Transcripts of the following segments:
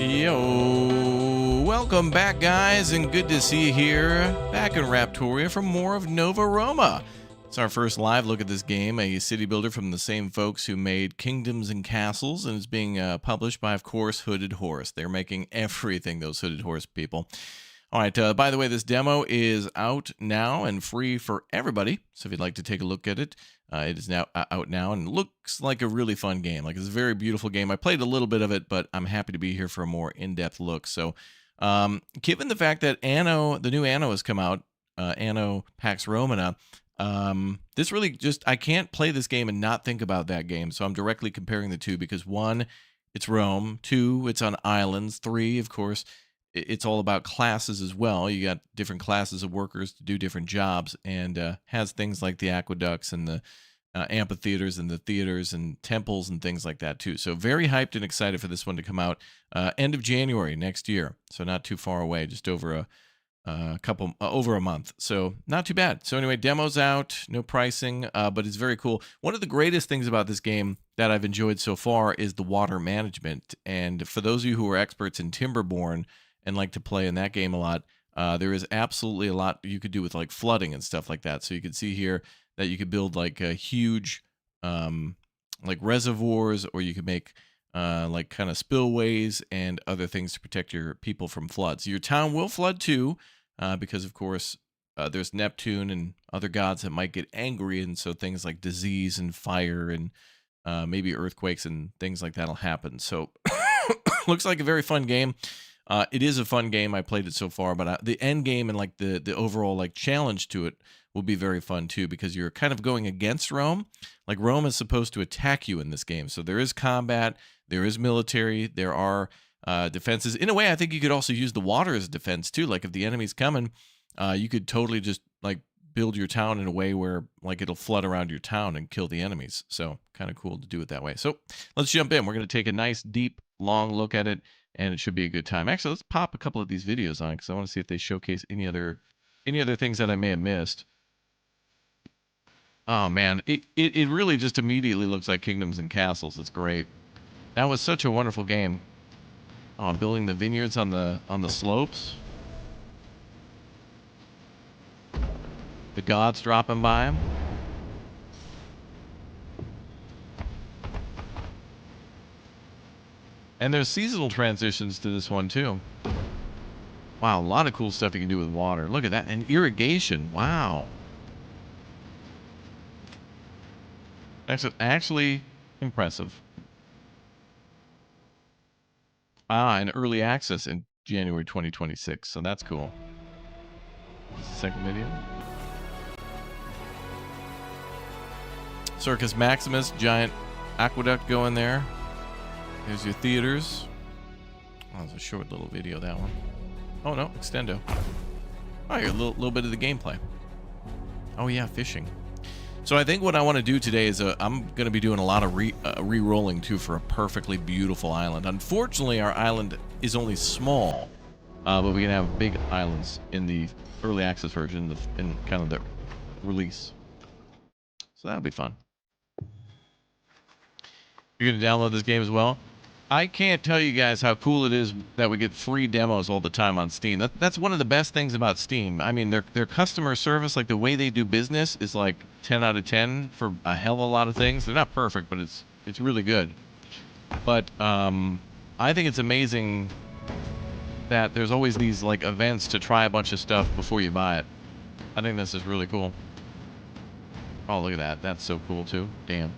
Yo, welcome back, guys, and good to see you here back in Raptoria for more of Nova Roma. It's our first live look at this game, a city builder from the same folks who made Kingdoms and Castles, and it's being published by, of course, Hooded Horse. They're making everything, those Hooded Horse people. All right, by the way, this demo is out now and free for everybody, so if you'd like to take a look at it, it is now out now and looks like a really fun game. Like, it's a very beautiful game. I played a little bit of it, but I'm happy to be here for a more in-depth look. So, given the fact that Anno, the new Anno has come out, Anno Pax Romana, this really just, I can't play this game and not think about that game. So I'm directly comparing the two because 1, it's Rome, 2, it's on islands, 3, of course, it's all about classes as well. You got different classes of workers to do different jobs, and has things like the aqueducts and the amphitheaters and the theaters and temples and things like that too. So very hyped and excited for this one to come out end of January next year. So not too far away, just over over a month. So not too bad. So anyway, demo's out, no pricing, but it's very cool. One of the greatest things about this game that I've enjoyed so far is the water management. And for those of you who are experts in Timberborn and like to play in that game a lot, there is absolutely a lot you could do with like flooding and stuff like that. So you can see here that you could build like a huge like reservoirs, or you could make like kind of spillways and other things to protect your people from floods. Your town will flood too, because of course there's Neptune and other gods that might get angry, and so things like disease and fire and maybe earthquakes and things like that'll happen. So looks like a very fun game. It is a fun game. I played it so far, but the end game and like the overall like challenge to it will be very fun too, because you're kind of going against Rome. Like, Rome is supposed to attack you in this game, so there is combat, there is military, there are defenses. In a way, I think you could also use the water as defense too. Like, if the enemy's coming, you could totally just like build your town in a way where like it'll flood around your town and kill the enemies. So kind of cool to do it that way. So let's jump in. We're going to take a nice, deep, long look at it, and it should be a good time. Actually, let's pop a couple of these videos on, because I want to see if they showcase any other things that I may have missed. Oh man, it really just immediately looks like Kingdoms and Castles. It's great. That was such a wonderful game. Oh, building the vineyards on the slopes. The gods dropping by them. And there's seasonal transitions to this one too. Wow, a lot of cool stuff you can do with water. Look at that. And irrigation. Wow. That's actually impressive. And early access in January 2026. So that's cool. Second video. Circus Maximus, giant aqueduct going there. There's your theaters. Oh, that was a short little video, that one. Oh no, extendo. Oh, you're a little bit of the gameplay. Oh yeah, fishing. So I think what I want to do today is I'm going to be doing a lot of re-rolling too for a perfectly beautiful island. Unfortunately, our island is only small, but we can have big islands in the early access version, in kind of the release. So that'll be fun. You're going to download this game as well? I can't tell you guys how cool it is that we get free demos all the time on Steam. That's one of the best things about Steam. I mean, their customer service, like the way they do business, is like 10 out of 10 for a hell of a lot of things. They're not perfect, but it's really good. But I think it's amazing that there's always these like events to try a bunch of stuff before you buy it. I think this is really cool. Oh, look at that. That's so cool too. Damn.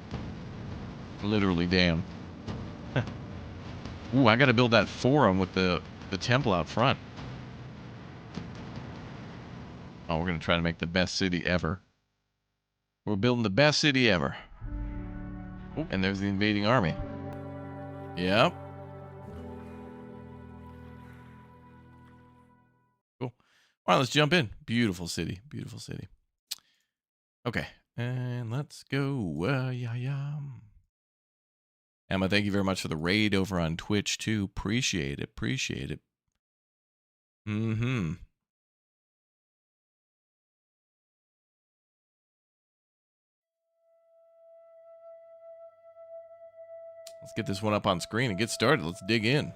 Literally damn. Ooh, I gotta build that forum with the temple out front. Oh, we're gonna try to make the best city ever. We're building the best city ever. Ooh, and there's the invading army. Yep. Cool. All right, let's jump in. Beautiful city. Beautiful city. Okay, and let's go. Yeah. Emma, thank you very much for the raid over on Twitch, too. Appreciate it. Appreciate it. Mm-hmm. Let's get this one up on screen and get started. Let's dig in.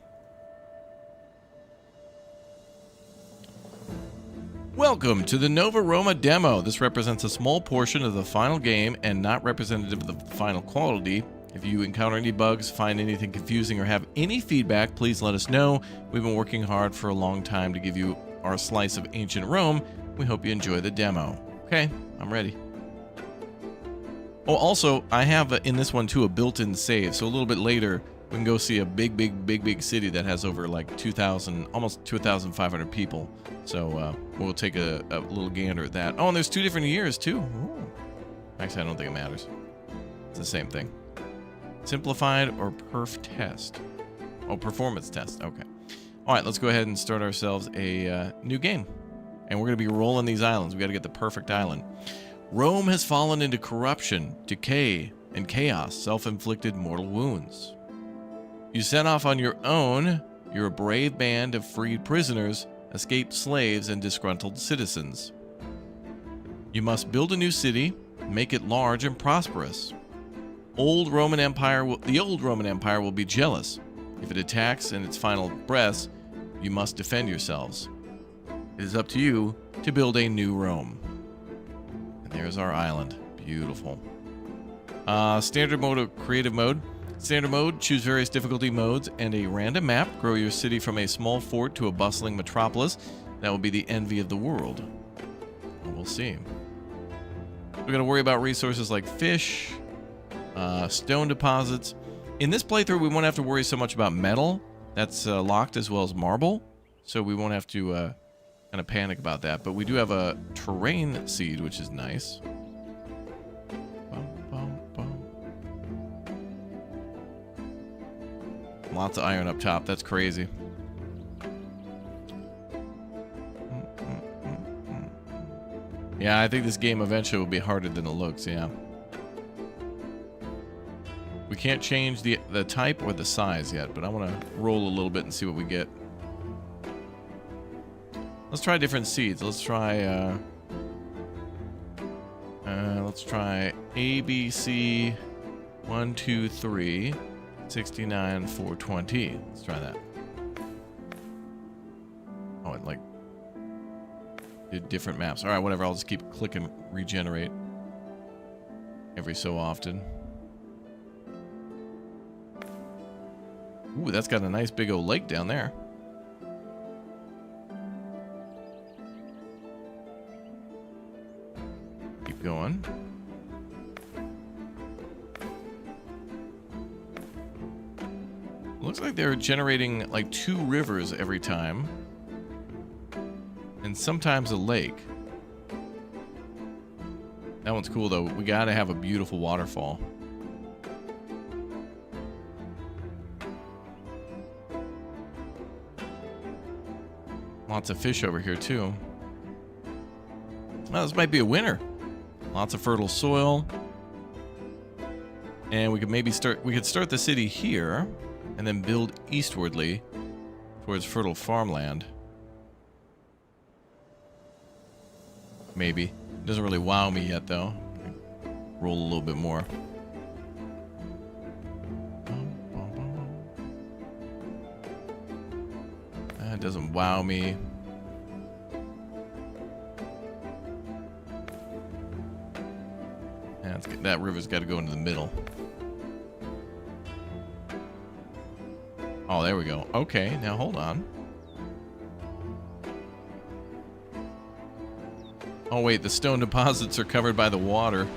Welcome to the Nova Roma demo. This represents a small portion of the final game and not representative of the final quality. If you encounter any bugs, find anything confusing, or have any feedback, please let us know. We've been working hard for a long time to give you our slice of ancient Rome. We hope you enjoy the demo. Okay, I'm ready. Oh, also, I have in this one too a built-in save, so a little bit later we can go see a big city that has over like 2,000, almost 2,500 people. So we'll take a little gander at that. Oh, and there's 2 different years too. Ooh. Actually, I don't think it matters. It's the same thing. Simplified or perf test? Oh, performance test. Okay. All right, let's go ahead and start ourselves a new game. And we're going to be rolling these islands. We got to get the perfect island. Rome has fallen into corruption, decay, and chaos, self-inflicted mortal wounds. You set off on your own. You're a brave band of freed prisoners, escaped slaves, and disgruntled citizens. You must build a new city, make it large and prosperous. The old Roman Empire will be jealous. If it attacks in its final breaths, you must defend yourselves. It is up to you to build a new Rome. And there's our island. Beautiful. Standard mode or creative mode. Standard mode, choose various difficulty modes and a random map. Grow your city from a small fort to a bustling metropolis. That will be the envy of the world. We'll see. We're going to worry about resources like fish, stone deposits. In this playthrough, we won't have to worry so much about metal. That's locked, as well as marble. So we won't have to kind of panic about that. But we do have a terrain seed, which is nice. Lots of iron up top. That's crazy. Yeah, I think this game eventually will be harder than it looks, yeah. We can't change the type or the size yet, but I want to roll a little bit and see what we get. Let's try different seeds. Let's try ABC 1, 2, 3. 69, 420. Let's try that. Oh, it like did different maps. All right, whatever. I'll just keep clicking regenerate every so often. Ooh, that's got a nice big old lake down there. Keep going. Looks like they're generating like 2 rivers every time. And sometimes a lake. That one's cool though. We gotta have a beautiful waterfall. Lots of fish over here too. Well, this might be a winner. Lots of fertile soil. And we could start the city here. And then build eastwardly towards fertile farmland. Maybe. Doesn't really wow me yet, though. Roll a little bit more. That doesn't wow me. That river's got to go into the middle. Oh, there we go. Okay, now hold on. Oh, wait, the stone deposits are covered by the water.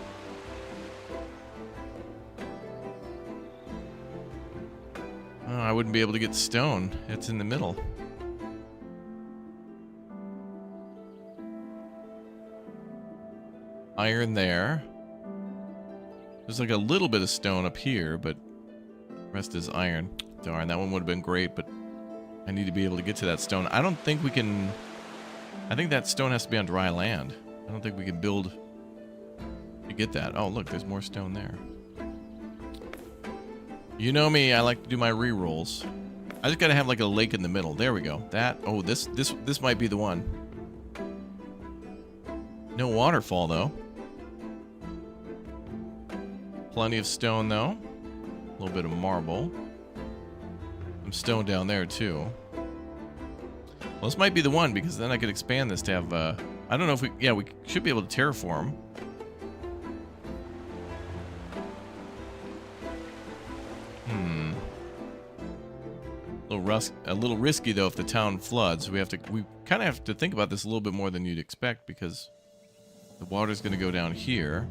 Oh, I wouldn't be able to get stone. It's in the middle. Iron there. There's like a little bit of stone up here, but the rest is iron. Darn, that one would have been great, but I need to be able to get to that stone. I don't think we can... I think that stone has to be on dry land. I don't think we can build to get that. Oh, look, there's more stone there. You know me, I like to do my re-rolls. I just gotta have like a lake in the middle. There we go. That... Oh, this might be the one. No waterfall, though. Plenty of stone, though. A little bit of marble. Some stone down there, too. Well, this might be the one, because then I could expand this to have I don't know if we... Yeah, we should be able to terraform. A little risky, though, if the town floods. We kind of have to think about this a little bit more than you'd expect, because the water's going to go down here.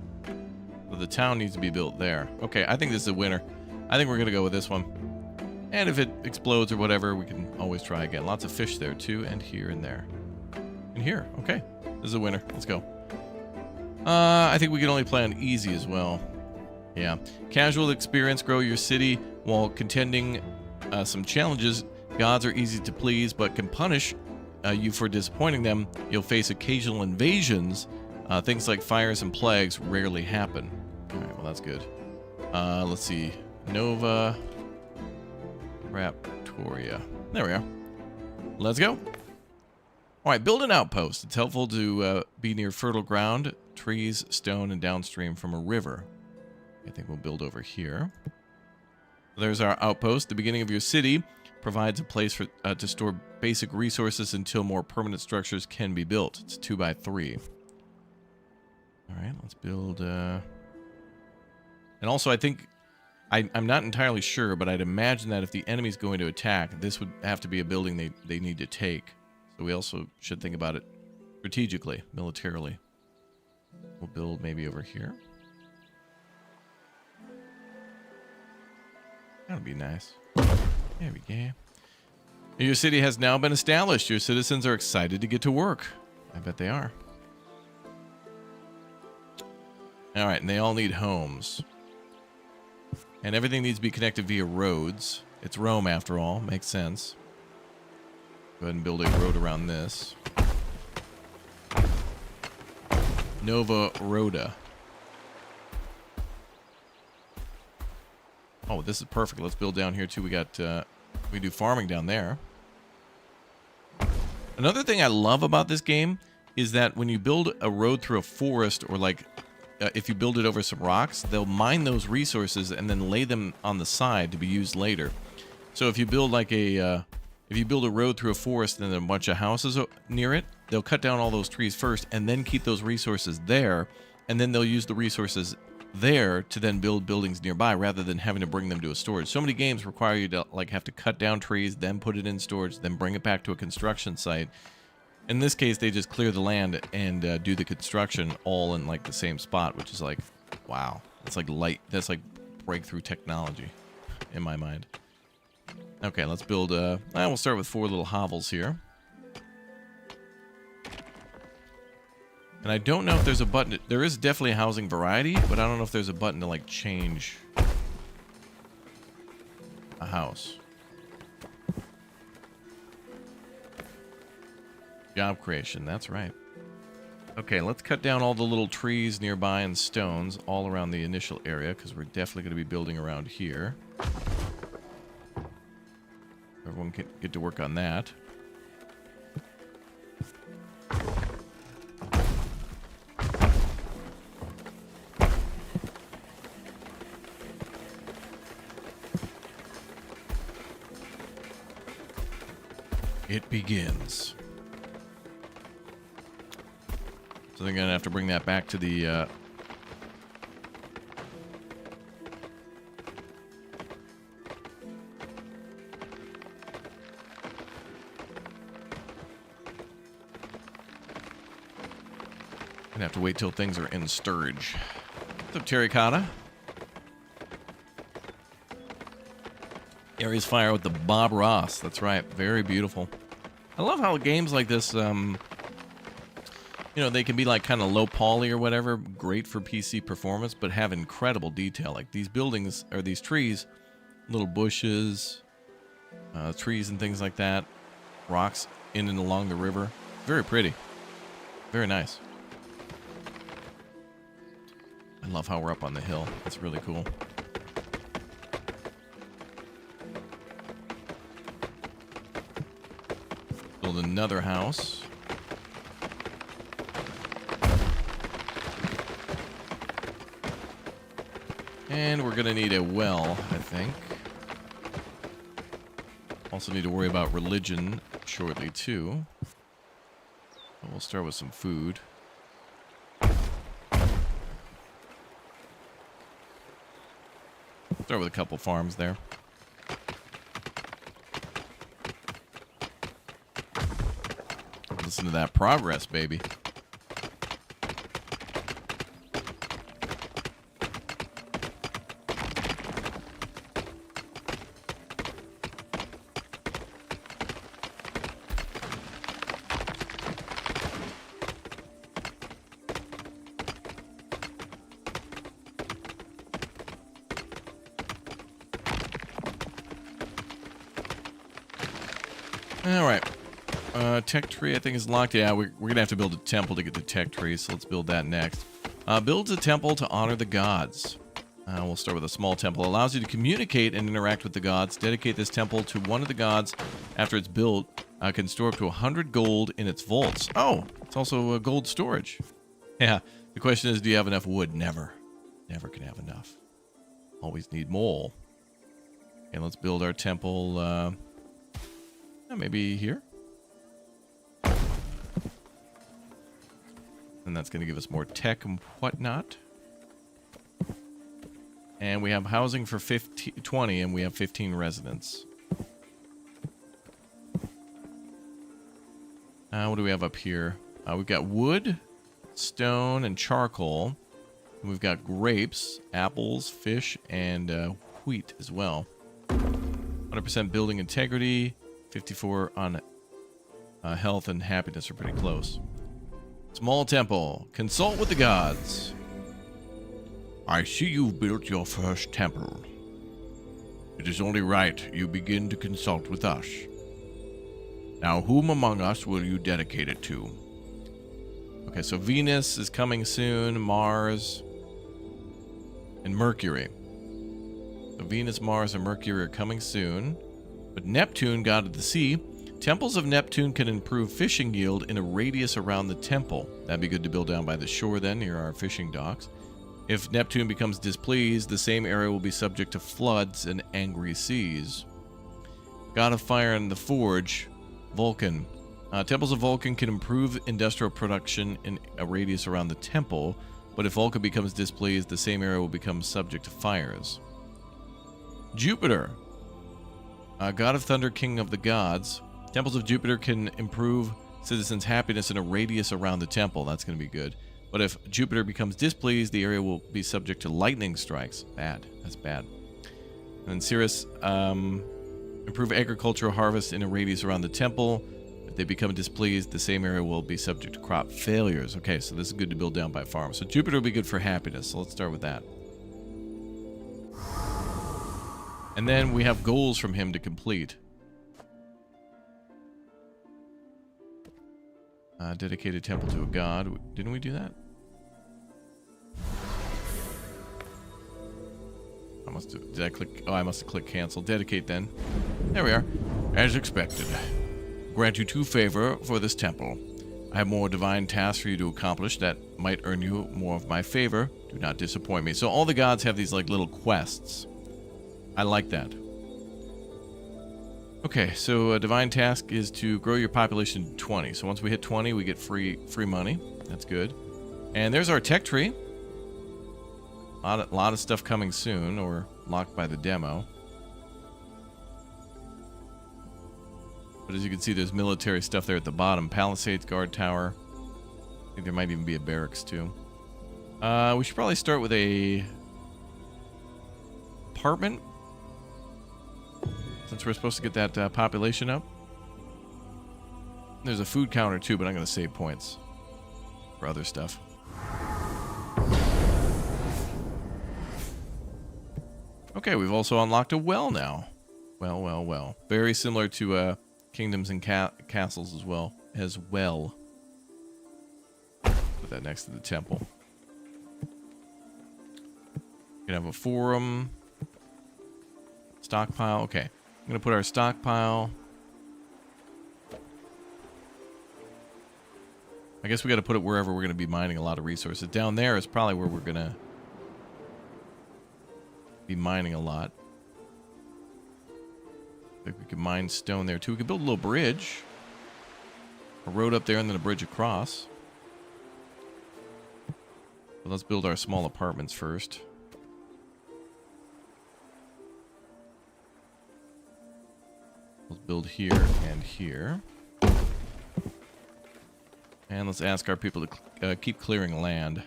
So the town needs to be built there. Okay, I think this is a winner. I think we're going to go with this one. And if it explodes or whatever, we can always try again. Lots of fish there, too, and here and there. And here. Okay, this is a winner. Let's go. I think we can only play on easy as well. Yeah. Casual experience, grow your city while contending some challenges. Gods are easy to please, but can punish you for disappointing them. You'll face occasional invasions. Things like fires and plagues rarely happen. All right, well, that's good. Let's see. Nova Raptoria. There we are. Let's go. All right, build an outpost. It's helpful to be near fertile ground, trees, stone, and downstream from a river. I think we'll build over here. There's our outpost. The beginning of your city provides a place for to store basic resources until more permanent structures can be built. It's 2x3. All right, let's build... And also, I think... I'm not entirely sure, but I'd imagine that if the enemy's going to attack, this would have to be a building they need to take. So we also should think about it strategically, militarily. We'll build maybe over here. That'd be nice. There we go. Your city has now been established. Your citizens are excited to get to work. I bet they are. All right, and they all need homes. And everything needs to be connected via roads. It's Rome, after all. Makes sense. Go ahead and build a road around this. Nova Rhoda. Oh, this is perfect. Let's build down here, too. We do farming down there. Another thing I love about this game is that when you build a road through a forest, or like if you build it over some rocks, they'll mine those resources and then lay them on the side to be used later. So if you build like if you build a road through a forest and then a bunch of houses near it, they'll cut down all those trees first and then keep those resources there, and then they'll use the resources there to then build buildings nearby rather than having to bring them to a storage. So many games require you to like have to cut down trees, then put it in storage, then bring it back to a construction site. In this case, they just clear the land and do the construction all in like the same spot, which is like, wow. It's like light. That's like breakthrough technology in my mind. Okay, let's build. We'll start with 4 little hovels here. And I don't know if there's a button. There is definitely a housing variety, but I don't know if there's a button to like change a house. Job creation, that's right. Okay, let's cut down all the little trees nearby and stones all around the initial area, because we're definitely going to be building around here. Everyone can get to work on that. It begins. So they're going to have to bring that back to the... Gonna have to wait till things are in storage. What's up, Terracotta? Ares Fire with the Bob Ross. That's right. Very beautiful. I love how games like this... you know, they can be like kind of low poly or whatever, great for PC performance, but have incredible detail. Like these buildings, or these trees, little bushes, trees and things like that, rocks in and along the river. Very pretty. Very nice. I love how we're up on the hill. It's really cool. Build another house. And we're going to need a well, I think. Also need to worry about religion shortly, too. We'll start with some food. Start with a couple farms there. Listen to that progress, baby. All right. Tech tree, I think, is locked. Yeah, we're going to have to build a temple to get the tech tree, so let's build that next. Builds a temple to honor the gods. We'll start with a small temple. Allows you to communicate and interact with the gods. Dedicate this temple to one of the gods after it's built. Can store up to 100 gold in its vaults. Oh, it's also a gold storage. Yeah, the question is, do you have enough wood? Never. Never can have enough. Always need more. And let's build our temple, maybe here. And that's going to give us more tech and whatnot. And we have housing for 20, and we have 15 residents. What do we have up here? We've got wood, stone, and charcoal. We've got grapes, apples, fish, and wheat as well. 100% building integrity. 54 on health and happiness are pretty close. Small temple. Consult with the gods. I see you've built your first temple. It is only right you begin to consult with us. Now, whom among us will you dedicate it to? Okay, so Venus is coming soon, Mars, and Mercury. So Venus, Mars, and Mercury are coming soon. But Neptune, god of the sea, temples of Neptune can improve fishing yield in a radius around the temple. That'd be good to build down by the shore then, near our fishing docks. If Neptune becomes displeased, the same area will be subject to floods and angry seas. God of fire and the forge, Vulcan. Temples of Vulcan can improve industrial production in a radius around the temple, but if Vulcan becomes displeased, the same area will become subject to fires. Jupiter. God of Thunder, King of the Gods. Temples of Jupiter can improve citizens' happiness in a radius around the temple. That's going to be good. But if Jupiter becomes displeased, the area will be subject to lightning strikes. Bad. That's bad. And then Cirrus, improve agricultural harvest in a radius around the temple. If they become displeased, the same area will be subject to crop failures. Okay, so this is good to build down by farm. So Jupiter will be good for happiness. So let's start with that. And then we have goals from him to complete. Dedicated temple to a god. Didn't we do that? Did I click? Oh, I must have clicked cancel. Dedicate then. There we are. As expected. Grant you 2 favor for this temple. I have more divine tasks for you to accomplish that might earn you more of my favor. Do not disappoint me. So all the gods have these like little quests. I like that. Okay, so a divine task is to grow your population to 20. So once we hit 20, we get free money. That's good. And there's our tech tree. A lot of stuff coming soon, or locked by the demo. But as you can see, there's military stuff there at the bottom. Palisades, guard tower. I think there might even be a barracks too. We should probably start with a apartment, since we're supposed to get that population up. There's a food counter too, but I'm going to save points for other stuff. Okay, we've also unlocked a well now. Well. Very similar to kingdoms and castles as well. Put that next to the temple. You can have a forum. Stockpile. Okay. I'm going to put our stockpile. I guess we got to put it wherever we're going to be mining a lot of resources. Down there is probably where we're going to be mining a lot. I think we can mine stone there too. We can build a little bridge. A road up there and then a bridge across. But let's build our small apartments first. Let's build here and here. And let's ask our people to keep clearing land.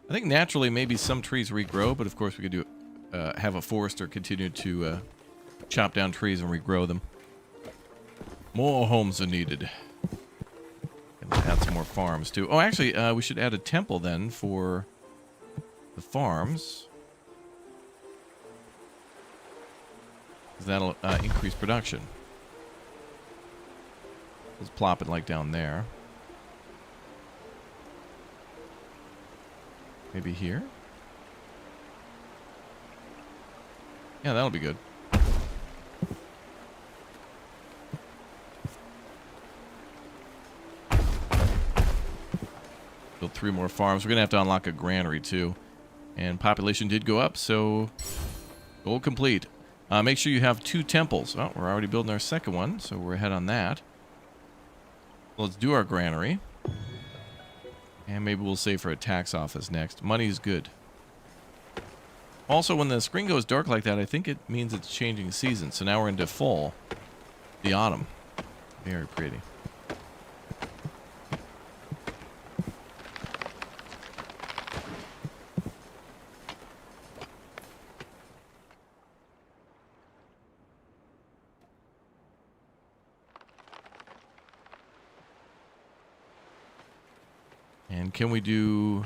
I think naturally maybe some trees regrow, but of course we could do have a forester continue to chop down trees and regrow them. More homes are needed. And add some more farms too. Oh, actually, we should add a temple then for the farms. That'll increase production. Let's plop it like down there. Maybe here? Yeah, that'll be good. Build 3 more farms. We're going to have to unlock a granary too. And population did go up, so goal complete. Make sure you have 2 temples. Oh, we're already building our second one, so we're ahead on that. Let's do our granary. And maybe we'll save for a tax office next. Money is good. Also, when the screen goes dark like that, I think it means it's changing season. So now we're into fall. The autumn. Very pretty. And can we do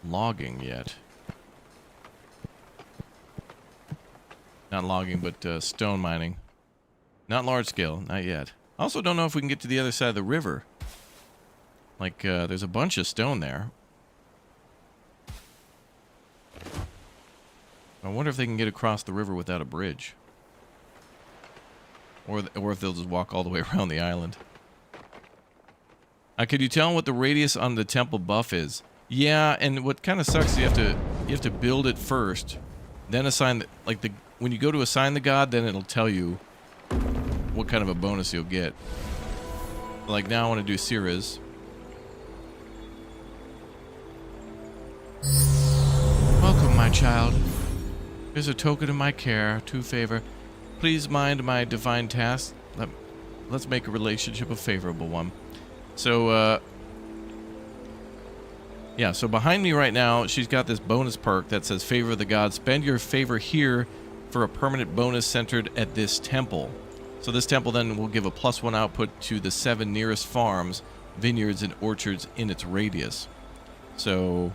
logging yet? Not logging, but stone mining. Not large scale, not yet. I also don't know if we can get to the other side of the river. Like, there's a bunch of stone there. I wonder if they can get across the river without a bridge. Or if they'll just walk all the way around the island. Could you tell what the radius on the temple buff is? Yeah, and what kind of sucks is you have to build it first, then assign when you go to assign the god, then it'll tell you what kind of a bonus you'll get. Like now I want to do Sira's. Welcome, my child. Here's a token of my care, to favor. Please mind my divine task. Let's make a relationship a favorable one. So, yeah, so behind me right now, she's got this bonus perk that says Favor of the Gods. Spend your favor here for a permanent bonus centered at this temple. So this temple then will give a +1 output to the 7 nearest farms, vineyards, and orchards in its radius. So,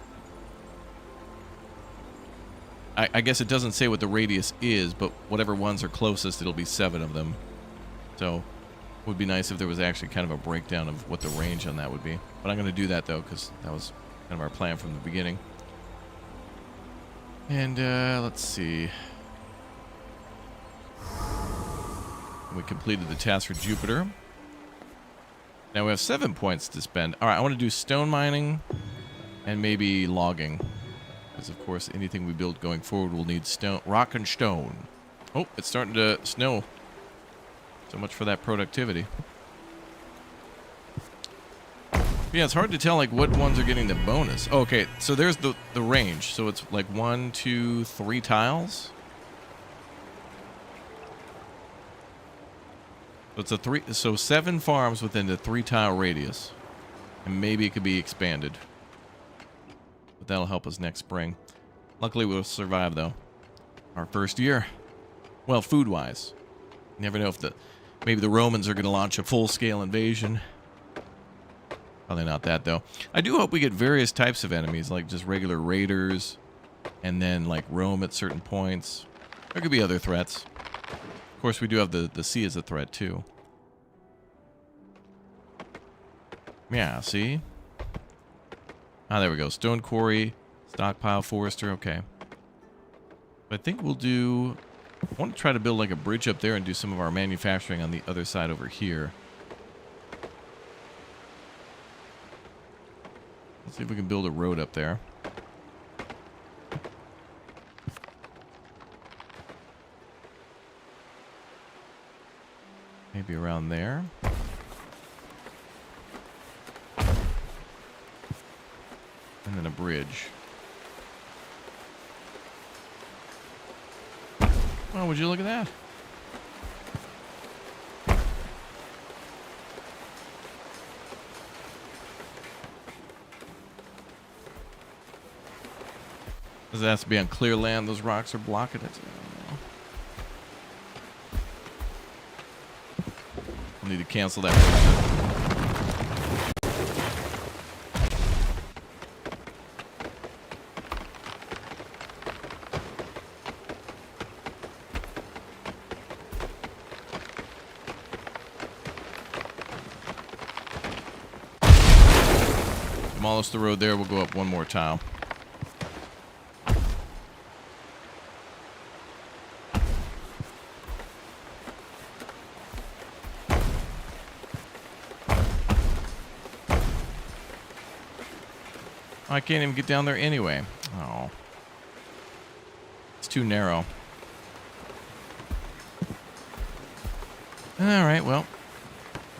I guess it doesn't say what the radius is, but whatever ones are closest, it'll be 7 of them. So, would be nice if there was actually kind of a breakdown of what the range on that would be. But I'm going to do that, though, because that was kind of our plan from the beginning. And, let's see. We completed the task for Jupiter. Now we have 7 points to spend. Alright, I want to do stone mining and maybe logging. Because, of course, anything we build going forward will need stone, rock and stone. Oh, it's starting to snow. So much for that productivity. Yeah, it's hard to tell like what ones are getting the bonus. Oh, okay, so there's the range. So it's like 1, 2, 3 tiles. So it's so 7 farms within the 3 tile radius. And maybe it could be expanded. But that'll help us next spring. Luckily we'll survive though. Our first year. Well, food-wise. You never know if maybe the Romans are going to launch a full-scale invasion. Probably not that, though. I do hope we get various types of enemies, like just regular raiders, and then, like, roam at certain points. There could be other threats. Of course, we do have the sea as a threat, too. Yeah, see? Ah, there we go. Stone quarry, stockpile, forester, okay. But I think we'll do... I want to try to build like a bridge up there and do some of our manufacturing on the other side over here. Let's see if we can build a road up there. Maybe around there. And then a bridge. Oh, would you look at that? Does it have to be on clear land? Those rocks are blocking it. I don't know. I'll need to cancel that bridge. Demolish the road there. We'll go up one more tile. I can't even get down there anyway. Oh. It's too narrow. Alright, well.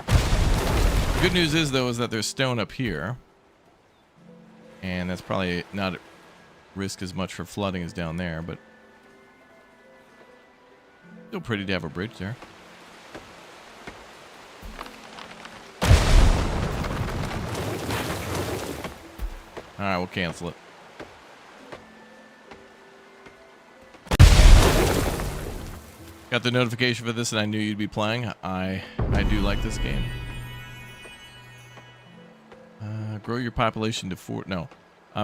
The good news is, though, is that there's stone up here. And that's probably not at risk as much for flooding as down there, but still pretty to have a bridge there. Alright, we'll cancel it. Got the notification for this and I knew you'd be playing. I do like this game. Grow your population to 4. No.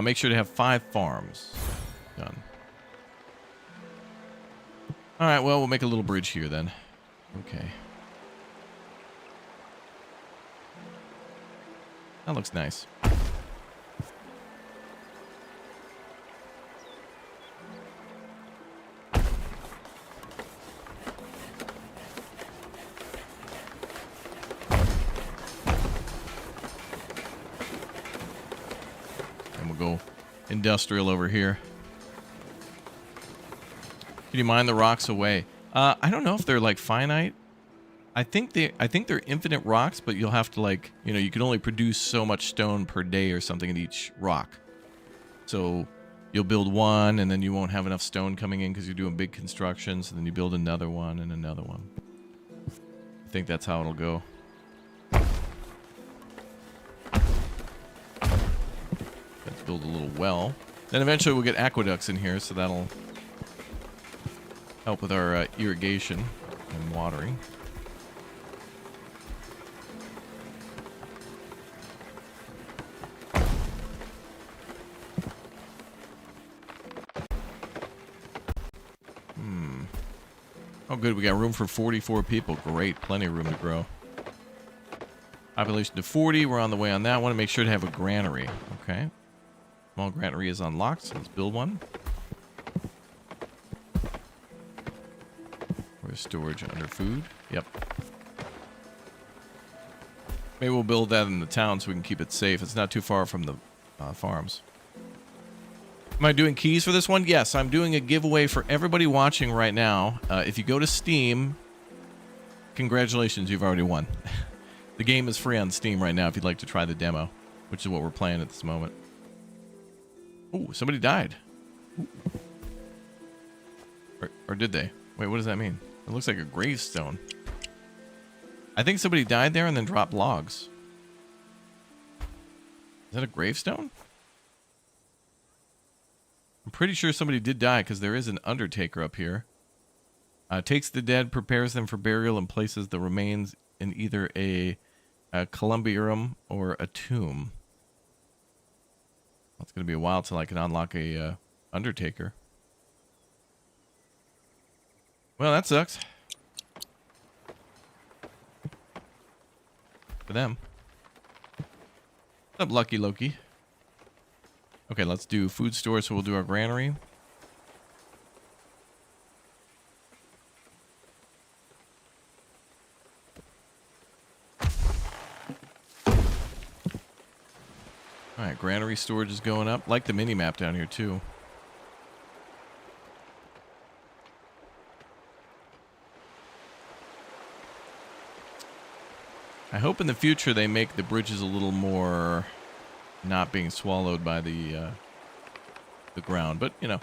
Make sure to have 5 farms. Done. Alright, well, we'll make a little bridge here then. Okay. That looks nice. Go industrial over here. Can you mine the rocks away? I don't know if they're like finite. I think they're infinite rocks, but you'll have to, like, you know, you can only produce so much stone per day or something in each rock. So you'll build one and then you won't have enough stone coming in because you're doing big constructions, and then you build another one and another one. I think that's how it'll go. Build a little well. Then eventually we'll get aqueducts in here, so that'll help with our irrigation and watering. Oh good, we got room for 44 people. Great, plenty of room to grow. Population to 40, we're on the way on that one. To make sure to have a granary. Okay. Small granary is unlocked, so let's build one. Where's storage under food? Yep. Maybe we'll build that in the town so we can keep it safe. It's not too far from the farms. Am I doing keys for this one? Yes, I'm doing a giveaway for everybody watching right now. If you go to Steam, congratulations, you've already won. The game is free on Steam right now if you'd like to try the demo, which is what we're playing at this moment. Ooh, somebody died. Or did they? Wait, what does that mean? It looks like a gravestone. I think somebody died there and then dropped logs. Is that a gravestone? I'm pretty sure somebody did die because there is an undertaker up here. Takes the dead, prepares them for burial, and places the remains in either a columbarium or a tomb. It's going to be a while till I can unlock a undertaker. Well, that sucks. For them. What's up, Lucky Loki? Okay, let's do food store, so we'll do our granary. Alright, granary storage is going up. Like the mini-map down here, too. I hope in the future they make the bridges a little more not being swallowed by the ground. But, you know,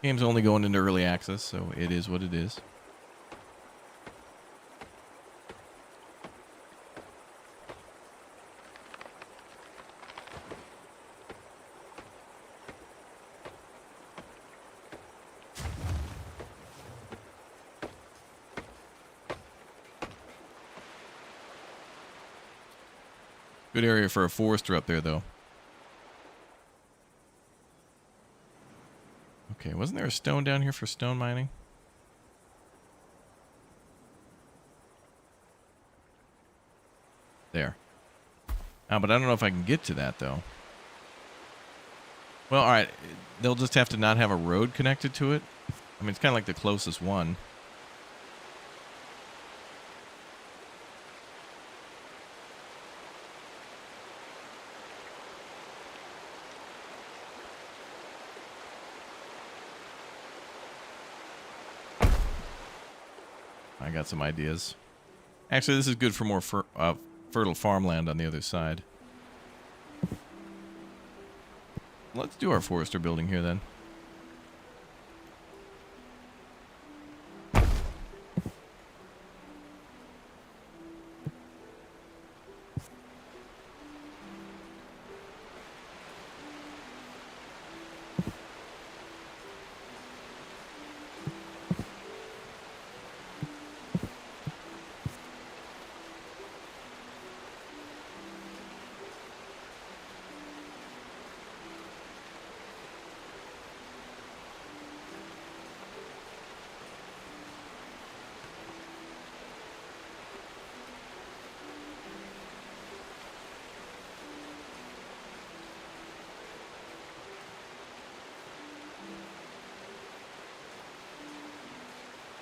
game's only going into early access, so it is what it is. Good area for a forester up there, though. Okay, wasn't there a stone down here for stone mining? There. Oh, but I don't know if I can get to that, though. Well, alright. They'll just have to not have a road connected to it. I mean, it's kind of like the closest one. I got some ideas. Actually, this is good for more fertile farmland on the other side. Let's do our forester building here, then.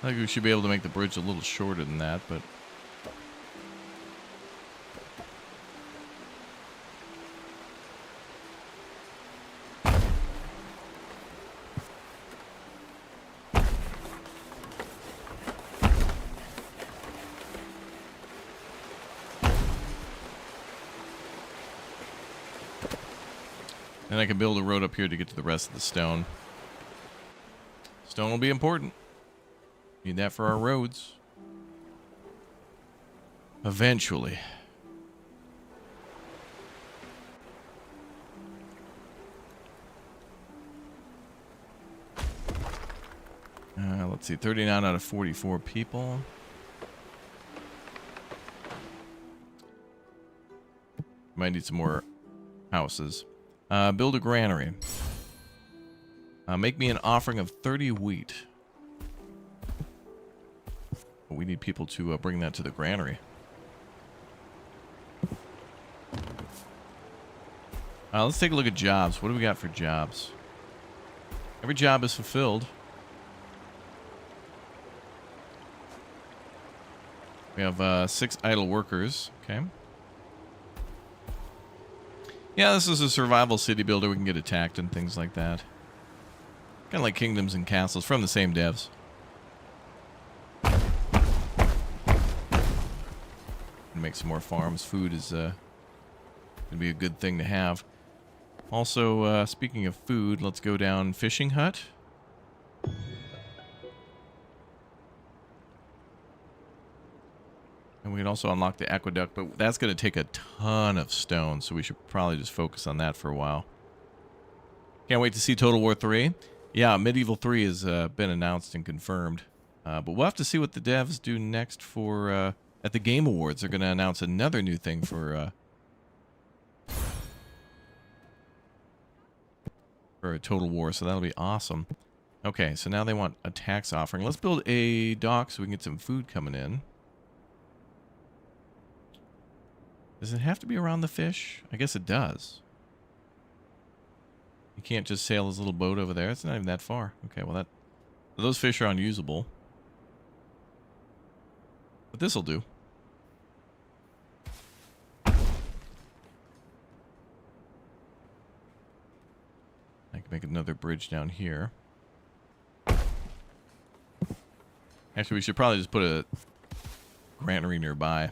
I think we should be able to make the bridge a little shorter than that, but... Then I can build a road up here to get to the rest of the stone. Stone will be important. Need that for our roads. Eventually. Let's see, 39 out of 44 people. Might need some more houses. Build a granary. Make me an offering of 30 wheat. We need people to bring that to the granary. Let's take a look at jobs. What do we got for jobs? Every job is fulfilled. We have 6 idle workers. Okay. Yeah, this is a survival city builder. We can get attacked and things like that. Kind of like Kingdoms and Castles from the same devs. Make some more farms. Food is going to be a good thing to have. Also, speaking of food, let's go down fishing hut. And we can also unlock the aqueduct, but that's going to take a ton of stone, so we should probably just focus on that for a while. Can't wait to see Total War 3. Yeah, Medieval 3 has been announced and confirmed. But we'll have to see what the devs do next for... at the Game Awards, they're going to announce another new thing for a Total War, so that'll be awesome. Okay, so now they want a tax offering. Let's build a dock so we can get some food coming in. Does it have to be around the fish? I guess it does. You can't just sail his little boat over there. It's not even that far. Okay, well those fish are unusable. But this'll do. I can make another bridge down here. Actually, we should probably just put a granary nearby.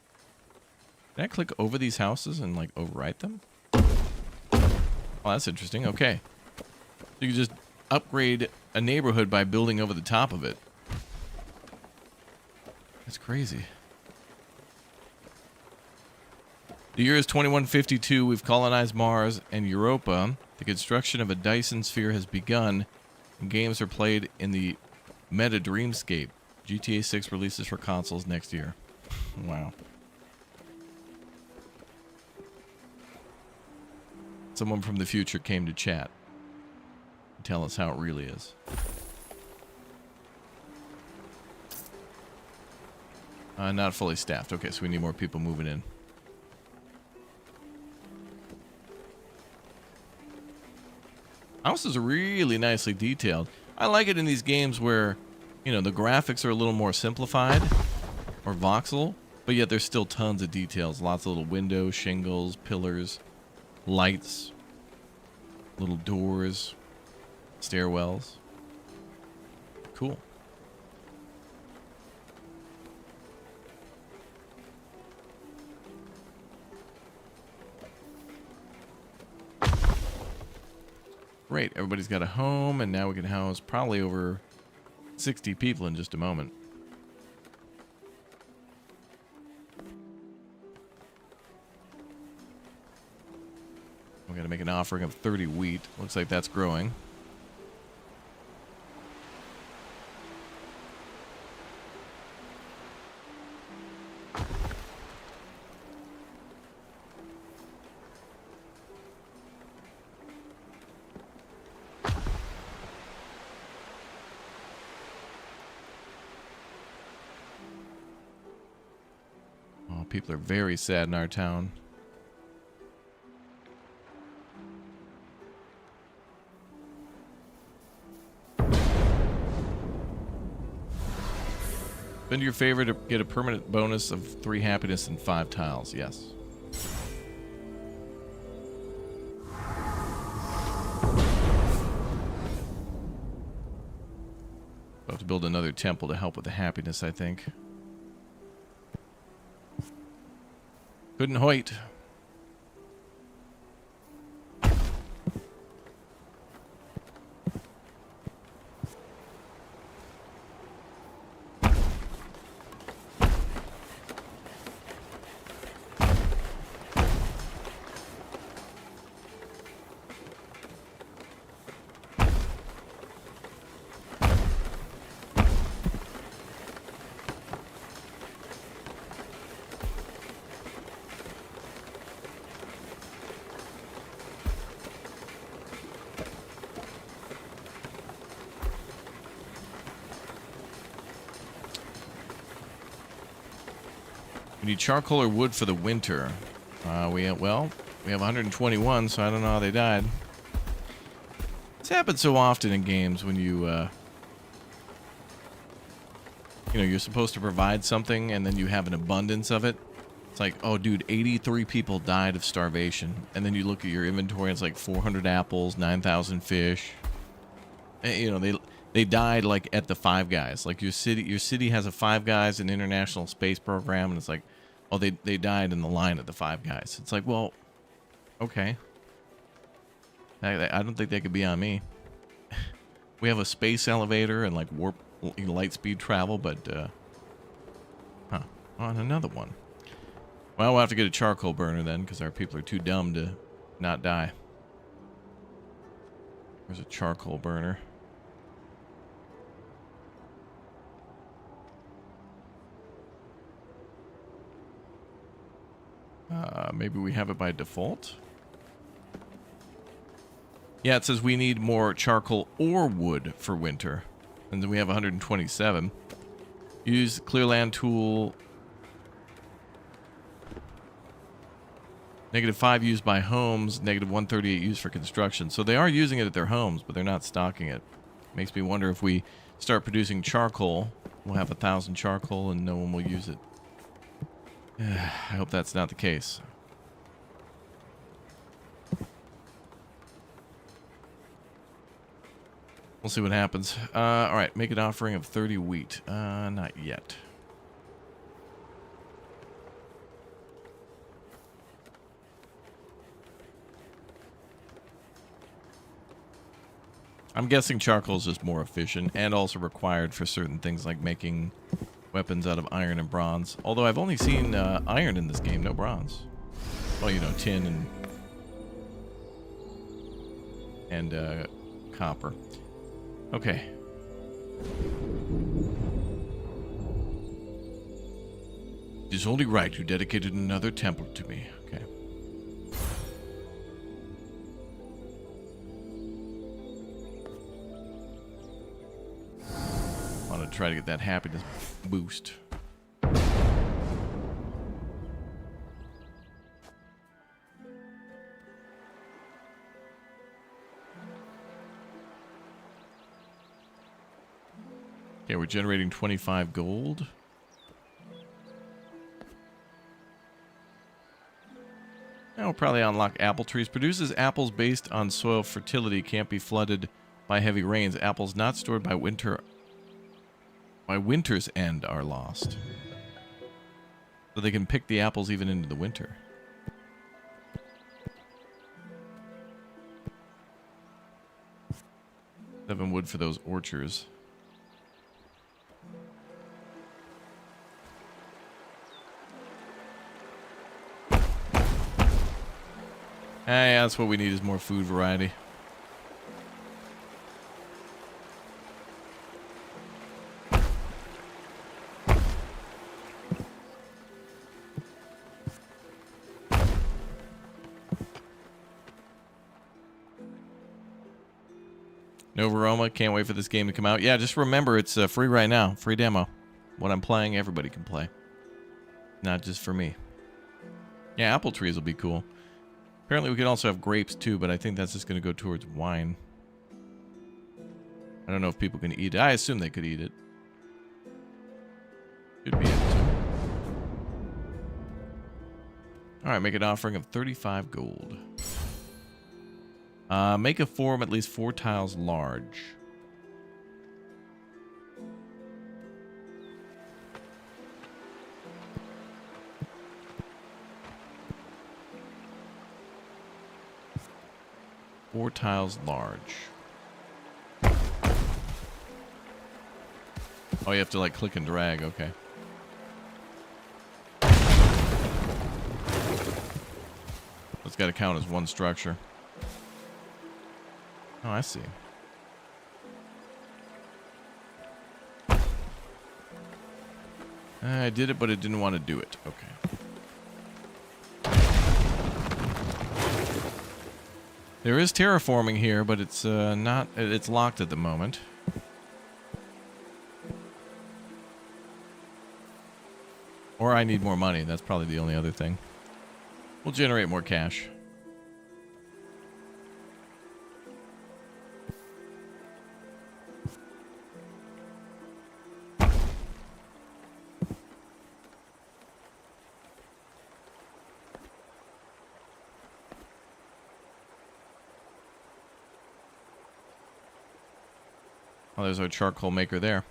click over these houses and like overwrite them? Oh, that's interesting. Okay. You can just upgrade a neighborhood by building over the top of it. That's crazy. The year is 2152. We've colonized Mars and Europa. The construction of a Dyson sphere has begun, and games are played in the meta dreamscape. GTA 6 releases for consoles next year. Wow. Someone from the future came to chat and tell us how it really is. Not fully staffed. Okay, so we need more people moving in. Houses are really nicely detailed. I like it in these games where, you know, the graphics are a little more simplified or voxel, but yet there's still tons of details. Lots of little windows, shingles, pillars, lights, little doors, stairwells. Cool. Great, everybody's got a home, and now we can house probably over 60 people in just a moment. We're going to make an offering of 30 wheat. Looks like that's growing. Oh, people are very sad in our town. Spend your favor to get a permanent bonus of 3 happiness and 5 tiles. Yes. We'll have to build another temple to help with the happiness, I think. Couldn't hoit. We need charcoal or wood for the winter. We have 121, so I don't know how they died. This happens so often in games when you know, you're supposed to provide something and then you have an abundance of it. It's like, oh, dude, 83 people died of starvation, and then you look at your inventory, and it's like 400 apples, 9,000 fish. And, you know, they died like at the Five Guys. Like your city has a Five Guys, an international space program, and it's like, oh, they died in the line at the Five Guys. It's like, well, okay. I don't think that could be on me. We have a space elevator and like warp light speed travel, but on another one. Well, we'll have to get a charcoal burner then, because our people are too dumb to not die. There's a charcoal burner. Maybe we have it by default. Yeah, it says we need more charcoal or wood for winter. And then we have 127. Use Clearland tool. -5 used by homes, -138 used for construction. So they are using it at their homes, but they're not stocking it. Makes me wonder if we start producing charcoal, we'll have 1,000 charcoal and no one will use it. I hope that's not the case. We'll see what happens. All right, make an offering of 30 wheat. Not yet. I'm guessing charcoal is just more efficient and also required for certain things like making weapons out of iron and bronze. Although I've only seen iron in this game, no bronze. Well, you know, tin and copper. Okay. It is only right you dedicated another temple to me. Okay. Want to try to get that happiness boost. Okay, we're generating 25 gold. Now we'll probably unlock apple trees. Produces apples based on soil fertility. Can't be flooded by heavy rains. Apples not stored by winter's end are lost. So they can pick the apples even into the winter. 7 wood for those orchards. Hey, that's what we need is more food variety. Nova Roma, can't wait for this game to come out. Yeah, just remember it's free right now. Free demo. What I'm playing, everybody can play. Not just for me. Yeah, apple trees will be cool. Apparently we can also have grapes too, but I think that's just going to go towards wine. I don't know if people can eat it. I assume they could eat it. Should be able to. Alright, make an offering of 35 gold. Make a form at least 4 tiles large. Four tiles large. Oh, you have to like click and drag, okay. That's got to count as one structure. Oh, I see. I did it, but it didn't want to do it. Okay. There is terraforming here, but it's not. It's locked at the moment. Or I need more money. That's probably the only other thing. We'll generate more cash. Oh, there's our charcoal maker there.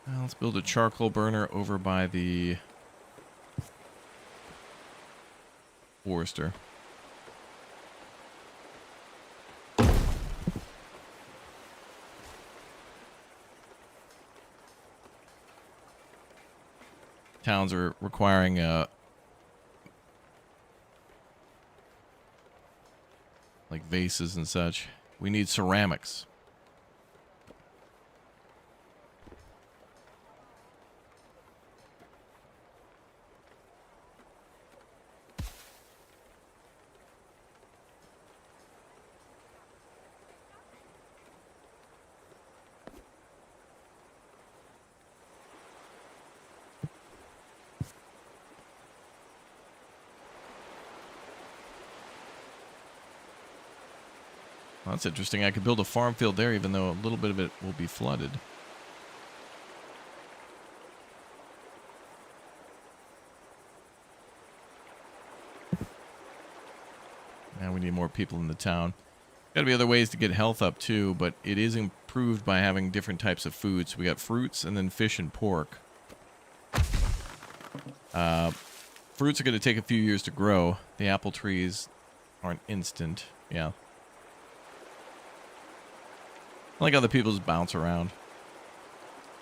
Well, let's build a charcoal burner over by the forester. Towns are requiring like vases and such. We need ceramics. Well, that's interesting. I could build a farm field there, even though a little bit of it will be flooded. Now we need more people in the town. Gotta be other ways to get health up too, but it is improved by having different types of food. So we got fruits and then fish and pork. Fruits are going to take a few years to grow. The apple trees aren't instant. Yeah. I like how the people just bounce around.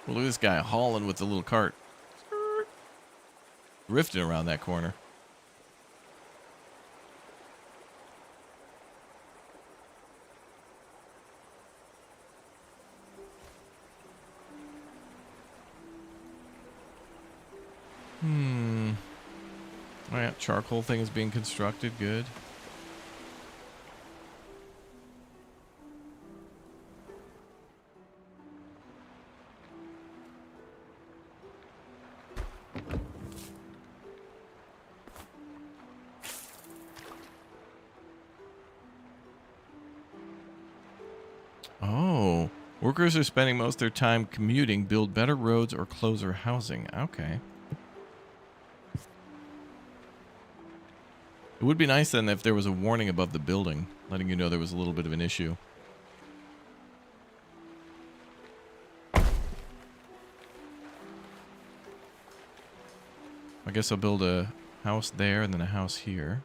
Well, look at this guy hauling with the little cart. Drifting around that corner. Oh yeah, charcoal thing is being constructed. Good. Oh, workers are spending most of their time commuting, build better roads, or closer housing. Okay. It would be nice then if there was a warning above the building, letting you know there was a little bit of an issue. I guess I'll build a house there and then a house here.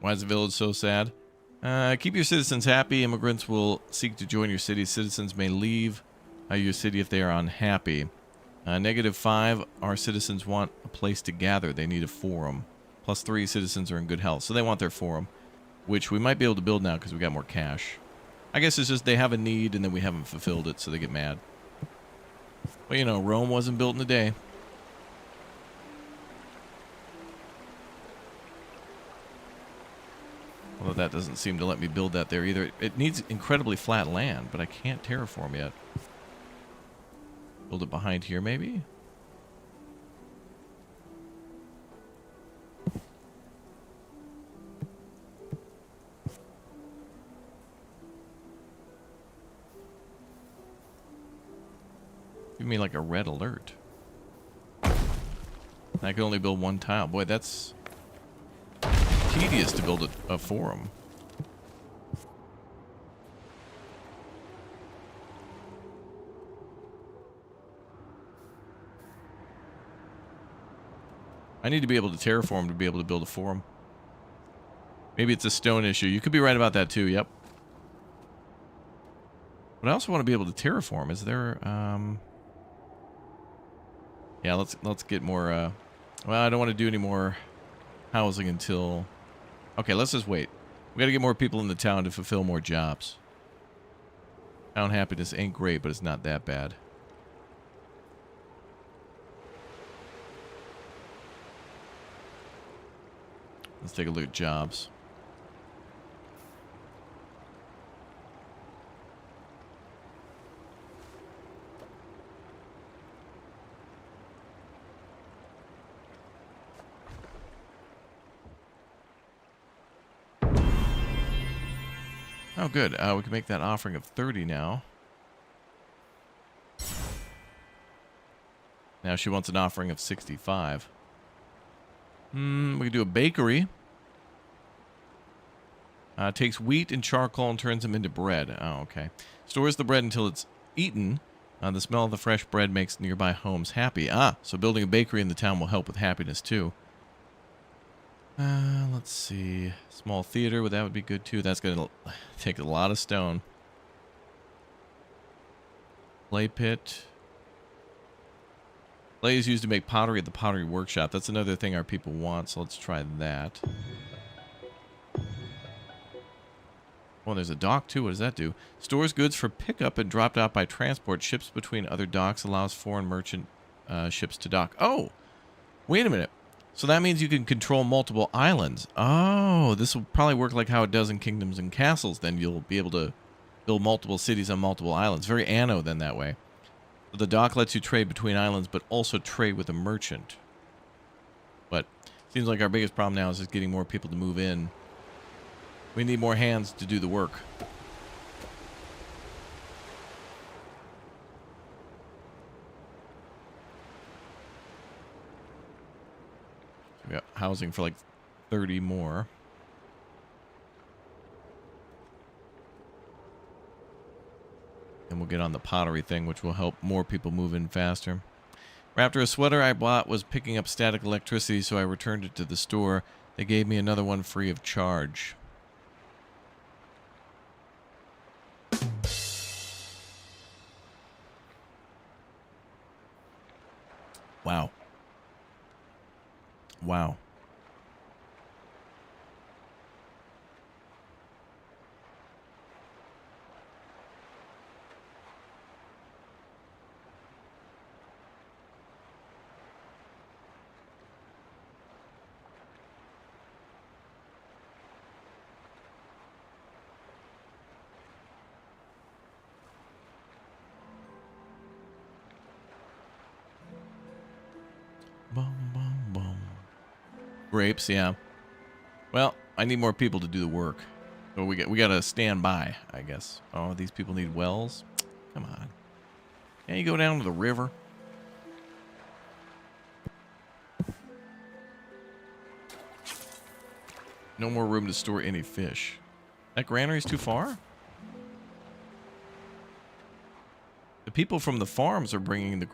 Why is the village so sad? Keep your citizens happy. Immigrants will seek to join your city. Citizens may leave your city if they are unhappy. -5, our citizens want a place to gather. They need a forum. +3, citizens are in good health. So they want their forum, which we might be able to build now because we got more cash. I guess it's just they have a need and then we haven't fulfilled it, so they get mad. But you know, Rome wasn't built in a day. Although that doesn't seem to let me build that there either. It needs incredibly flat land, but I can't terraform yet. Build it behind here, maybe? Give me like a red alert. I can only build one tile. Boy, that's tedious to build a forum. I need to be able to terraform to be able to build a forum. Maybe it's a stone issue. You could be right about that too, yep. But I also want to be able to terraform. Is there yeah, let's get more well, I don't want to do any more housing until okay, let's just wait. We got to get more people in the town to fulfill more jobs. Town happiness ain't great, but it's not that bad. Let's take a look at jobs. Oh, good. We can make that offering of 30 now. Now she wants an offering of 65. We can do a bakery. Takes wheat and charcoal and turns them into bread. Oh, okay. Stores the bread until it's eaten. The smell of the fresh bread makes nearby homes happy. So building a bakery in the town will help with happiness, too. Let's see. Small theater, well, that would be good, too. That's going to take a lot of stone. Clay pit. Clay is used to make pottery at the pottery workshop. That's another thing our people want, so let's try that. Oh, there's a dock, too. What does that do? Stores goods for pickup and dropped out by transport. Ships between other docks. Allows foreign merchant ships to dock. Oh! Wait a minute. So that means you can control multiple islands. Oh, this will probably work like how it does in Kingdoms and Castles. Then you'll be able to build multiple cities on multiple islands. Very Anno then that way. So the dock lets you trade between islands, but also trade with a merchant. But seems like our biggest problem now is just getting more people to move in. We need more hands to do the work. We got housing for like 30 more. And we'll get on the pottery thing, which will help more people move in faster. Raptor, a sweater I bought was picking up static electricity, so I returned it to the store. They gave me another one free of charge. Wow. Wow. Bum, bum, bum. Grapes, yeah. Well, I need more people to do the work. So we got to stand by, I guess. Oh, these people need wells? Come on. Can't you go down to the river? No more room to store any fish. That granary's too far? The people from the farms are bringing the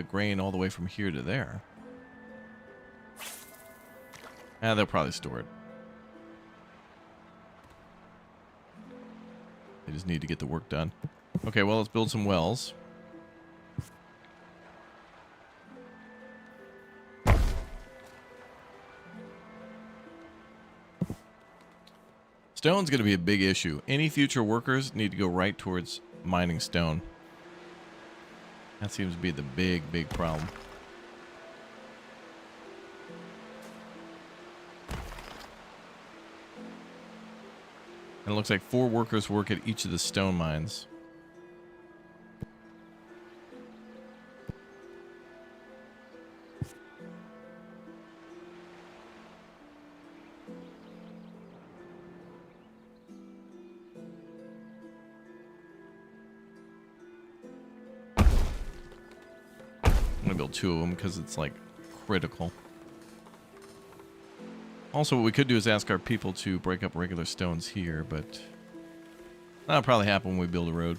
grain all the way from here to there. Ah, they'll probably store it. They just need to get the work done. Okay, well, let's build some wells. Stone's going to be a big issue. Any future workers need to go right towards mining stone. That seems to be the big problem. And it looks like 4 workers work at each of the stone mines. I'm gonna build 2 of them because it's like critical. Also, what we could do is ask our people to break up regular stones here, but that'll probably happen when we build a road.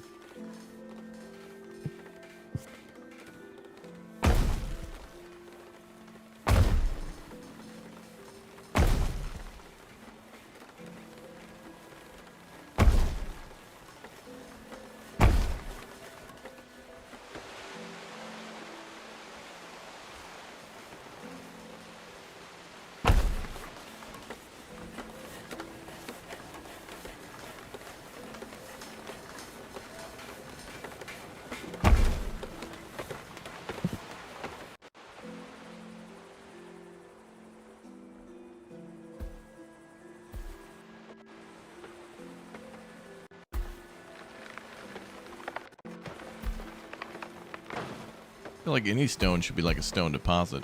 I feel like any stone should be like a stone deposit.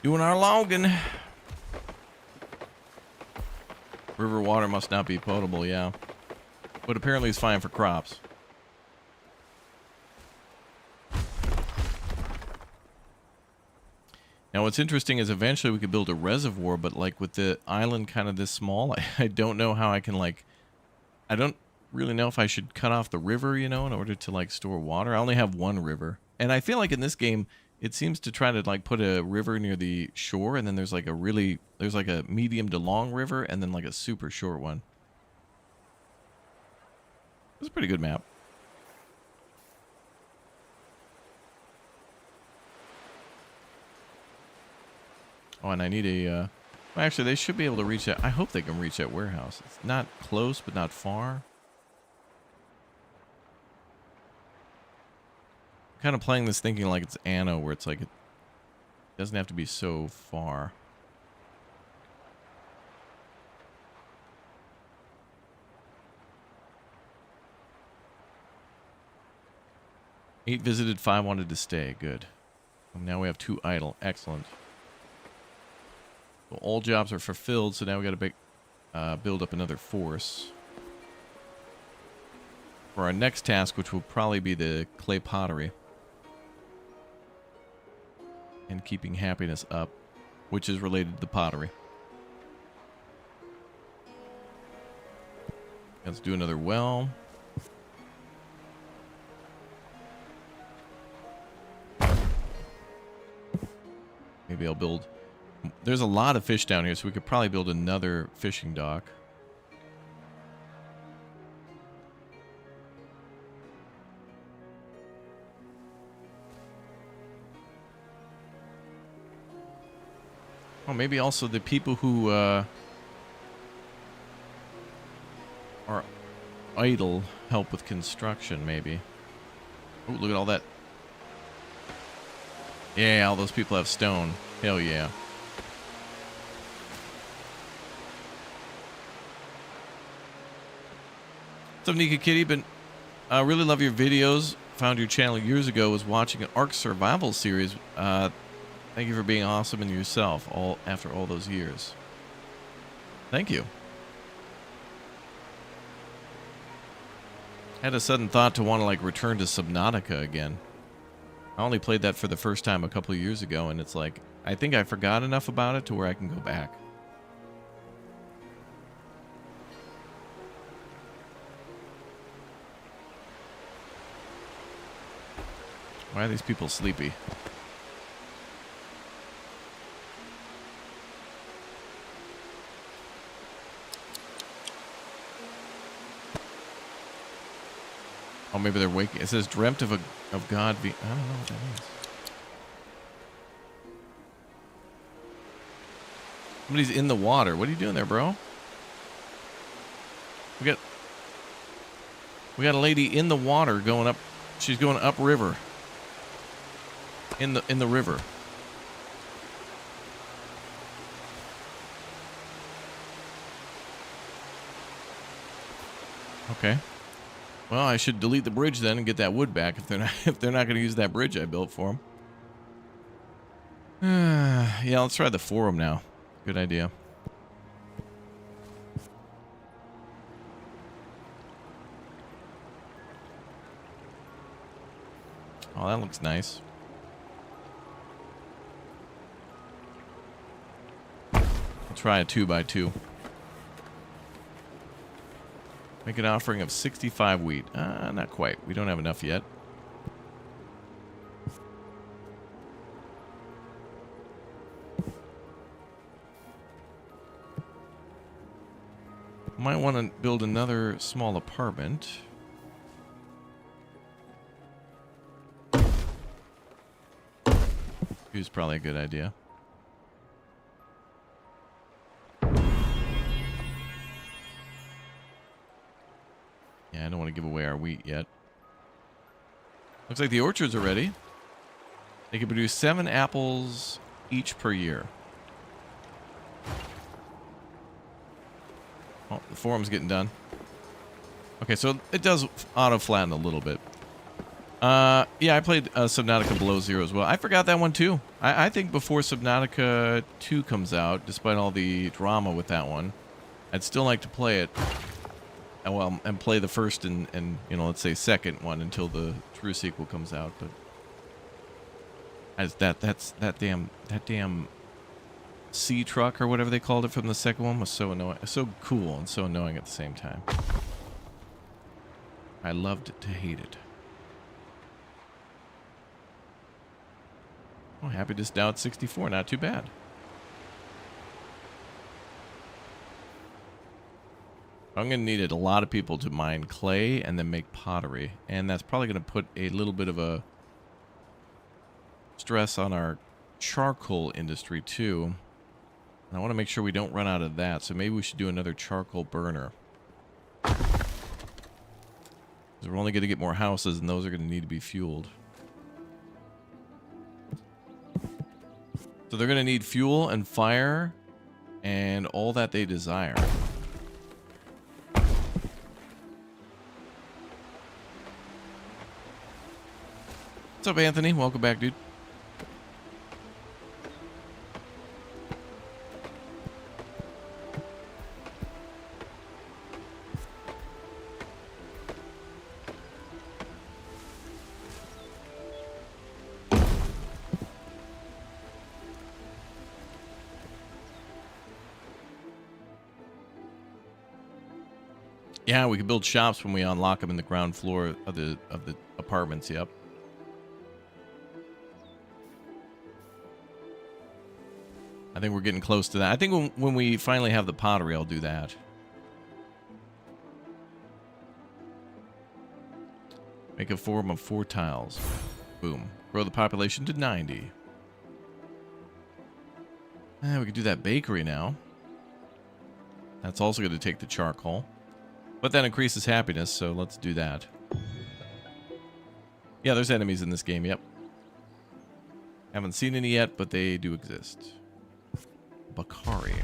Doing our logging. River water must not be potable, yeah. But apparently it's fine for crops. Now what's interesting is eventually we could build a reservoir, but like with the island kind of this small, I don't know how I can like... I don't really know if I should cut off the river, you know, in order to like store water. I only have 1 river. And I feel like in this game... It seems to try to like put a river near the shore, and then there's like a medium to long river, and then like a super short one. It's a pretty good map. Oh, and I need a, well, actually they should be able to reach that. I hope they can reach that warehouse. It's not close, but not far. Kind of playing this thinking like it's Anno, where it's like it doesn't have to be so far. 8 visited, 5 wanted to stay. Good. And now we have 2 idle. Excellent. Well, all jobs are fulfilled, so now we got to build up another force. For our next task, which will probably be the clay pottery. And keeping happiness up, which is related to the pottery. Let's do another well. Maybe I'll build... There's a lot of fish down here, so we could probably build another fishing dock. Oh, maybe also the people who are idle help with construction, maybe. Oh, look at all that. Yeah, all those people have stone. Hell yeah. What's up, Nika Kitty? But I really love your videos. Found your channel years ago. Was watching an Ark Survival series. Thank you for being awesome and yourself after all those years. Thank you. Had a sudden thought to want to like return to Subnautica again. I only played that for the first time a couple of years ago, and it's like I think I forgot enough about it to where I can go back. Why are these people sleepy? Oh, maybe they're waking. It says dreamt of God. I don't know what that means. Somebody's in the water. What are you doing there, bro? We got a lady in the water going up. She's going upriver. In the river. Okay. Well, I should delete the bridge then and get that wood back if they're not going to use that bridge I built for them. Yeah, let's try the forum now. Good idea. Oh, that looks nice. I'll try a 2x2. Make an offering of 65 wheat. Not quite. We don't have enough yet. Might want to build another small apartment. Here's probably a good idea. Yeah, I don't want to give away our wheat yet. Looks like the orchards are ready. They can produce 7 apples each per year. Oh, the forum's getting done. Okay, so it does auto-flatten a little bit. Yeah, I played Subnautica Below Zero as well. I forgot that one too. I think before Subnautica 2 comes out, despite all the drama with that one, I'd still like to play it. Well, and play the first and you know, let's say second one until the true sequel comes out. But as that damn sea truck or whatever they called it from the second one was so annoying, so cool and so annoying at the same time. I loved to hate it. Oh, happy to now at 64, not too bad. I'm going to need a lot of people to mine clay and then make pottery. And that's probably going to put a little bit of a stress on our charcoal industry too. And I want to make sure we don't run out of that. So maybe we should do another charcoal burner. Because we're only going to get more houses and those are going to need to be fueled. So they're going to need fuel and fire and all that they desire. What's up, Anthony? Welcome back, dude. Yeah, we can build shops when we unlock them in the ground floor of the apartments. Yep. I think we're getting close to that. I think when we finally have the pottery, I'll do that. Make a form of 4 tiles. Boom. Grow the population to 90. We could do that bakery now. That's also going to take the charcoal. But that increases happiness, so let's do that. Yeah, there's enemies in this game, yep. Haven't seen any yet, but they do exist. Bakari.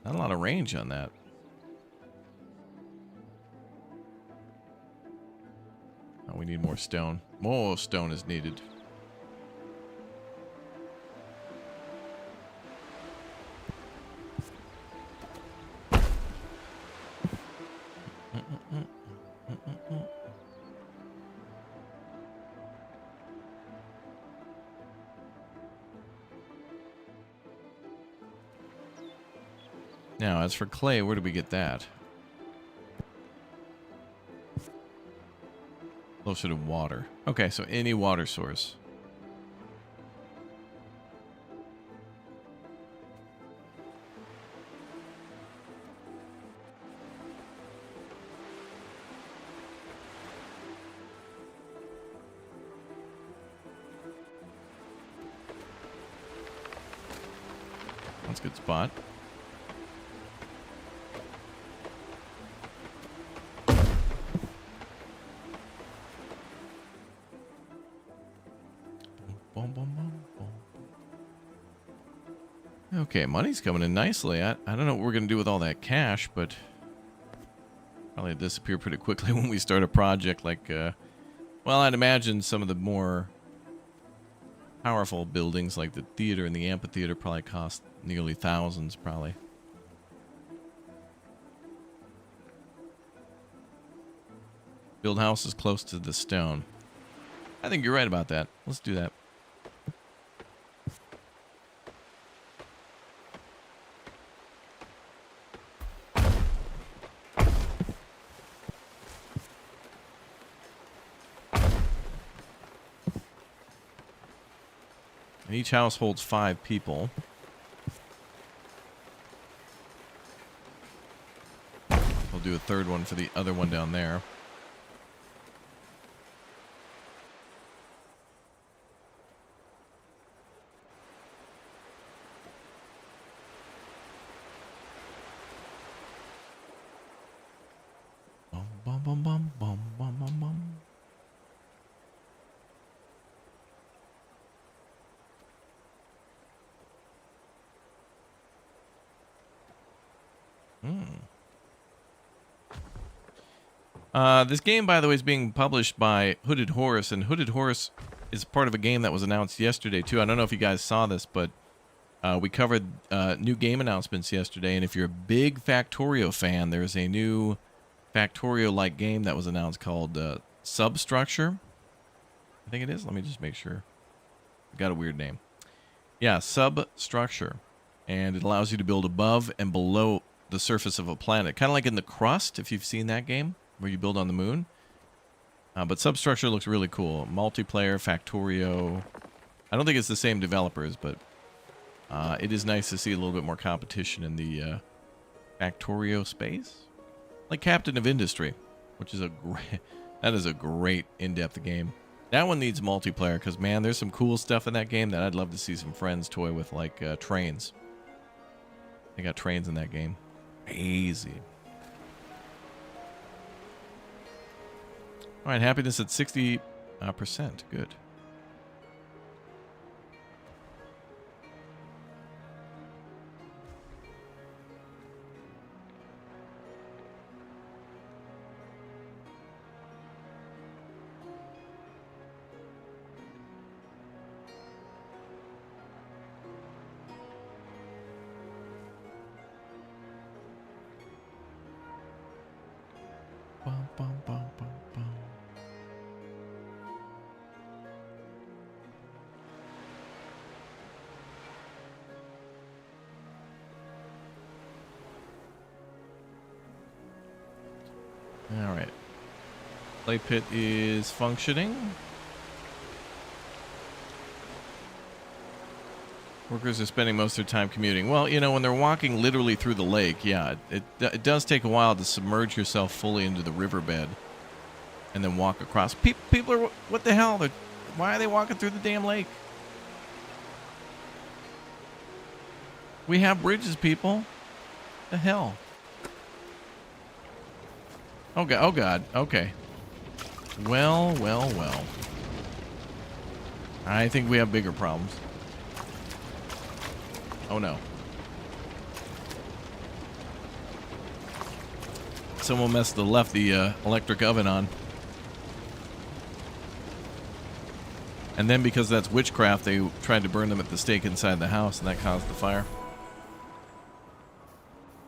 Not a lot of range on that. Oh, we need more stone. More stone is needed. Now, as for clay, where do we get that? Closer to water. Okay, so any water source. That's a good spot. Okay, money's coming in nicely. I don't know what we're going to do with all that cash, but probably disappear pretty quickly when we start a project like, well, I'd imagine some of the more powerful buildings like the theater and the amphitheater probably cost nearly thousands, probably. Build houses close to the stone. I think you're right about that. Let's do that. And each house holds 5 people. We'll do a third one for the other one down there. Bum, bum, bum, bum, bum, bum, bum, bum. This game, by the way, is being published by Hooded Horse, and Hooded Horse is part of a game that was announced yesterday, too. I don't know if you guys saw this, but we covered new game announcements yesterday, and if you're a big Factorio fan, there's a new Factorio-like game that was announced called Substructure. I think it is. Let me just make sure. I got a weird name. Yeah, Substructure. And it allows you to build above and below the surface of a planet. Kind of like in The Crust, if you've seen that game, where you build on the moon. But Substructure looks really cool. Multiplayer, Factorio. I don't think it's the same developers, but it is nice to see a little bit more competition in the Factorio space. Like Captain of Industry, which is that is a great in-depth game. That one needs multiplayer because, man, there's some cool stuff in that game that I'd love to see some friends toy with, like trains. They got trains in that game. Crazy. All right, happiness at 60%. Good. bum, bum, bum, bum. All right. Clay pit is functioning. Workers are spending most of their time commuting. Well, you know, when they're walking literally through the lake, yeah, it does take a while to submerge yourself fully into the riverbed and then walk across. People are, what the hell? Why are they walking through the damn lake? We have bridges, people. The hell? Oh God, oh God, okay. Well, well, well. I think we have bigger problems. Oh no. Someone left the electric oven on. And then because that's witchcraft, they tried to burn them at the stake inside the house, and that caused the fire.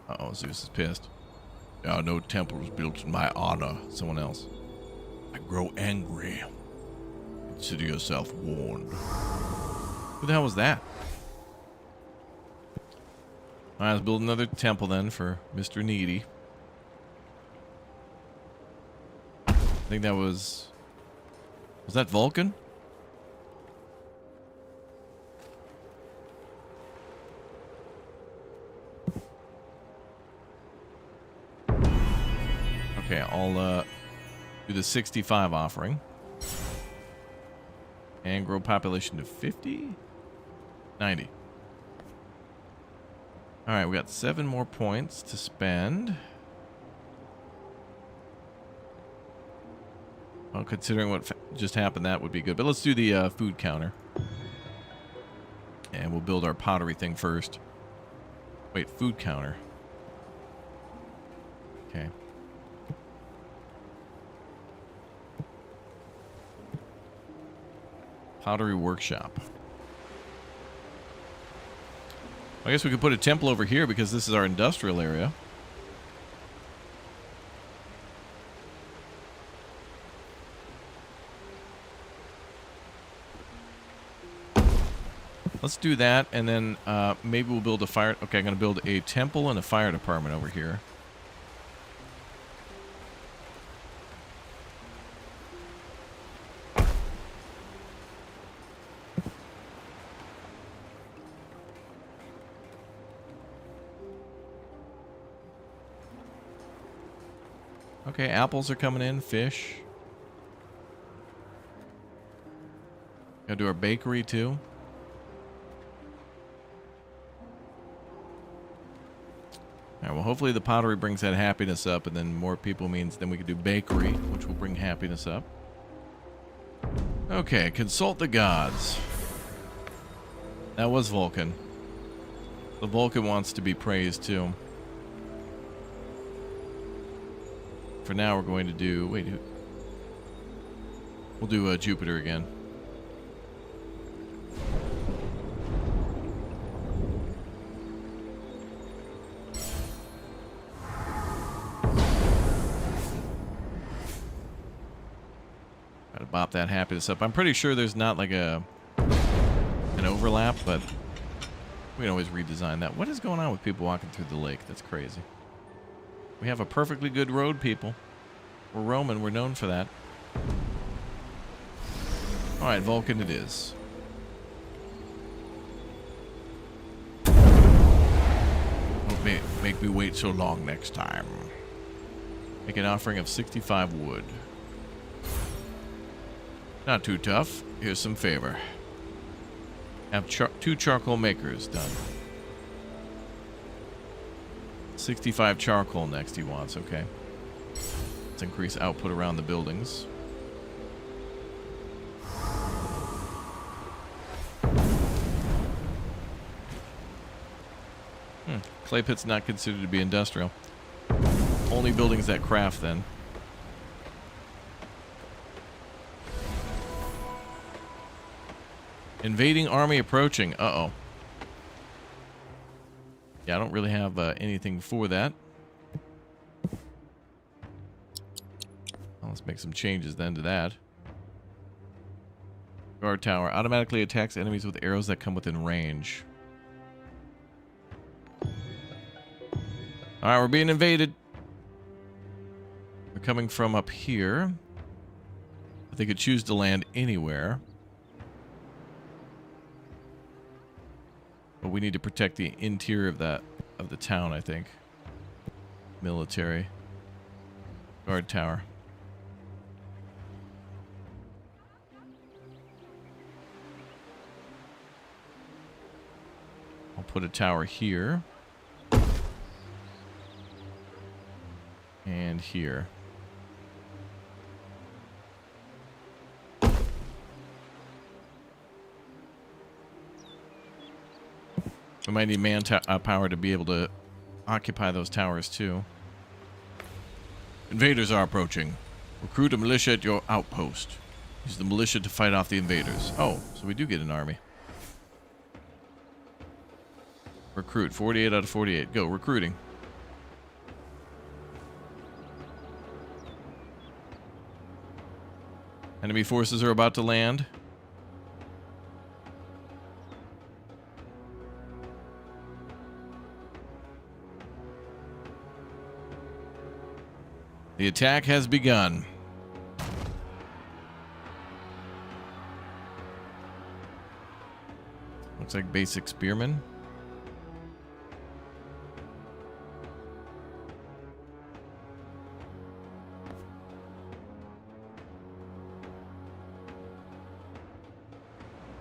Uh-oh, Zeus is pissed. No temple was built in my honor. Someone else. I grow angry. Consider yourself warned. Who the hell was that? Alright, let's build another temple then for Mr. Needy. I think that was... Was that Vulcan? Okay, I'll do the 65 offering. And grow population to 50? 90. Alright, we got 7 more points to spend. Well, considering what just happened, that would be good. But let's do the food counter. And we'll build our pottery thing first. Wait, food counter. Okay. Pottery workshop. I guess we could put a temple over here because this is our industrial area. Let's do that, and then maybe we'll build a fire... Okay, I'm going to build a temple and a fire department over here. Okay, apples are coming in, fish. Gotta do our bakery too. Alright, well hopefully the pottery brings that happiness up, and then more people means then we can do bakery, which will bring happiness up. Okay, consult the gods. That was Vulcan. The Vulcan wants to be praised too. For now, we're going to do... Wait, we'll do Jupiter again. Gotta bop that happiness up. I'm pretty sure there's not like an overlap, but we can always redesign that. What is going on with people walking through the lake? That's crazy. We have a perfectly good road, people. We're Roman. We're known for that. Alright, Vulcan it is. Don't make me wait so long next time. Make an offering of 65 wood. Not too tough. Here's some favor. Have 2 charcoal makers done. 65 charcoal next he wants, okay. Let's increase output around the buildings. Clay pit's not considered to be industrial. Only buildings that craft then. Invading army approaching. Uh-oh. Yeah, I don't really have anything for that. make some changes then to that. Guard tower automatically attacks enemies with arrows that come within range. Alright, we're being invaded. They're coming from up here. But they could choose to land anywhere. But we need to protect the interior of the town, I think. Military. Guard tower. I'll put a tower here. And here. We might need manpower to be able to occupy those towers too. Invaders are approaching. Recruit a militia at your outpost. Use the militia to fight off the invaders. Oh, so we do get an army. Recruit. 48 out of 48. Go, recruiting. Enemy forces are about to land. The attack has begun. Looks like basic spearmen.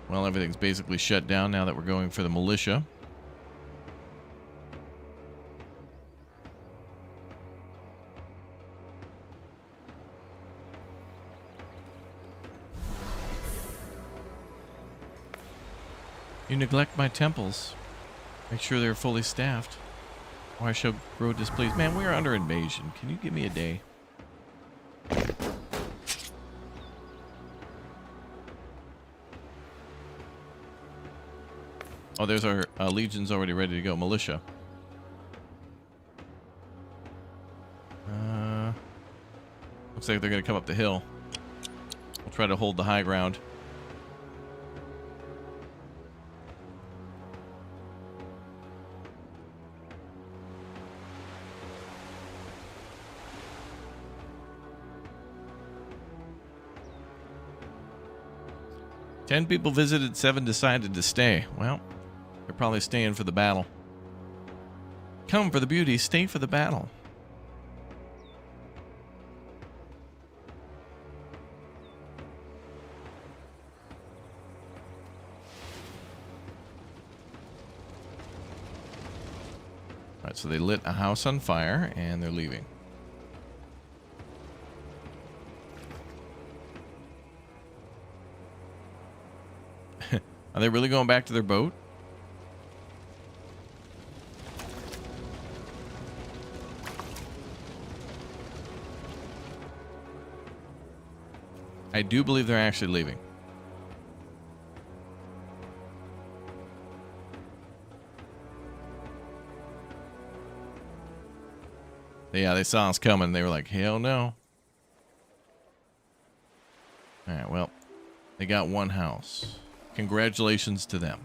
Well, everything's basically shut down now that we're going for the militia. You neglect my temples. Make sure they're fully staffed, or I shall grow displeased. Man, we are under invasion. Can you give me a day? Oh, there's our legions already ready to go. Militia. Looks like they're going to come up the hill. We'll try to hold the high ground. Ten people visited, 7 decided to stay. Well, they're probably staying for the battle. Come for the beauty, stay for the battle. Alright, so they lit a house on fire and they're leaving. Are they really going back to their boat? I do believe they're actually leaving. Yeah, they saw us coming. They were like, hell no. Alright, well, they got one house. Congratulations to them.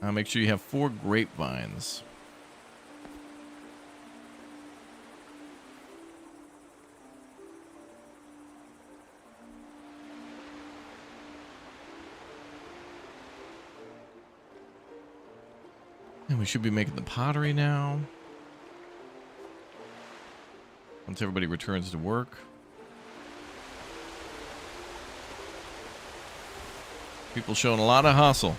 Make sure you have 4 grapevines. And we should be making the pottery now. Once everybody returns to work. People showing a lot of hustle.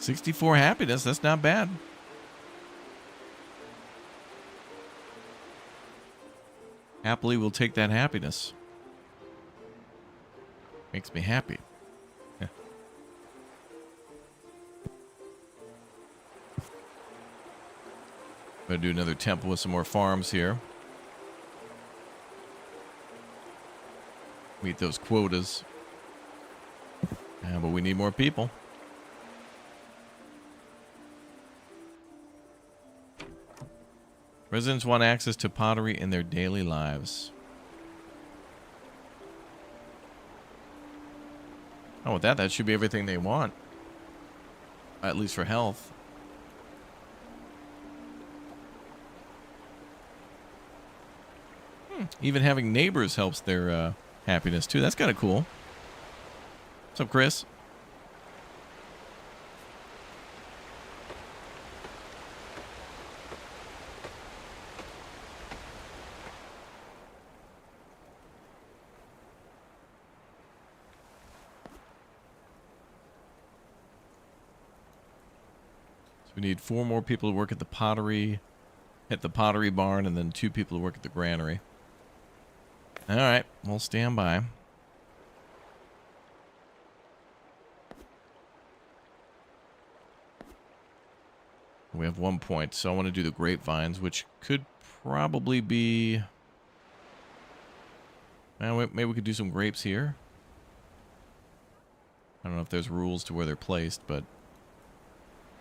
$64 happiness, that's not bad. Happily will take that happiness. Makes me happy. Yeah. Gonna do another temple with some more farms here. Meet those quotas. Yeah, but we need more people. Residents want access to pottery in their daily lives. Oh, with that should be everything they want. At least for health. Even having neighbors helps their happiness too. That's kind of cool. What's up, Chris? We need 4 more people to work at the pottery, hit the pottery barn, and then 2 people to work at the granary. All right, we'll stand by. We have 1 point, so I want to do the grapevines, which could probably be... Well, maybe we could do some grapes here. I don't know if there's rules to where they're placed, but...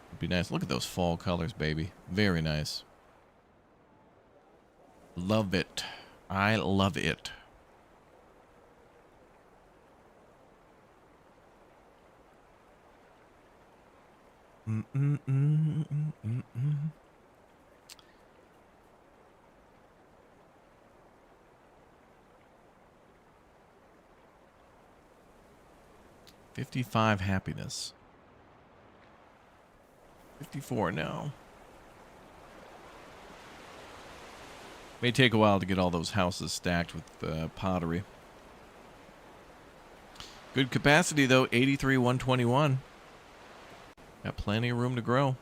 It'd be nice. Look at those fall colors, baby. Very nice. Love it. I love it. Mm-mm-mm-mm-mm-mm. 55 happiness. 54 now. May take a while to get all those houses stacked with pottery. Good capacity though, 83,121. Got plenty of room to grow.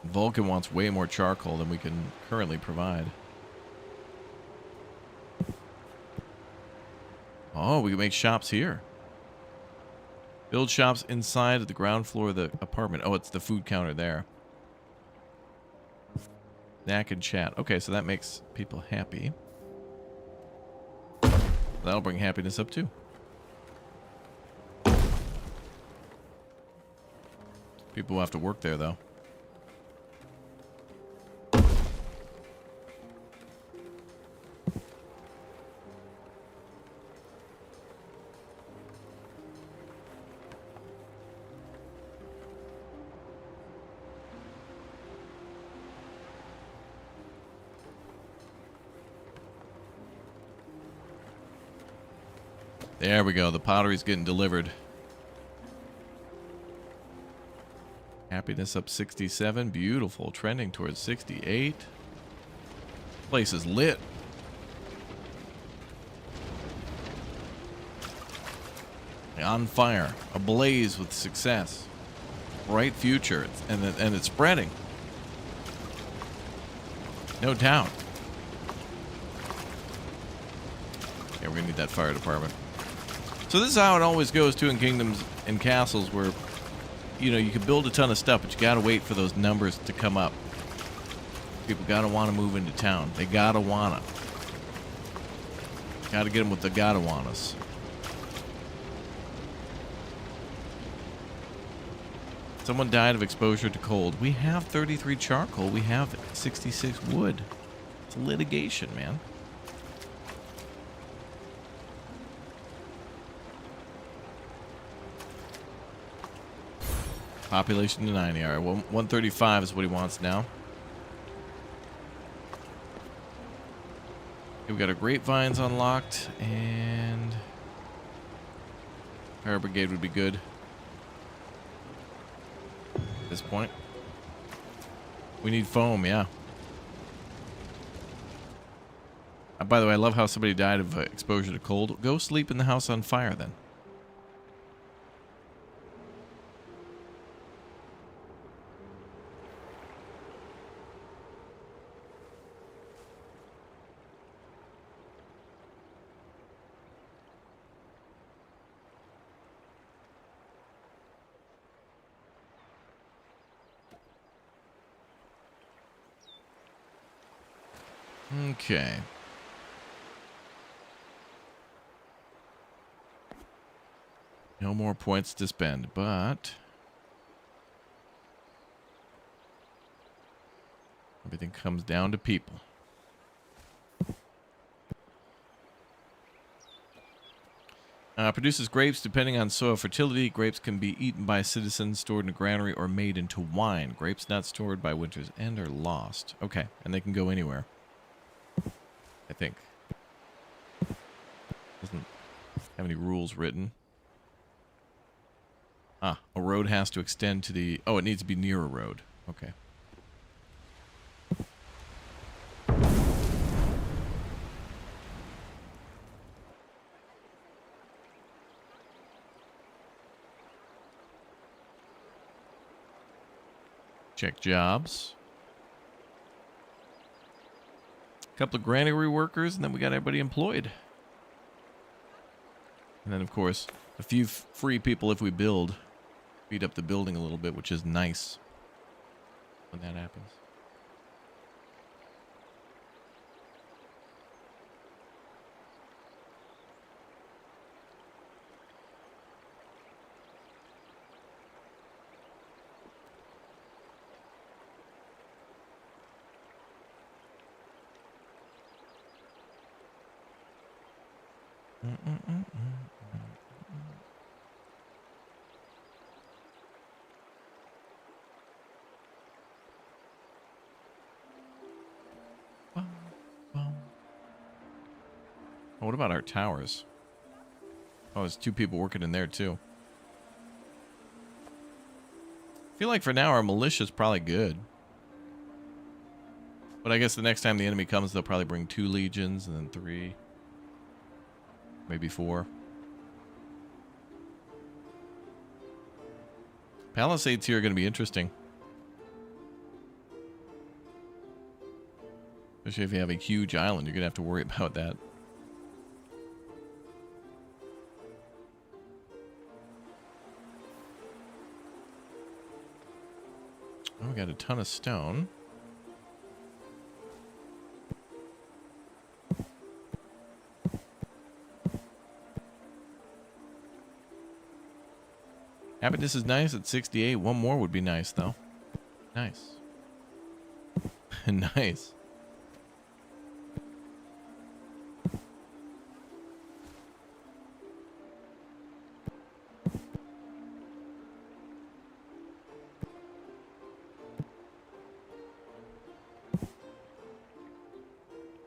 Vulcan wants way more charcoal than we can currently provide. Oh, we can make shops here. Build shops inside of the ground floor of the apartment. Oh, it's the food counter there. Snack and chat. Okay, so that makes people happy. That'll bring happiness up too. People will have to work there though. There we go. The pottery's getting delivered. Happiness up 67. Beautiful. Trending towards 68. Place is lit. On fire. Ablaze with success. Bright future. And it's spreading. No doubt. Yeah, we're going to need that fire department. So this is how it always goes too in kingdoms and castles where, you know, you can build a ton of stuff, but you gotta wait for those numbers to come up. People gotta want to move into town. They gotta wanna. Gotta get them with the gotta want-us. Someone died of exposure to cold. We have 33 charcoal. We have 66 wood. It's litigation, man. Population to 90. All right, 135 is what he wants now. Okay, we got our grapevines unlocked, and fire brigade would be good at this point. We need foam, yeah. By the way, I love how somebody died of exposure to cold. Go sleep in the house on fire then. Okay. No more points to spend, but everything comes down to people. Produces grapes depending on soil fertility. Grapes can be eaten by citizens, stored in a granary, or made into wine. Grapes not stored by winter's end are lost. Okay, and they can go anywhere. I think. Doesn't have any rules written. Ah, a road has to extend to the... Oh, it needs to be near a road. Okay. Check jobs. A couple of granary workers, and then we got everybody employed. And then, of course, a few free people if we build. Speed up the building a little bit, which is nice when that happens. Oh, what about our towers? Oh, there's 2 people working in there, too. I feel like for now our militia's probably good. But I guess the next time the enemy comes, they'll probably bring 2 legions and then 3. Maybe 4. Palisades here are going to be interesting. Especially if you have a huge island, you're going to have to worry about that. Oh, we got a ton of stone. Happiness is nice at 68. One more would be nice, though. Nice. Nice.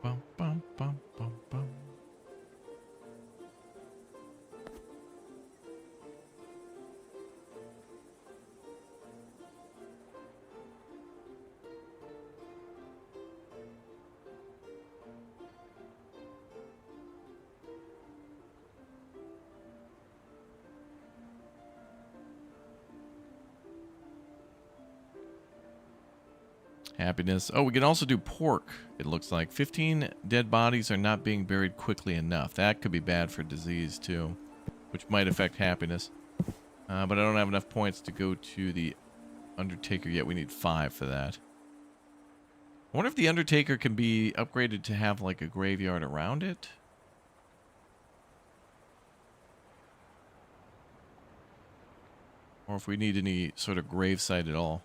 Bum, bum, bum, bum, bum. Happiness. Oh, we can also do pork, it looks like. 15 dead bodies are not being buried quickly enough. That could be bad for disease, too, which might affect happiness. But I don't have enough points to go to the Undertaker yet. We need 5 for that. I wonder if the Undertaker can be upgraded to have, like, a graveyard around it? Or if we need any sort of gravesite at all.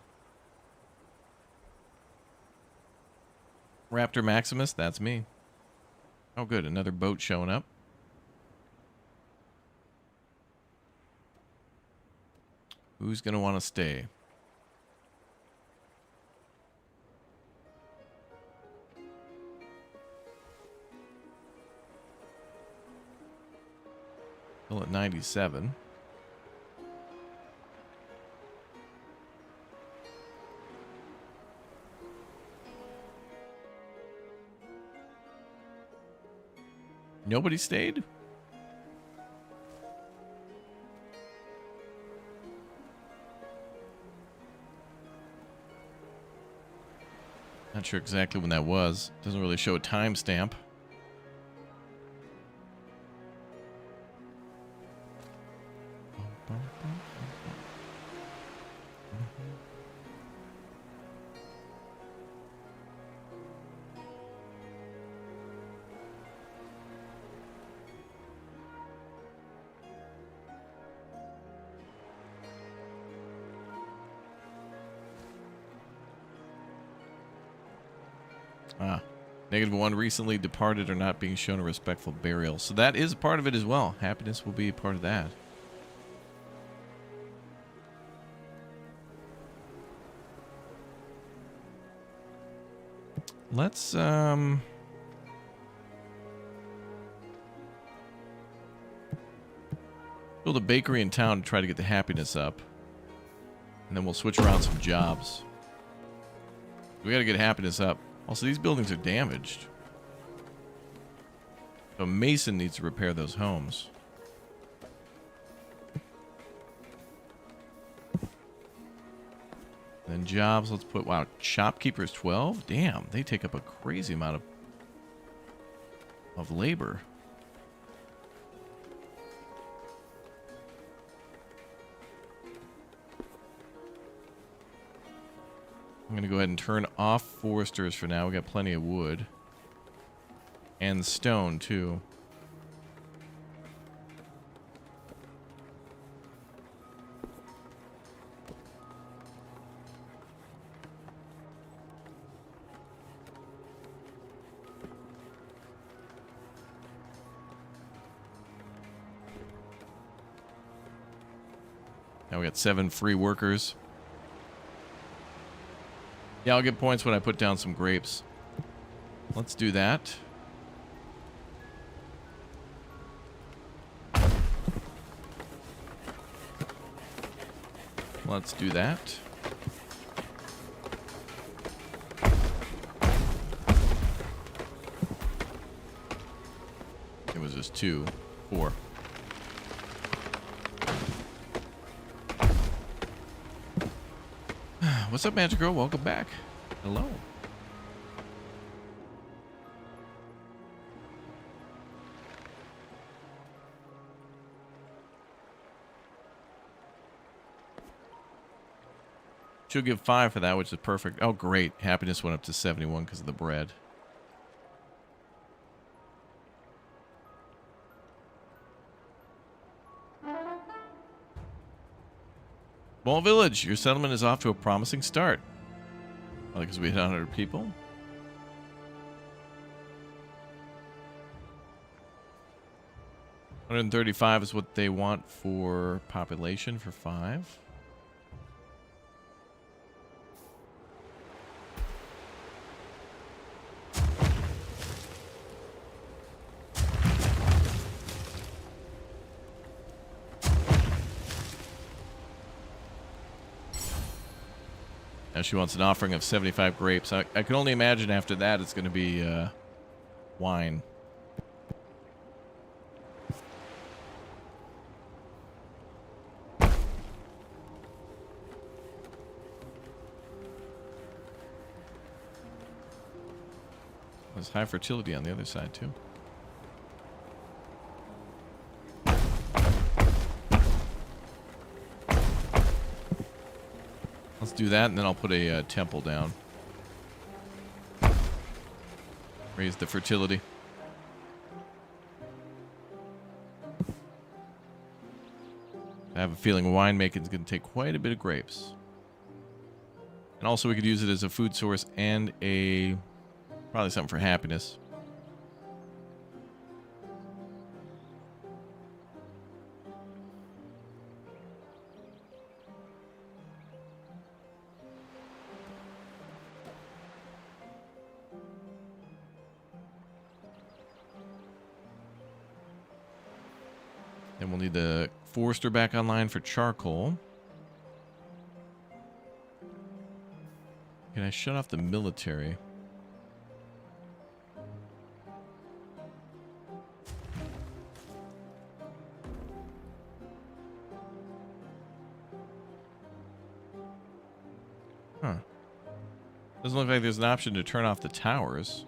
Raptor Maximus, that's me. Oh, good. Another boat showing up. Who's going to want to stay? Still at 97. Nobody stayed? Not sure exactly when that was. Doesn't really show a timestamp. Ah. -1 recently departed or not being shown a respectful burial. So that is part of it as well. Happiness will be part of that. Let's build a bakery in town to try to get the happiness up. And then we'll switch around some jobs. We gotta get happiness up. Also, these buildings are damaged. So Mason needs to repair those homes. And then jobs, let's put, wow, shopkeepers 12? Damn, they take up a crazy amount of labor. I'm going to go ahead and turn off foresters for now. We got plenty of wood. And stone, too. Now we got 7 free workers. Yeah, I'll get points when I put down some grapes. Let's do that. Let's do that. It was just 2, 4. What's up, Magic Girl? Welcome back. Hello. She'll give 5 for that, which is perfect. Oh, great. Happiness went up to 71 because of the bread. Small village, your settlement is off to a promising start. Probably because we hit 100 people. 135 is what they want for population for 5. Now she wants an offering of 75 grapes. I can only imagine after that it's going to be wine. There's high fertility on the other side too. Let's do that, and then I'll put a temple down. Raise the fertility. I have a feeling winemaking is going to take quite a bit of grapes. And also we could use it as a food source and a... probably something for happiness. Then we'll need the forester back online for charcoal. Can I shut off the military? Huh. Doesn't look like there's an option to turn off the towers.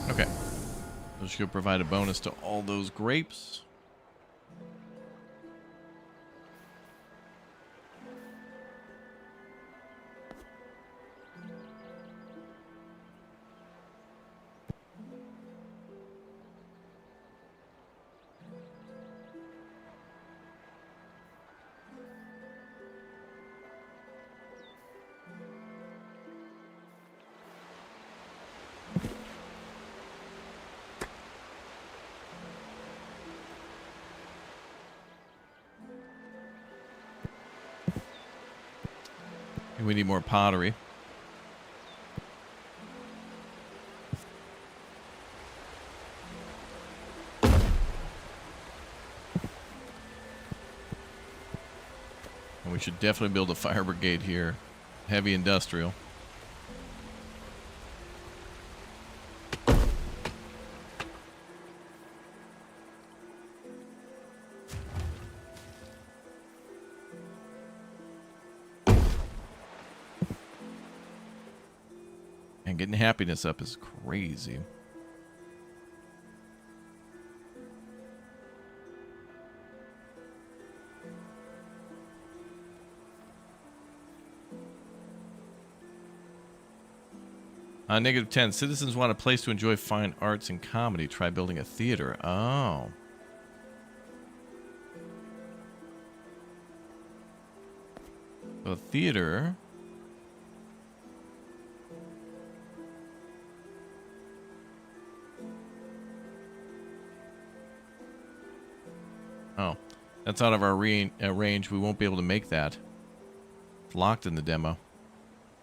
Okay. So she'll provide a bonus to all those grapes. We need more pottery. And we should definitely build a fire brigade here. Heavy industrial. And getting happiness up is crazy. -10. Citizens want a place to enjoy fine arts and comedy. Try building a theater. Oh. A theater. Oh. That's out of our range. We won't be able to make that. It's locked in the demo.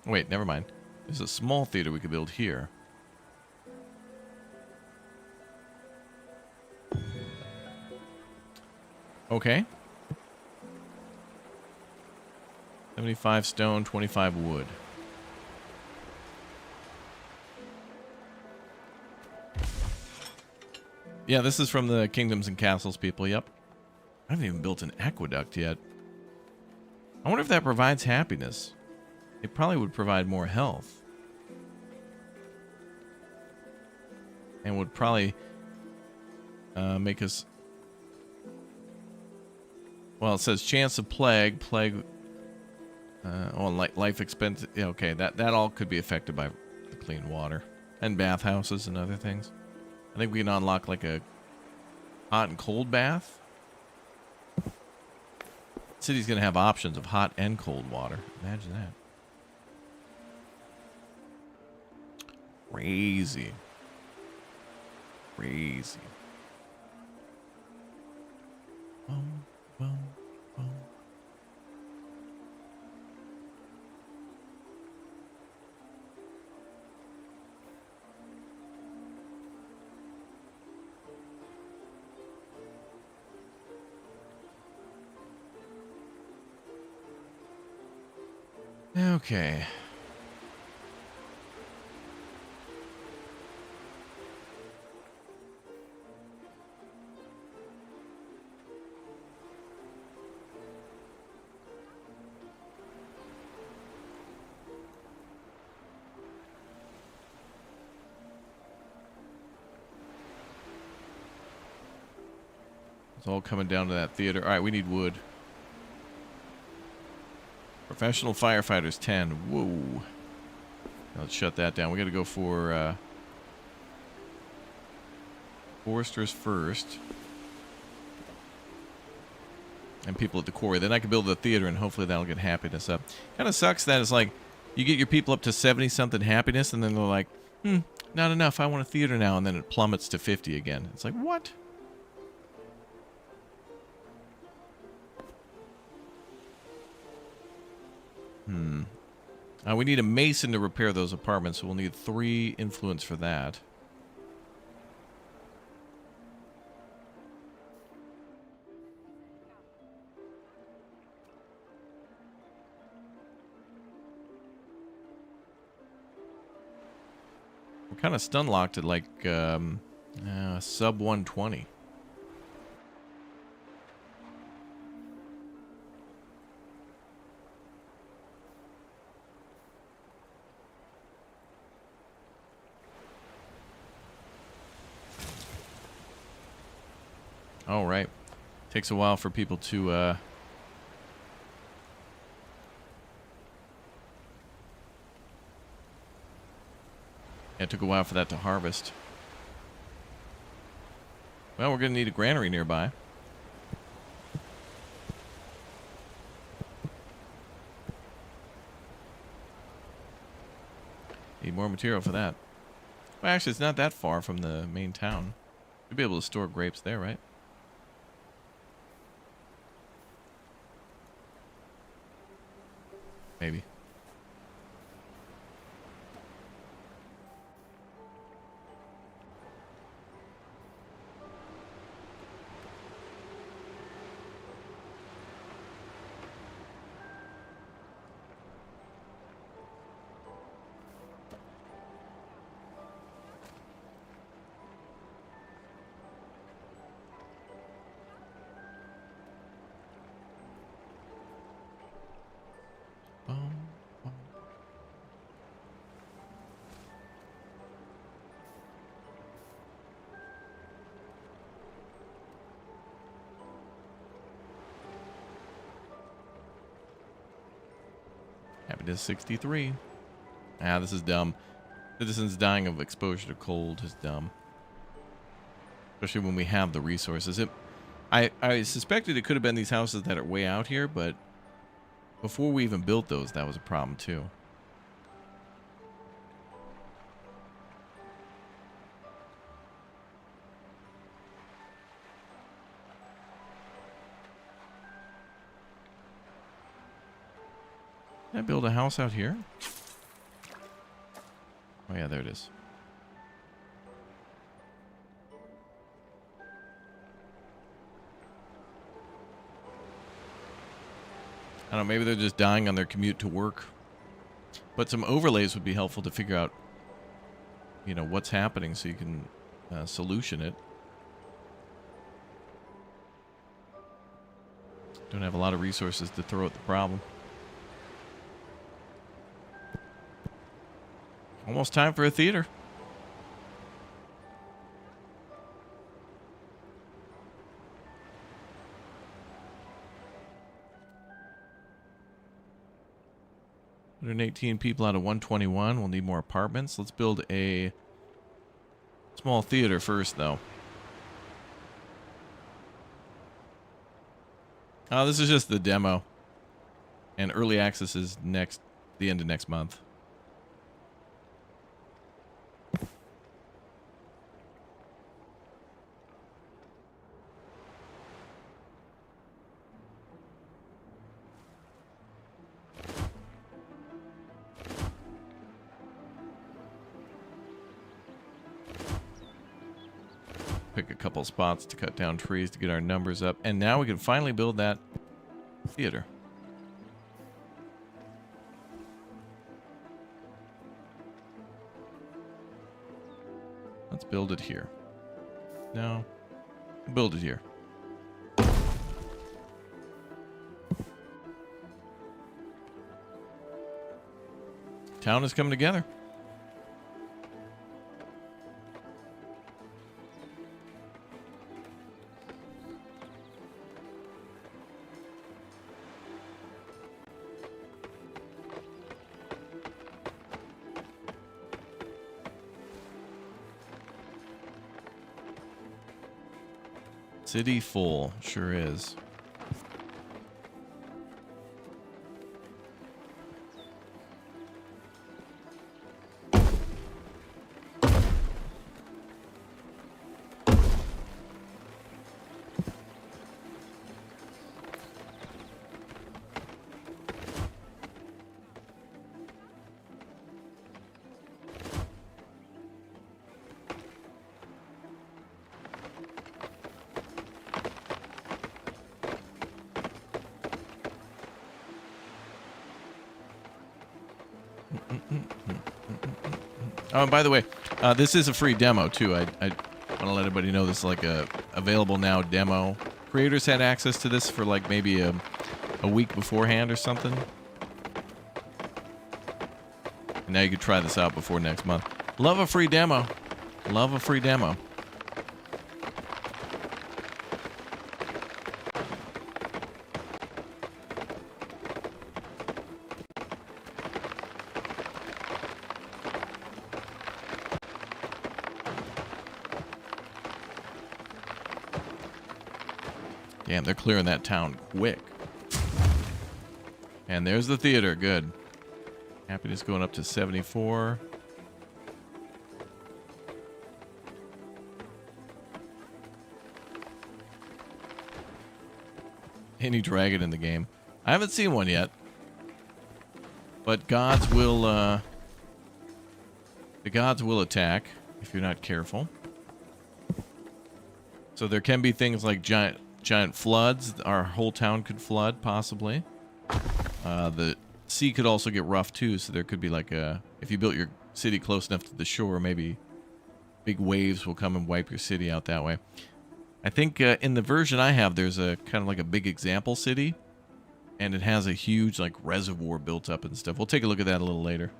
Wait, never mind. There's a small theater we could build here. Okay. 75 stone, 25 wood. Yeah, this is from the Kingdoms and Castles people, yep. I haven't even built an aqueduct yet. I wonder if that provides happiness. It probably would provide more health. And would probably make us... Well, it says chance of plague. Life expense... Yeah, okay, that all could be affected by the clean water. And bathhouses and other things. I think we can unlock like a hot and cold bath. City's going to have options of hot and cold water. Imagine that. Crazy. Crazy. Boom, boom, boom. Okay. It's all coming down to that theater. All right, we need wood. Professional firefighters 10. Whoa. Now let's shut that down. We got to go for foresters first. And people at the quarry. Then I can build the theater and hopefully that'll get happiness up. Kind of sucks that it's like you get your people up to 70-something happiness and then they're like, not enough. I want a theater now. And then it plummets to 50 again. It's like, what? We need a mason to repair those apartments, so we'll need 3 influence for that. We're kind of stun locked at like sub 120. Oh, right. Takes a while for people to... Yeah, it took a while for that to harvest. Well, we're going to need a granary nearby. Need more material for that. Well, actually, it's not that far from the main town. You'll be able to store grapes there, right? Maybe. Happiness 63. Ah, this is dumb. Citizens dying of exposure to cold is dumb. Especially when we have the resources. I suspected it could have been these houses that are way out here, but before we even built those, that was a problem too. Can I build a house out here? Oh yeah, there it is. I don't know, maybe they're just dying on their commute to work. But some overlays would be helpful to figure out, you know, what's happening so you can solution it. Don't have a lot of resources to throw at the problem. Almost time for a theater. Hundred 18 people out of 121. We'll need more apartments. Let's build a small theater first, though. Oh, this is just the demo. And early access is the end of next month. Pick a couple spots to cut down trees to get our numbers up. And now we can finally build that theater. Let's build it here. No. Build it here. Town is coming together. City full, sure is. Oh, and by the way, this is a free demo too. I want to let everybody know this is like a available now demo. Creators had access to this for like maybe a week beforehand or something. And now you can try this out before next month. Love a free demo. Love a free demo. Damn, they're clearing that town quick. And there's the theater. Good. Happiness going up to 74. Any dragon in the game. I haven't seen one yet. But gods will, the gods will attack if you're not careful. So there can be things like giant floods. Our whole town could flood, possibly. The sea could also get rough, too, so there could be like a... If you built your city close enough to the shore, maybe big waves will come and wipe your city out that way. I think in the version I have, there's a kind of like a big example city, and it has a huge like reservoir built up and stuff. We'll take a look at that a little later.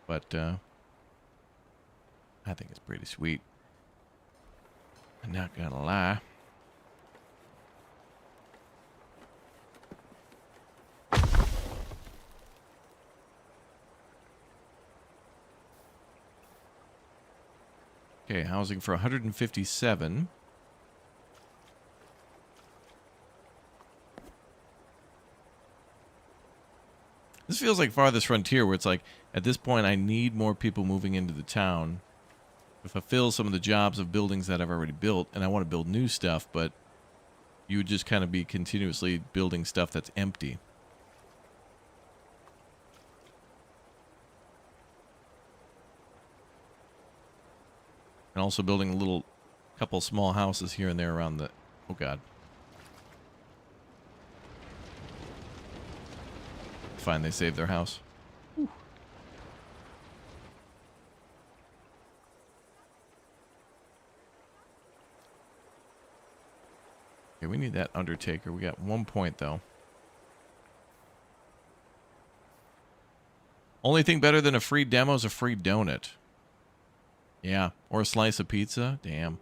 But I think it's pretty sweet. I'm not gonna lie. Okay, housing for 157. This feels like Farthest Frontier, where it's like, at this point, I need more people moving into the town to fulfill some of the jobs of buildings that I've already built, and I want to build new stuff, but you would just kind of be continuously building stuff that's empty. And also building a little couple small houses here and there around the... Oh, God. Fine, they saved their house. Whew. Okay, we need that Undertaker. We got 1 point, though. Only thing better than a free demo is a free donut. Yeah, or a slice of pizza. Damn.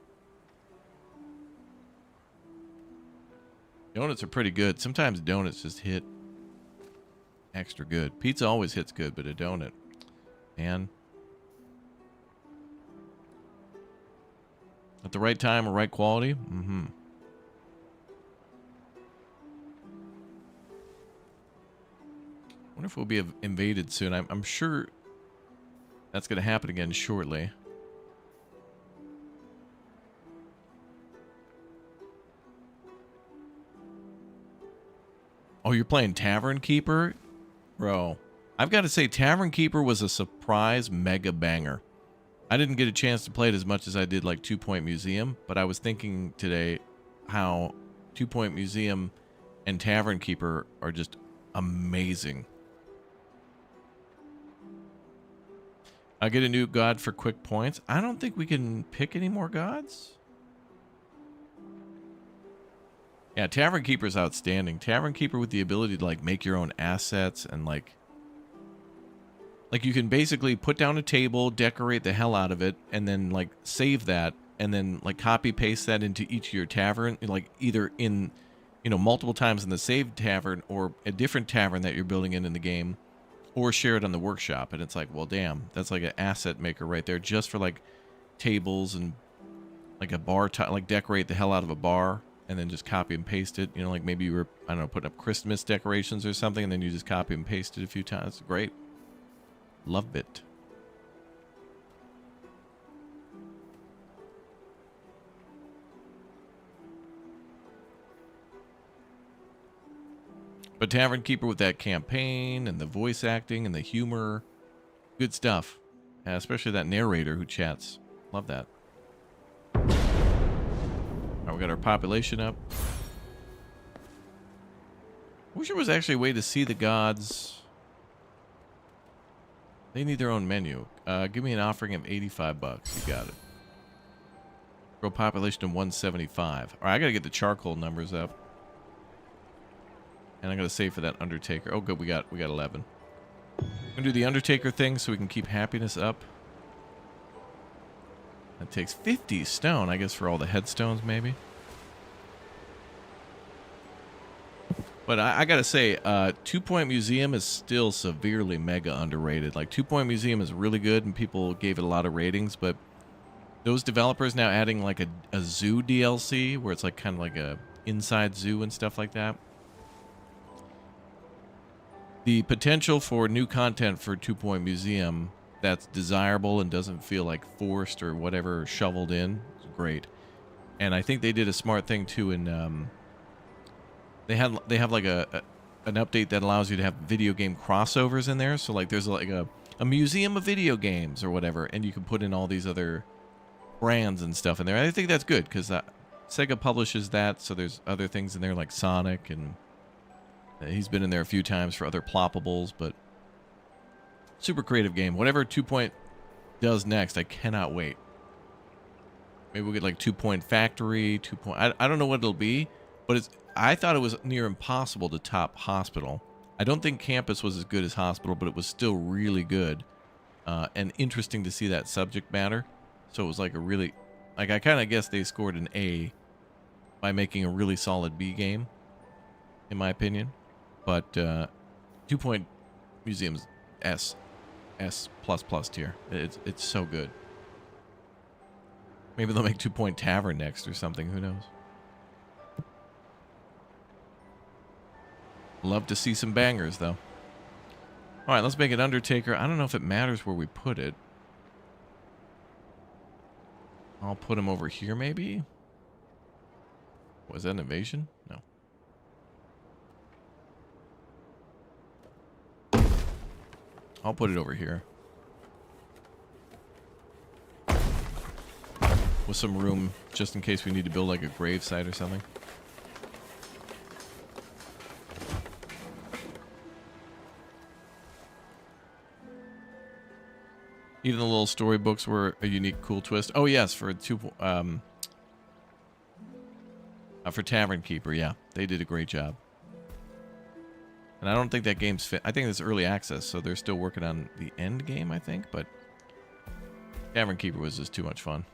Donuts are pretty good. Sometimes donuts just hit extra good. Pizza always hits good, but a donut, man. At the right time or right quality? Mm-hmm. Wonder if we'll be invaded soon. I'm sure that's going to happen again shortly. Oh, you're playing Tavern Keeper? Bro, I've got to say, Tavern Keeper was a surprise mega banger. I didn't get a chance to play it as much as I did like 2 Point Museum, but I was thinking today how 2 Point Museum and Tavern Keeper are just amazing. I get a new god for quick points. I don't think we can pick any more gods. Yeah, Tavern Keeper's outstanding. Tavern Keeper with the ability to like make your own assets and like you can basically put down a table, decorate the hell out of it, and then like save that and then like copy paste that into each of your tavern, like either in, you know, multiple times in the saved tavern or a different tavern that you're building in the game, or share it on the workshop. And it's like, well, damn, that's like an asset maker right there just for like tables and like a bar, like decorate the hell out of a bar. And then just copy and paste it. You know, like maybe you were, I don't know, putting up Christmas decorations or something, and then you just copy and paste it a few times. Great. Love it. But Tavern Keeper with that campaign and the voice acting and the humor. Good stuff. Especially that narrator who chats. Love that. We got our population up. I wish there was actually a way to see the gods. They need their own menu. Give me an offering of 85 bucks. You got it. Grow population to 175. All right, I got to get the charcoal numbers up. And I got to save for that Undertaker. Oh, good. We got 11. I'm going to do the Undertaker thing so we can keep happiness up. That takes 50 stone, I guess, for all the headstones, maybe. But I gotta say, 2 Point Museum is still severely mega underrated. Like, 2 Point Museum is really good, and people gave it a lot of ratings, but those developers now adding, like, a zoo DLC, where it's, like, kind of like a inside zoo and stuff like that. The potential for new content for 2 Point Museum that's desirable and doesn't feel like forced or whatever, shoveled in, is great. And I think they did a smart thing too in they have like an update that allows you to have video game crossovers in there. So like there's like a museum of video games or whatever, and you can put in all these other brands and stuff in there. I think that's good because Sega publishes that, so there's other things in there like Sonic, and he's been in there a few times for other ploppables, but super creative game. Whatever 2 Point does next, I cannot wait. Maybe we'll get like 2 Point Factory, 2 Point... I don't know what it'll be, but I thought it was near impossible to top Hospital. I don't think Campus was as good as Hospital, but it was still really good. And interesting to see that subject matter. So it was like a really... Like, I kind of guess they scored an A by making a really solid B game, in my opinion. But 2 Point Museum's S++ tier. It's so good. Maybe they'll make 2 Point Tavern next or something. Who knows? Love to see some bangers, though. All right, let's make an Undertaker. I don't know if it matters where we put it. I'll put him over here, maybe? Was that an invasion? No. I'll put it over here. With some room, just in case we need to build like a grave site or something. Even the little storybooks were a unique, cool twist. Oh yes, for Tavern Keeper, yeah, they did a great job. And I don't think that game's fit. I think it's early access, so they're still working on the end game, I think. But Tavern Keeper was just too much fun.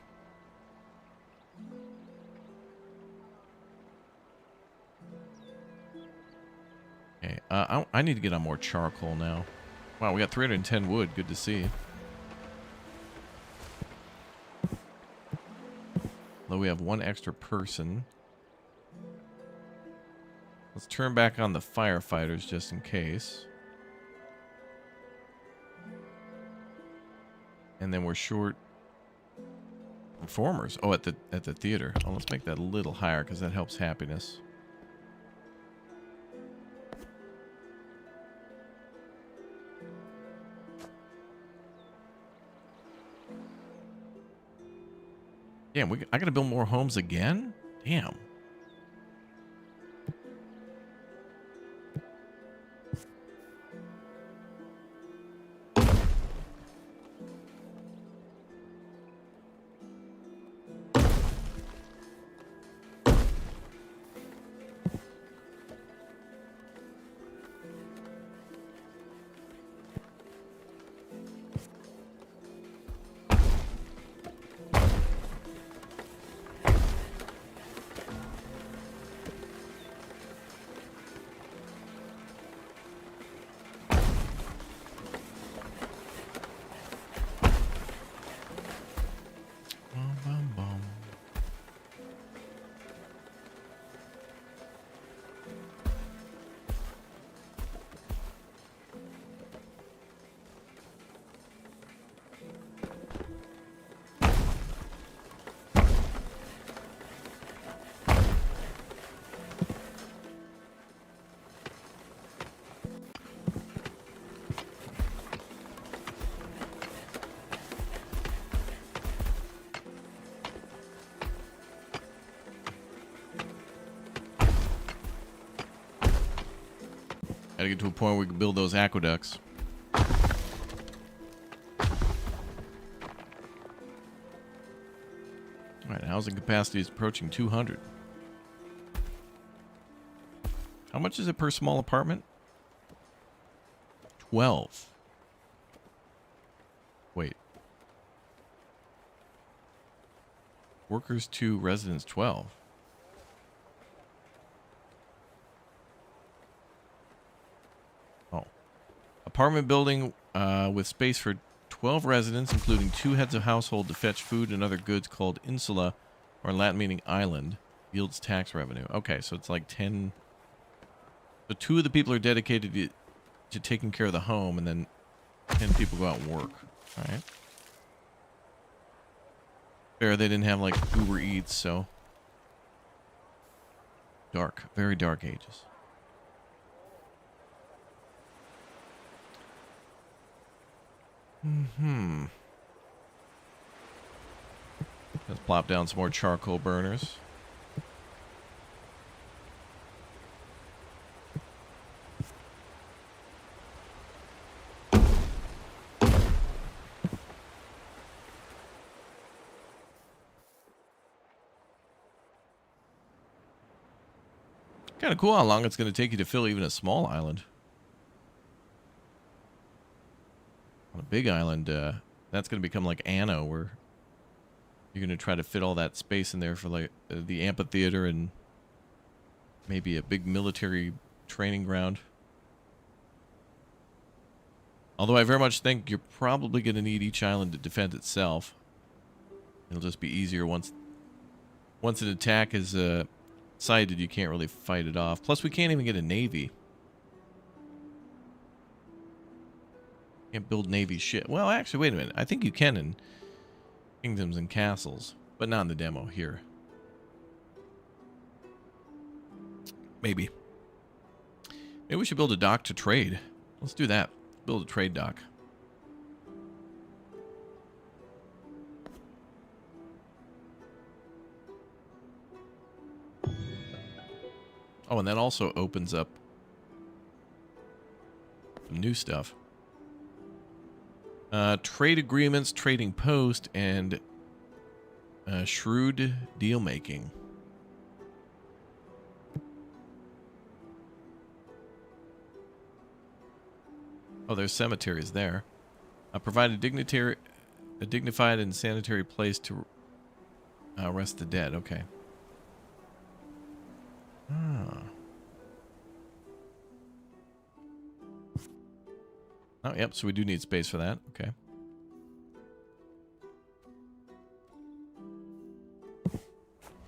Okay, I need to get on more charcoal now. Wow, we got 310 wood. Good to see. Though we have one extra person. Let's turn back on the firefighters just in case. And then we're short performers. Oh, at the theater. Oh, let's make that a little higher because that helps happiness. Damn, I gotta build more homes again? Damn. Gotta get to a point where we can build those aqueducts. Alright, housing capacity is approaching 200. How much is it per small apartment? 12. Wait. Workers 2, residents 12. Apartment building with space for 12 residents, including 2 heads of household to fetch food and other goods, called insula, or in Latin meaning island, yields tax revenue. Okay, so it's like 10. So 2 of the people are dedicated to taking care of the home, and then 10 people go out and work. All right. Fair, they didn't have like Uber Eats, so. Dark, very dark ages. Let's plop down some more charcoal burners. Kind of cool how long it's going to take you to fill even a small island. On a big island, that's going to become like Anno, where you're going to try to fit all that space in there for like the amphitheater and maybe a big military training ground. Although I very much think you're probably going to need each island to defend itself. It'll just be easier once an attack is sighted. You can't really fight it off. Plus, we can't even get a navy. Can't build navy shit. Well, actually, wait a minute. I think you can in Kingdoms and Castles, but not in the demo here. Maybe. Maybe we should build a dock to trade. Let's do that. Build a trade dock. Oh, and that also opens up some new stuff. Trade agreements, trading post, and shrewd deal making. Oh, there's cemeteries there. Provide a dignified and sanitary place to rest the dead. Okay. Ah. Oh, yep, so we do need space for that. Okay.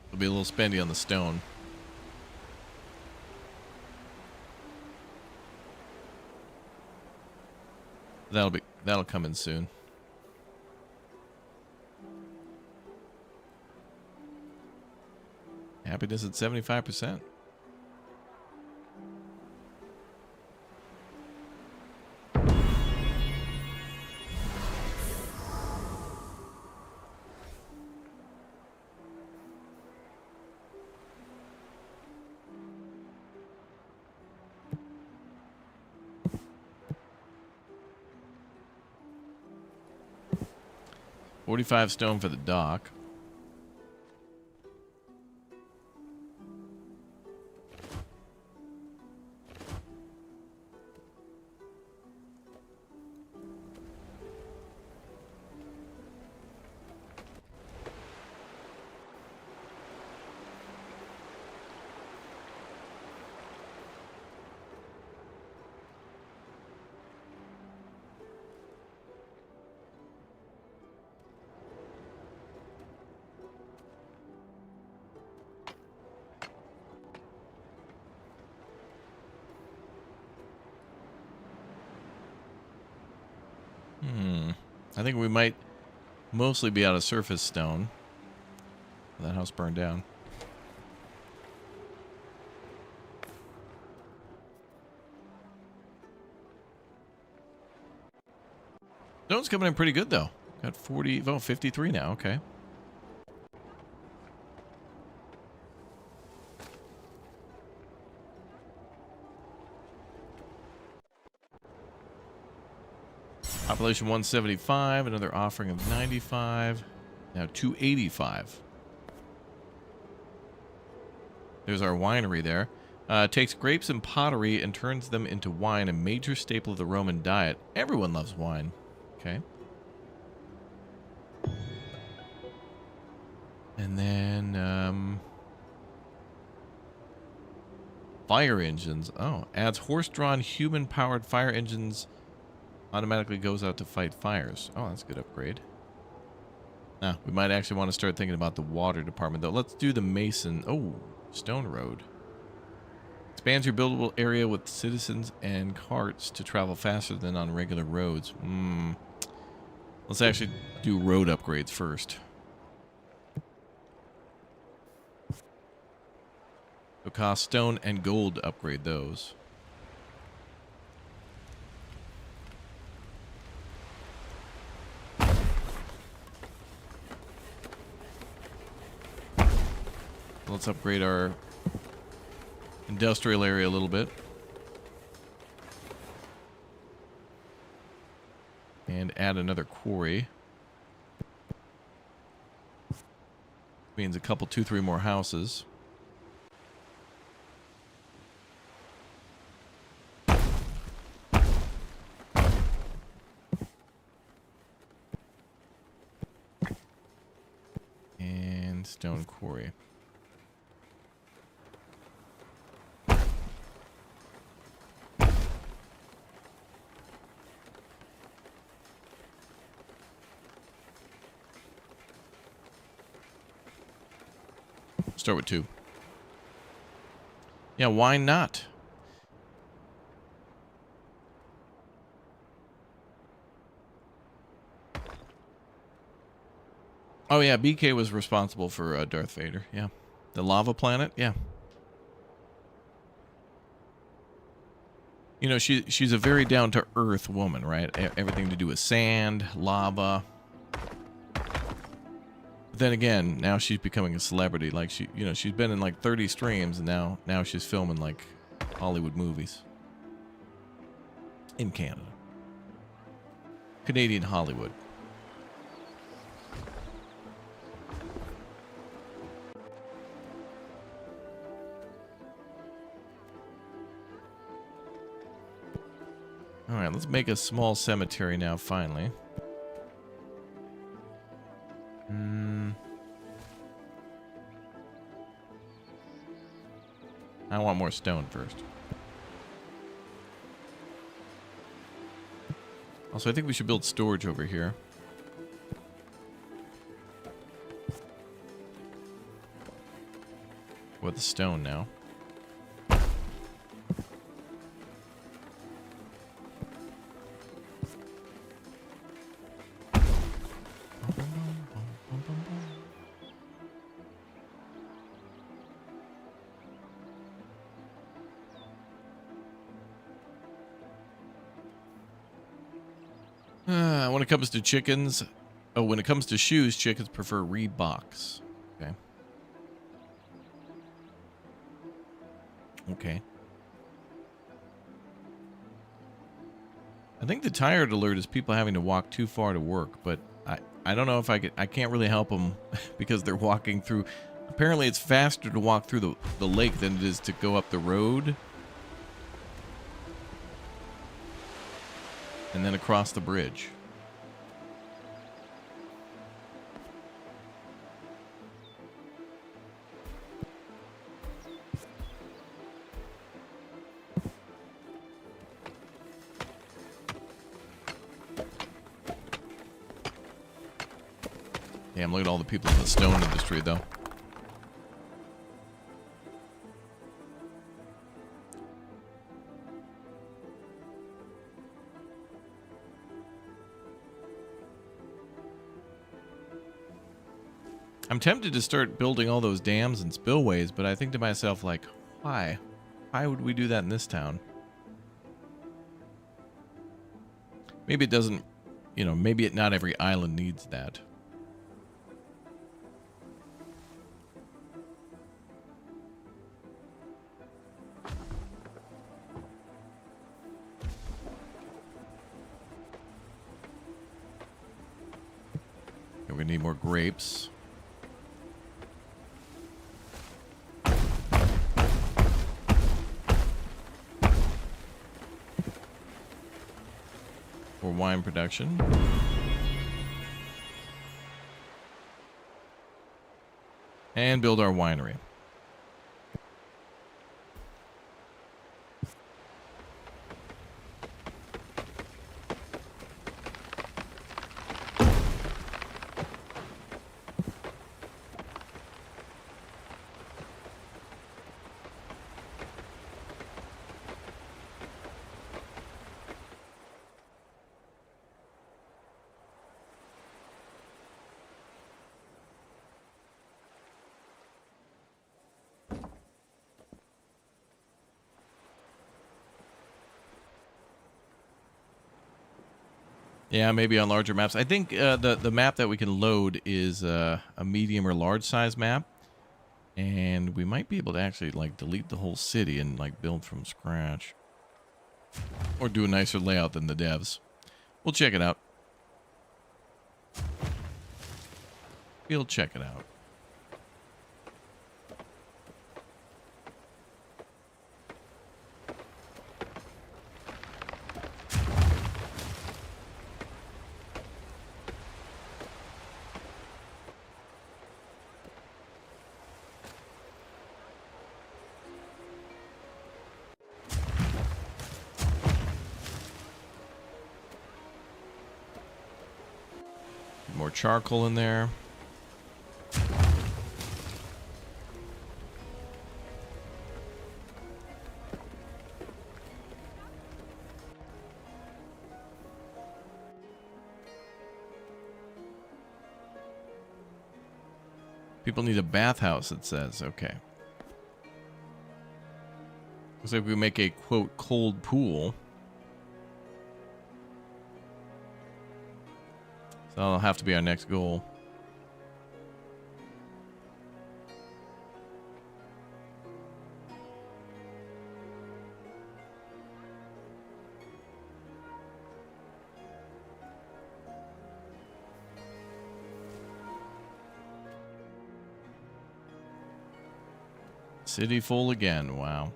It'll be a little spendy on the stone. That'll come in soon. Happiness at 75%. $45 stone for the dock. I think we might mostly be out of surface stone. That house burned down. Stone's coming in pretty good, though. Got 53 now. Okay. Population 175, another offering of 95, now 285. There's our winery there. Takes grapes and pottery and turns them into wine, a major staple of the Roman diet. Everyone loves wine. Okay. And then, fire engines. Oh, adds horse-drawn, human-powered fire engines. Automatically goes out to fight fires. Oh, that's a good upgrade. Now, we might actually want to start thinking about the water department, though. Let's do the mason. Oh, stone road. Expands your buildable area with citizens and carts to travel faster than on regular roads. Let's actually do road upgrades first. It'll cost stone and gold to upgrade those. Let's upgrade our industrial area a little bit. And add another quarry. Means a couple, 2-3 more houses. And stone quarry. Start with 2. Yeah, why not? Oh yeah, BK was responsible for Darth Vader. Yeah, the lava planet. Yeah. You know, she's a very down to earth woman, right? Everything to do with sand, lava. But then again, now she's becoming a celebrity. Like she's been in like 30 streams, and now she's filming like Hollywood movies in Canada, Canadian Hollywood. All right, let's make a small cemetery now, finally. I want more stone first. Also, I think we should build storage over here. With the stone now. When it comes to chickens, when it comes to shoes, chickens prefer Reeboks. Okay. Okay. I think the tired alert is people having to walk too far to work, but I don't know if I can't really help them because they're walking through. Apparently, it's faster to walk through the lake than it is to go up the road and then across the bridge. Damn, look at all the people in the stone industry, though. I'm tempted to start building all those dams and spillways, but I think to myself, like, why? Why would we do that in this town? Maybe it doesn't, maybe not every island needs that. We're gonna need more grapes. For wine production. And build our winery. Yeah, maybe on larger maps. I think the map that we can load is a medium or large size map. And we might be able to actually like delete the whole city and like build from scratch. Or do a nicer layout than the devs. We'll check it out. We'll check it out. More charcoal in there. People need a bathhouse, it says. Okay. Looks like we make a, quote, cold pool. So that'll have to be our next goal. City full again. Wow.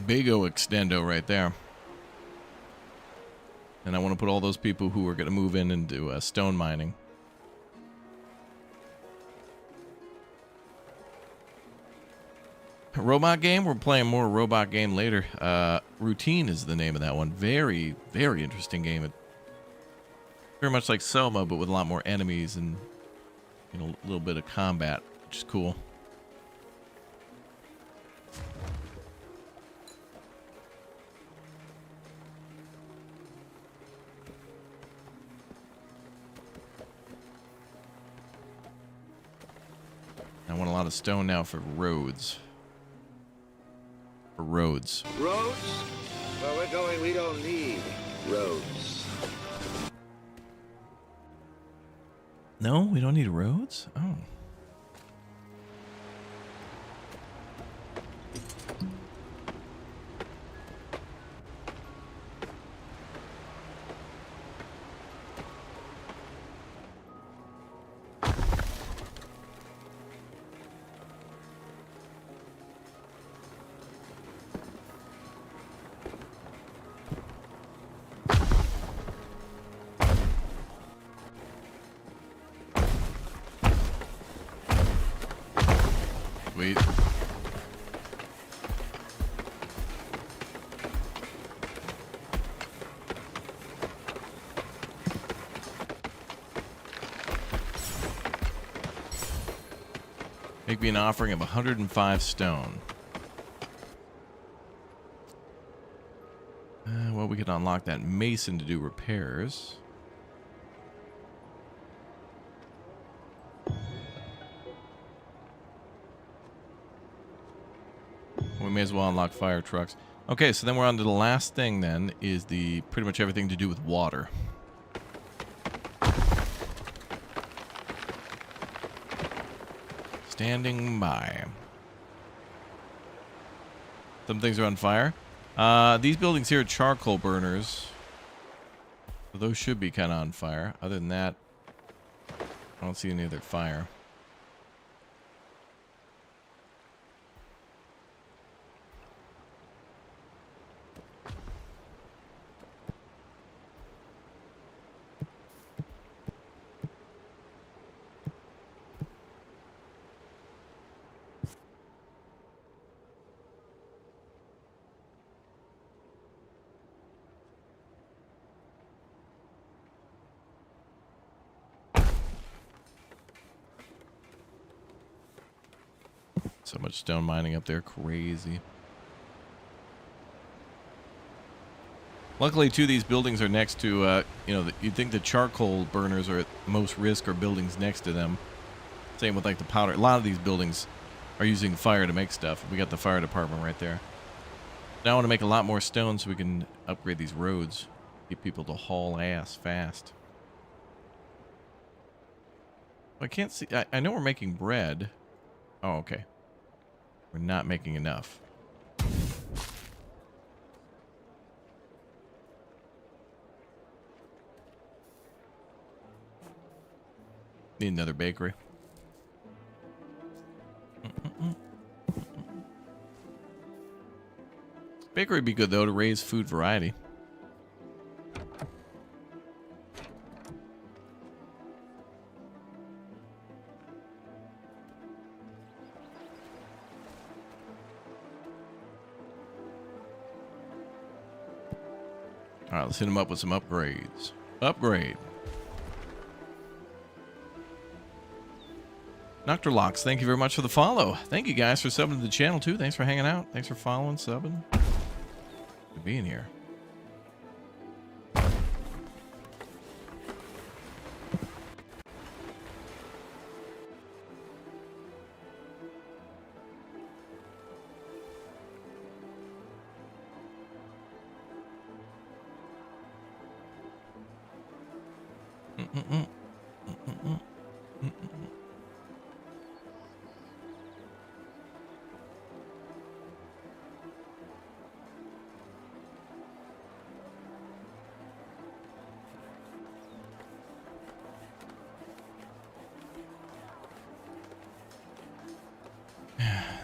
Big O extendo right there. And I want to put all those people who are going to move in and do stone mining. Robot game? We're playing more robot game later. Routine is the name of that one. Very, very interesting game. It, very much like Soma, but with a lot more enemies and, you know, a little bit of combat, which is cool. I want a lot of stone now for roads. For roads. Roads? Where we're going, we don't need roads. No, we don't need roads? Oh. Sweet. Make me an offering of 105 stone. Well, we can unlock that mason to do repairs. We may as well unlock fire trucks. Okay, so then we're on to the last thing then, is the pretty much everything to do with water. Standing by. Some things are on fire. These buildings here are charcoal burners. So those should be kind of on fire. Other than that, I don't see any other fire. So much stone mining up there, crazy. Luckily, too, these buildings are next to, you know, you'd think the charcoal burners are at most risk or buildings next to them. Same with, like, the powder. A lot of these buildings are using fire to make stuff. We got the fire department right there. Now I want to make a lot more stone so we can upgrade these roads. Get people to haul ass fast. I can't see. I know we're making bread. Oh, okay. We're not making enough. Need another bakery. Bakery would be good, though, to raise food variety. All right, let's hit him up with some upgrades. Upgrade. Dr. Locks, thank you very much for the follow. Thank you guys for subbing to the channel too. Thanks for hanging out. Thanks for following, subbing. For being here.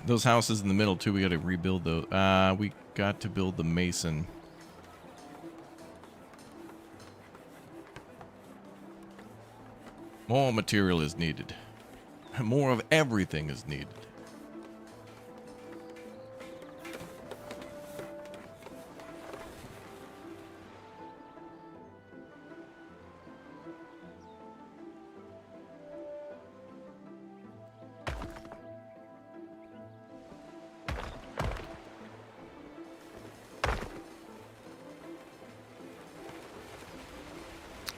Those houses in the middle too, we got to rebuild those. We got to build the mason. More material is needed. More of everything is needed.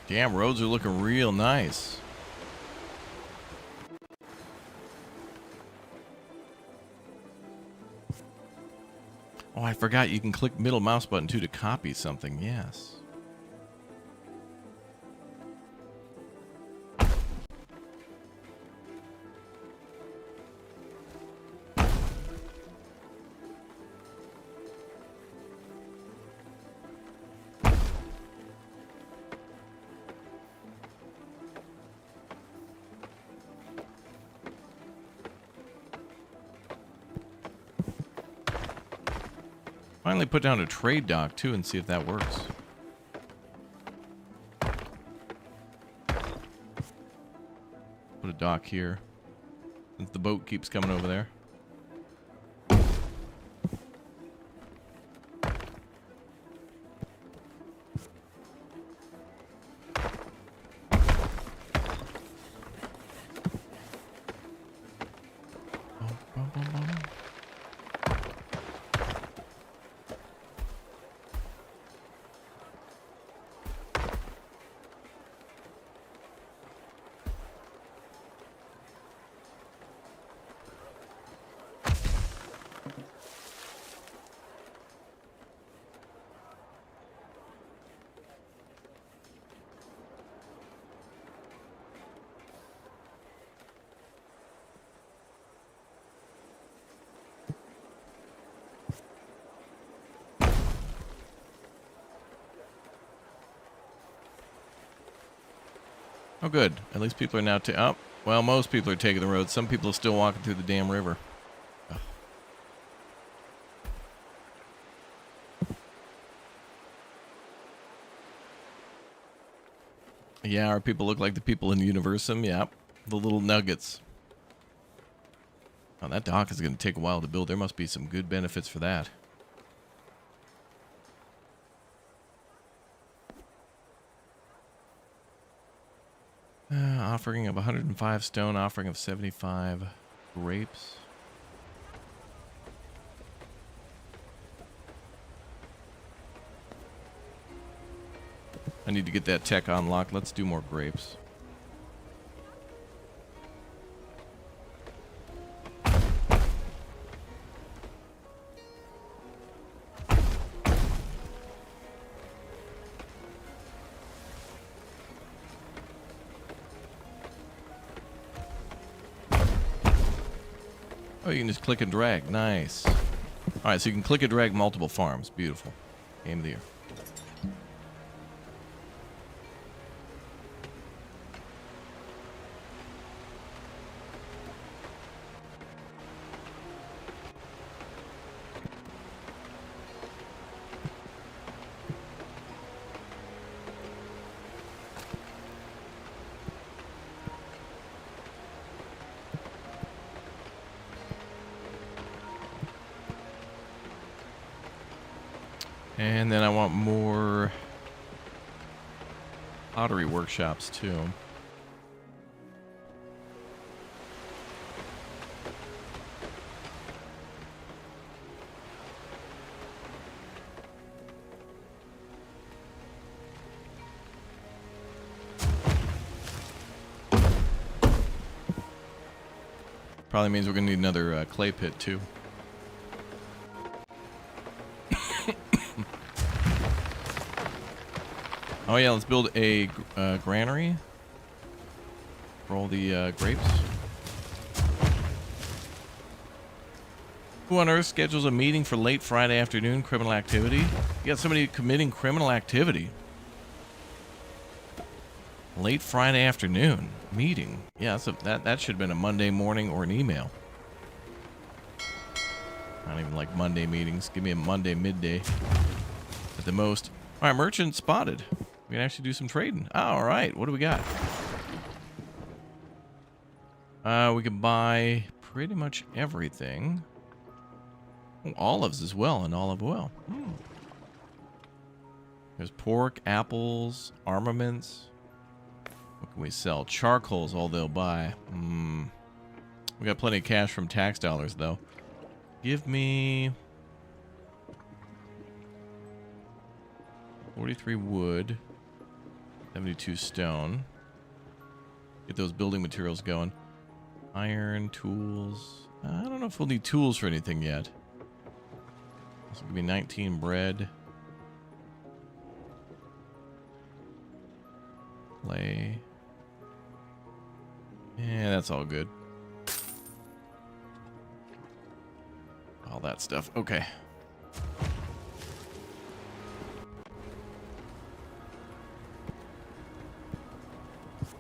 Damn, roads are looking real nice. Oh, I forgot you can click middle mouse button too to copy something. Yes. Finally put down a trade dock too and see if that works. Put a dock here since the boat keeps coming over there. Oh, good. At least people are now well, most people are taking the road. Some people are still walking through the damn river. Ugh. Yeah, our people look like the people in Universum. Yep. The little nuggets. Oh, that dock is going to take a while to build. There must be some good benefits for that. Offering of 105 stone, offering of 75 grapes. I need to get that tech unlocked. Let's do more grapes. Oh, you can just click and drag. Nice. All right, so you can click and drag multiple farms. Beautiful. Game of the year. And then I want more pottery workshops too. Probably means we're gonna need another clay pit too. Oh yeah, let's build a granary for all the grapes. Who on earth schedules a meeting for late Friday afternoon criminal activity? You got somebody committing criminal activity. Late Friday afternoon meeting. Yeah, that should have been a Monday morning or an email. I don't even like Monday meetings. Give me a Monday midday at the most. All right, merchant spotted. We can actually do some trading. All right, what do we got? We can buy pretty much everything. Oh, olives as well, and olive oil. There's pork, apples, armaments. What can we sell? Charcoal's all they'll buy. We got plenty of cash from tax dollars, though. Give me 43 wood, 72 stone. Get those building materials going. Iron, tools. I don't know if we'll need tools for anything yet. This will give me 19 bread. Clay. Yeah, that's all good. All that stuff. Okay.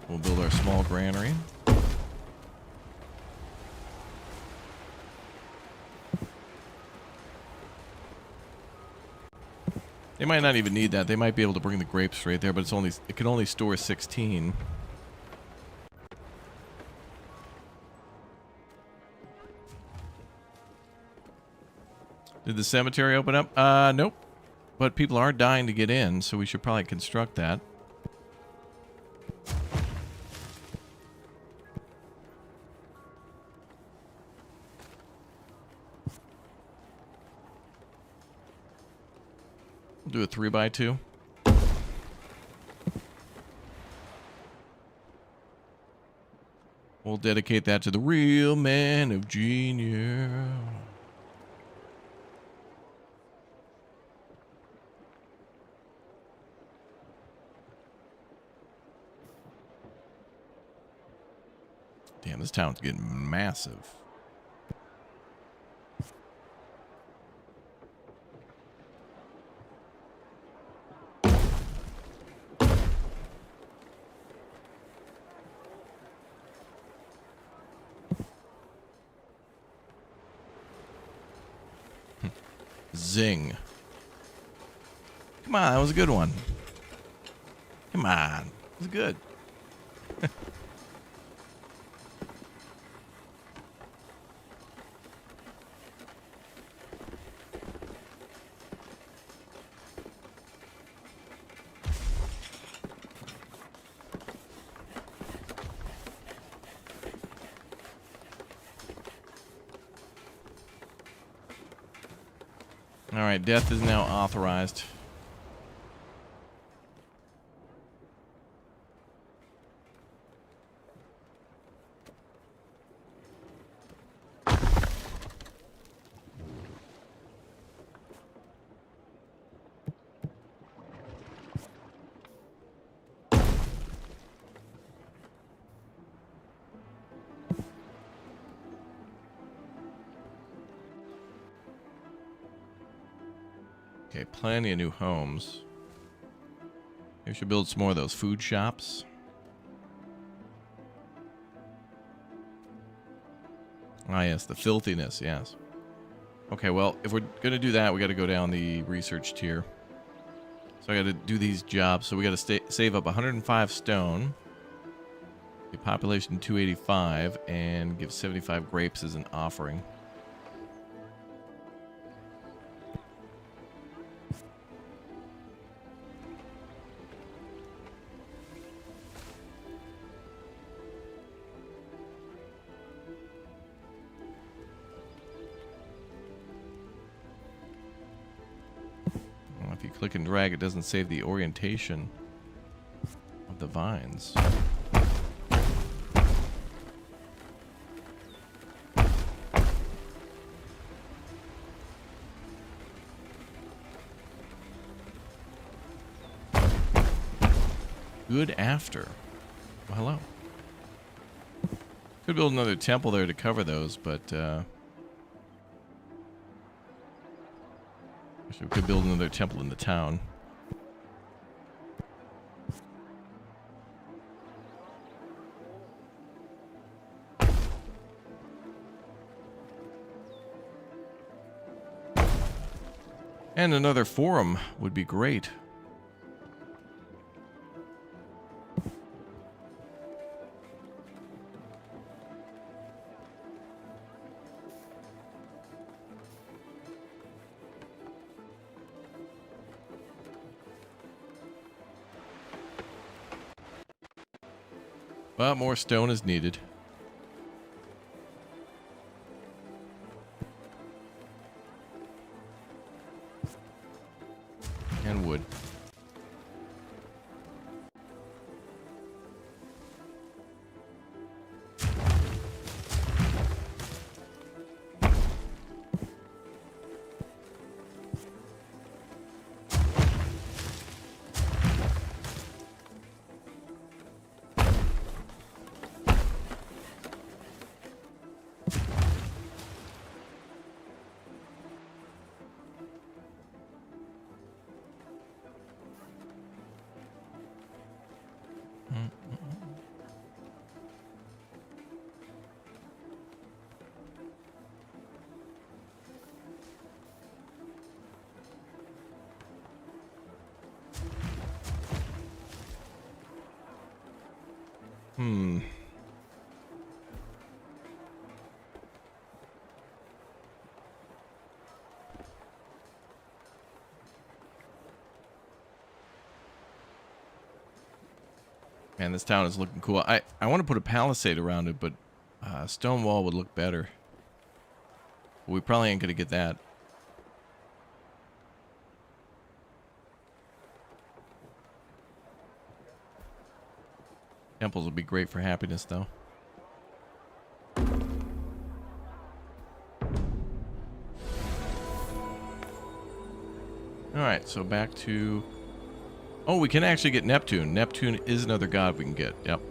We'll build our small granary. They might not even need that. They might be able to bring the grapes right there, but it can only store 16. Did the cemetery open up? Nope. But people are dying to get in, so we should probably construct that. We'll do a 3x2. We'll dedicate that to the real man of genius. Damn, this town's getting massive. Zing. Come on, that was a good one. Come on. It was good. All right, death is now authorized. Okay, plenty of new homes. Maybe we should build some more of those food shops. Ah, yes, the filthiness, yes. Okay, well, if we're going to do that, we got to go down the research tier. So I got to do these jobs. So we got to save up 105 stone, the population 285, and give 75 grapes as an offering. If you click and drag, it doesn't save the orientation of the vines. Good after. Well, hello. Could build another temple there to cover those, but actually we could build another temple in the town. And another forum would be great. But more stone is needed. And wood. Man, this town is looking cool. I want to put a palisade around it, but a stone wall would look better. We probably ain't going to get that. Temples would be great for happiness, though. Alright, so back to... Oh, we can actually get Neptune. Neptune is another god we can get. Yep.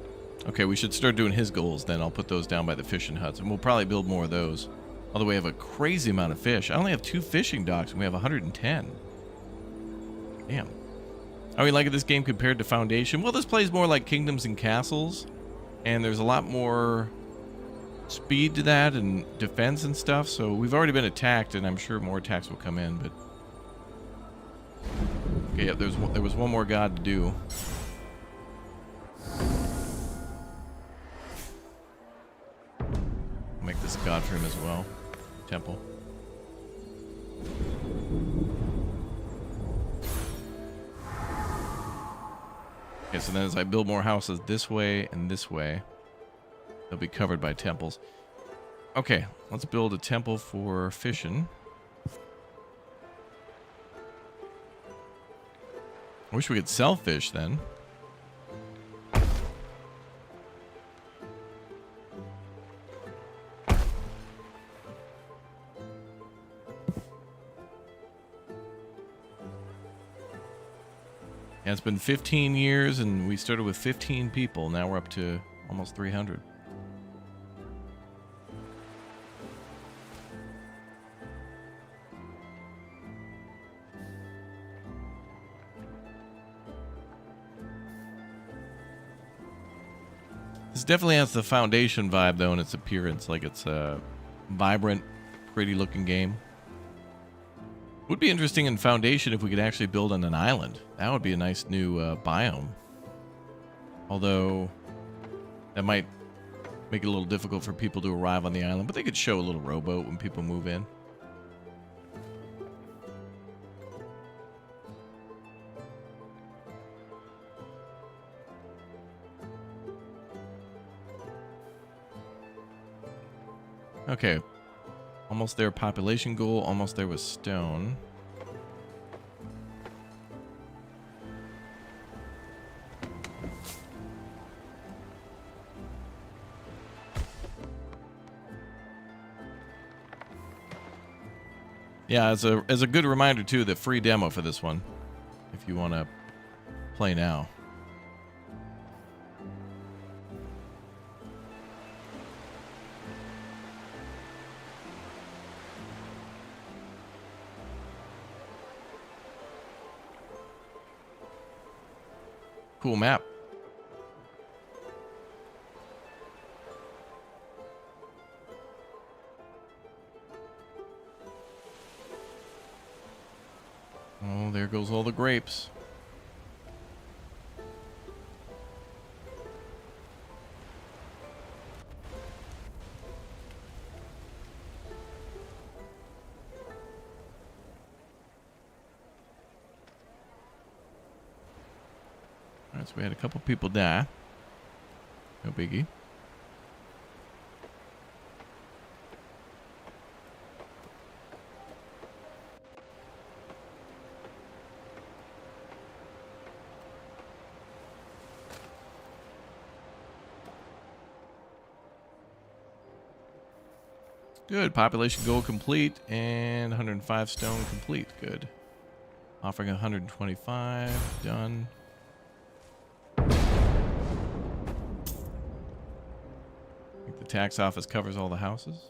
Okay, we should start doing his goals then. I'll put those down by the fishing huts, and we'll probably build more of those. Although we have a crazy amount of fish. I only have 2 fishing docks, and we have 110. Damn. How are you liking this game compared to Foundation? Well, this plays more like Kingdoms and Castles, and there's a lot more speed to that and defense and stuff, so we've already been attacked, and I'm sure more attacks will come in, but... Okay, yep, there was one more god to do. Make this god for him as well. Temple. Okay, so then as I build more houses this way and this way, they'll be covered by temples. Okay, let's build a temple for fishing. I wish we could sell fish then. Yeah, it's been 15 years and we started with 15 people. Now we're up to almost 300. This definitely has the Foundation vibe, though, in its appearance. Like, it's a vibrant, pretty-looking game. Would be interesting in Foundation if we could actually build on an island. That would be a nice new biome. Although, that might make it a little difficult for people to arrive on the island. But they could show a little rowboat when people move in. Okay, almost there population goal, almost there with stone. Yeah, as a good reminder too, the free demo for this one, if you want to play now. Cool map. Oh, there goes all the grapes. All right, so we had a couple people die. No biggie. Good. Population goal complete and 105 stone complete. Good. Offering 125. Done. I think the tax office covers all the houses.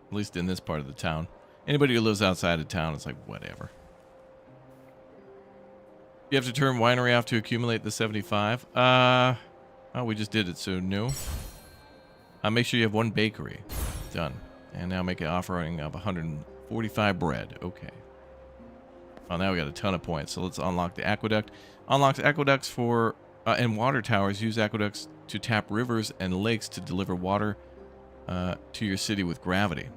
At least in this part of the town. Anybody who lives outside of town, it's like, whatever. You have to turn winery off to accumulate the 75. Oh, we just did it, so no. Make sure you have one bakery. Done. And now make an offering of 145 bread. Okay. Oh, now we got a ton of points. So let's unlock the aqueduct. Unlocks aqueducts for and water towers. Use aqueducts to tap rivers and lakes to deliver water to your city with gravity.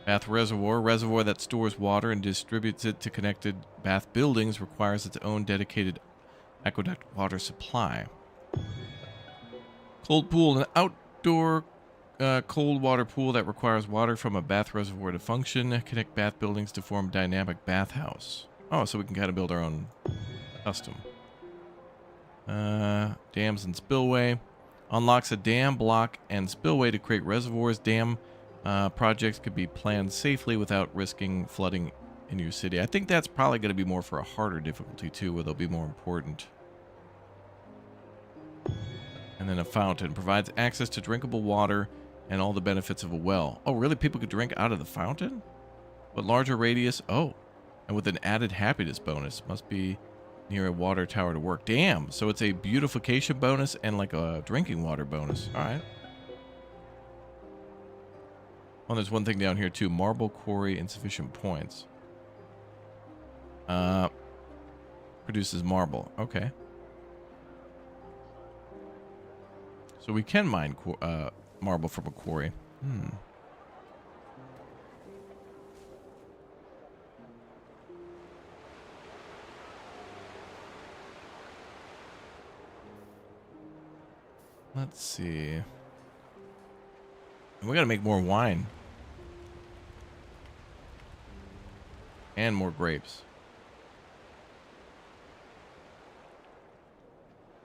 Bath reservoir. Reservoir that stores water and distributes it to connected bath buildings requires its own dedicated aqueduct water supply. Cold pool. An outdoor cold water pool that requires water from a bath reservoir to function. Connect bath buildings to form dynamic bathhouse. Oh, so we can kind of build our own custom. Dams and spillway. Unlocks a dam, block, and spillway to create reservoirs. Dam projects could be planned safely without risking flooding in your city. I think that's probably going to be more for a harder difficulty too, where they'll be more important. And then a fountain provides access to drinkable water and all the benefits of a well. Oh, really? People could drink out of the fountain? But larger radius? Oh, and with an added happiness bonus. Must be near a water tower to work. Damn. So it's a beautification bonus and like a drinking water bonus. All right. Oh, there's one thing down here too. Marble quarry, insufficient points. Produces marble. Okay. So we can mine marble from a quarry. Let's see. We gotta make more wine. And more grapes.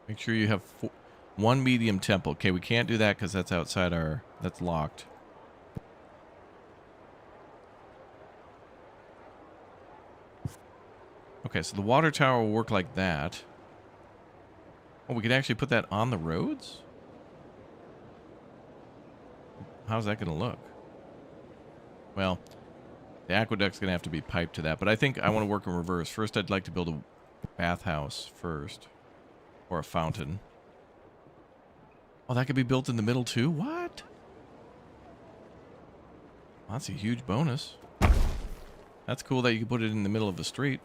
Make sure you have one medium temple. Okay, we can't do that because that's outside our... That's locked. Okay, so the water tower will work like that. Oh, we could actually put that on the roads? How's that going to look? Well, the aqueduct's going to have to be piped to that. But I think I want to work in reverse. First, I'd like to build a bathhouse first. Or a fountain. Oh, that could be built in the middle too? What? Well, that's a huge bonus. That's cool that you can put it in the middle of the street.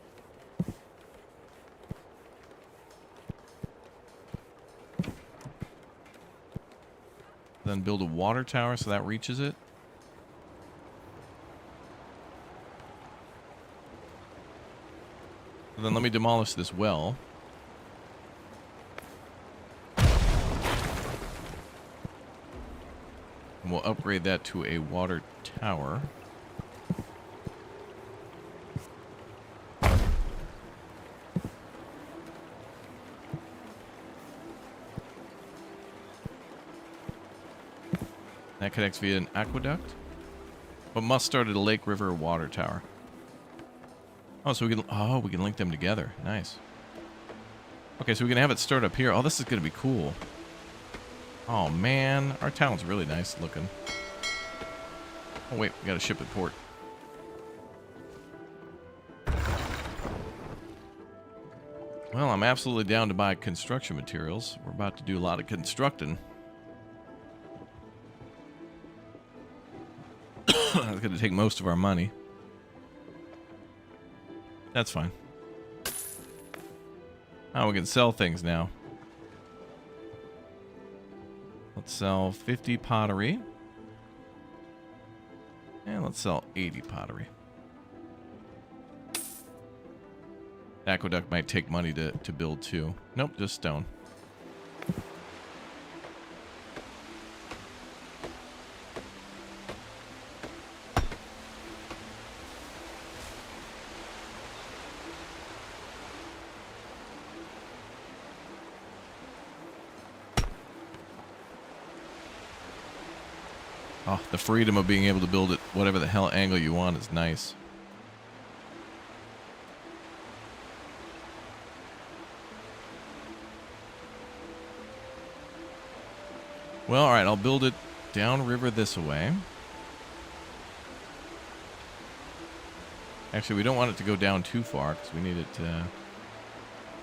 Then build a water tower so that reaches it. And then let me demolish this well. And we'll upgrade that to a water tower. That connects via an aqueduct, but must start at a lake, river, or water tower. Oh, so we can link them together. Nice. Okay, so we can have it start up here. Oh, this is going to be cool. Oh, man. Our town's really nice looking. Oh, wait. We got a ship at port. Well, I'm absolutely down to buy construction materials. We're about to do a lot of constructing. That's going to take most of our money. That's fine. Oh, we can sell things now. Let's sell 50 pottery. And let's sell 80 pottery. Aqueduct might take money to build too. Nope, just stone. Oh, the freedom of being able to build it whatever the hell angle you want is nice. Well, alright, I'll build it downriver this way. Actually, we don't want it to go down too far, because we need it to...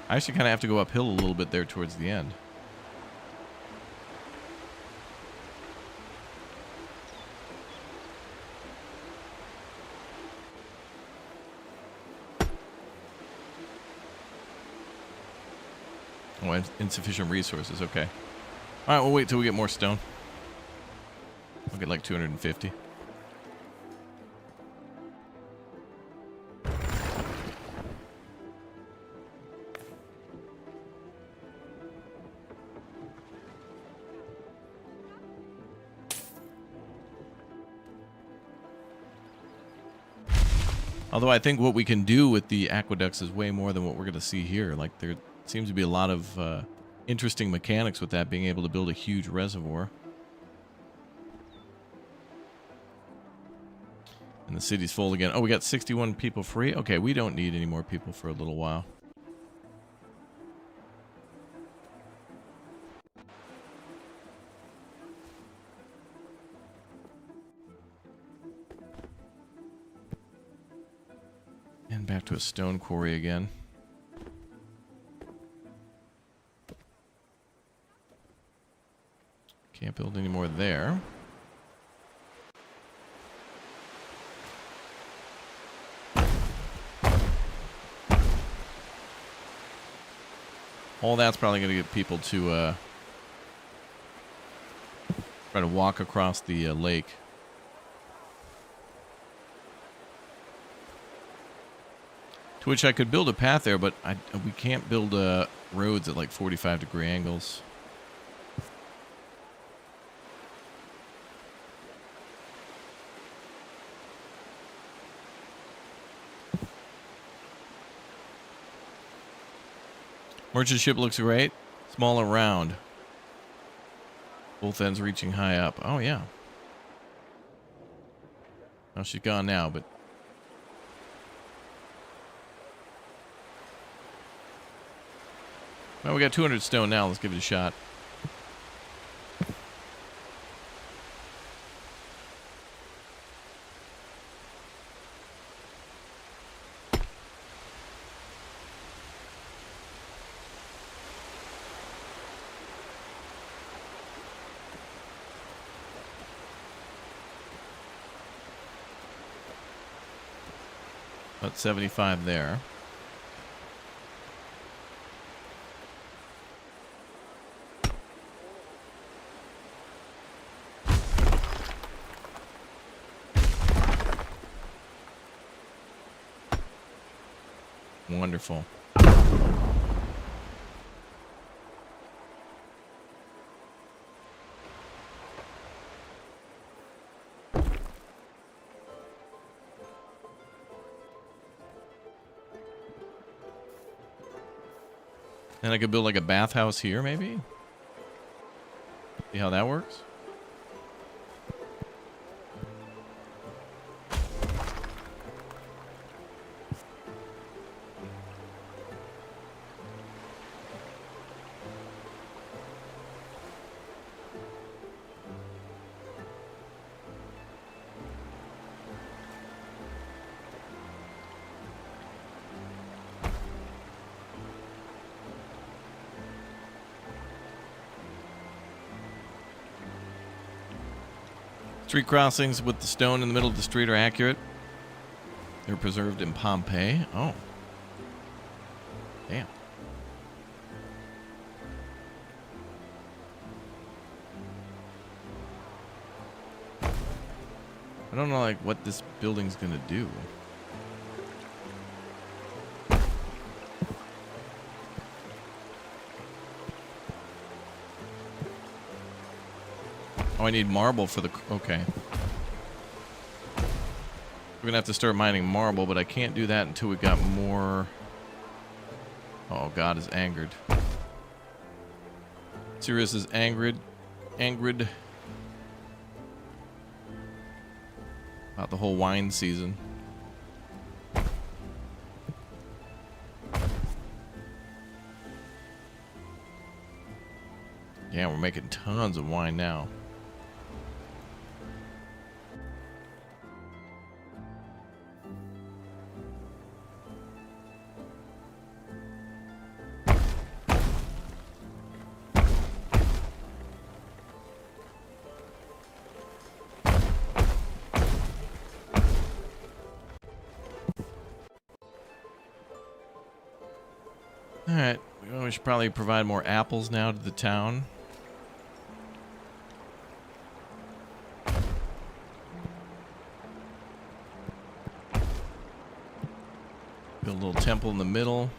I actually kind of have to go uphill a little bit there towards the end. Oh, insufficient resources, okay. Alright, we'll wait till we get more stone. I'll get like 250. Although I think what we can do with the aqueducts is way more than what we're going to see here. Like, there seems to be a lot of interesting mechanics with that, being able to build a huge reservoir. And the city's full again. Oh, we got 61 people free? Okay, we don't need any more people for a little while. And back to a stone quarry again. Can't build any more there. All that's probably going to get people to try to walk across the lake. To which I could build a path there, but we can't build roads at like 45-degree angles. Merchant ship looks great. Small and round. Both ends reaching high up. Oh, yeah. Oh, she's gone now, but... Well, we got 200 stone now. Let's give it a shot. About 75 there. Wonderful. And I could build like a bathhouse here, maybe? See how that works? Street crossings with the stone in the middle of the street are accurate. They're preserved in Pompeii. Oh. Damn. I don't know, like, what this building's gonna do. Oh, I need marble for the... Okay. We're gonna have to start mining marble, but I can't do that until we got more... Oh, God is angered. Sirius is angered. About the whole wine season. Yeah, we're making tons of wine now. Alright, we should probably provide more apples now to the town. Build a little temple in the middle.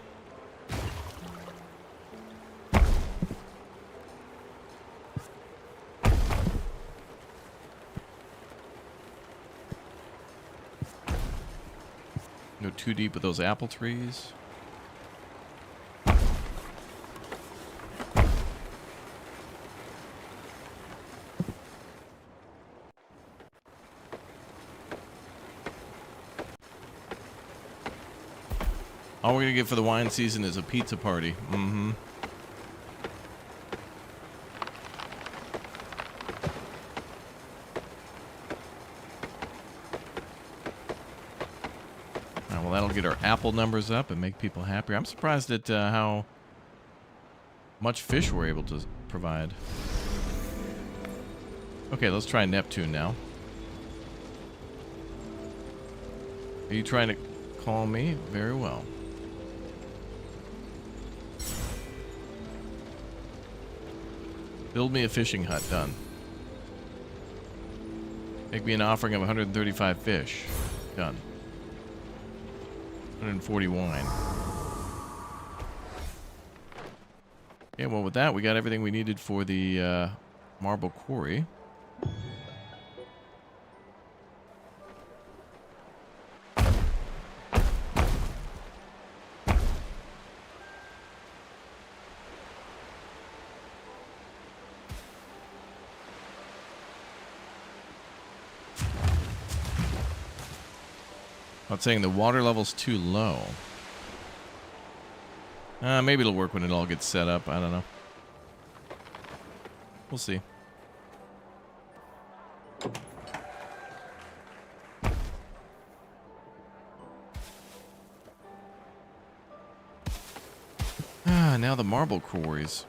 Go too deep with those apple trees. All we're gonna get for the wine season is a pizza party. Mm-hmm. Alright, well, that'll get our apple numbers up and make people happier. I'm surprised at how much fish we're able to provide. Okay, let's try Neptune now. Are you trying to call me? Very well. Build me a fishing hut. Done. Make me an offering of 135 fish. Done. 140 wine. Okay, well, with that, we got everything we needed for the marble quarry. I'm saying the water level's too low. Maybe it'll work when it all gets set up. I don't know. We'll see. Now the marble quarries.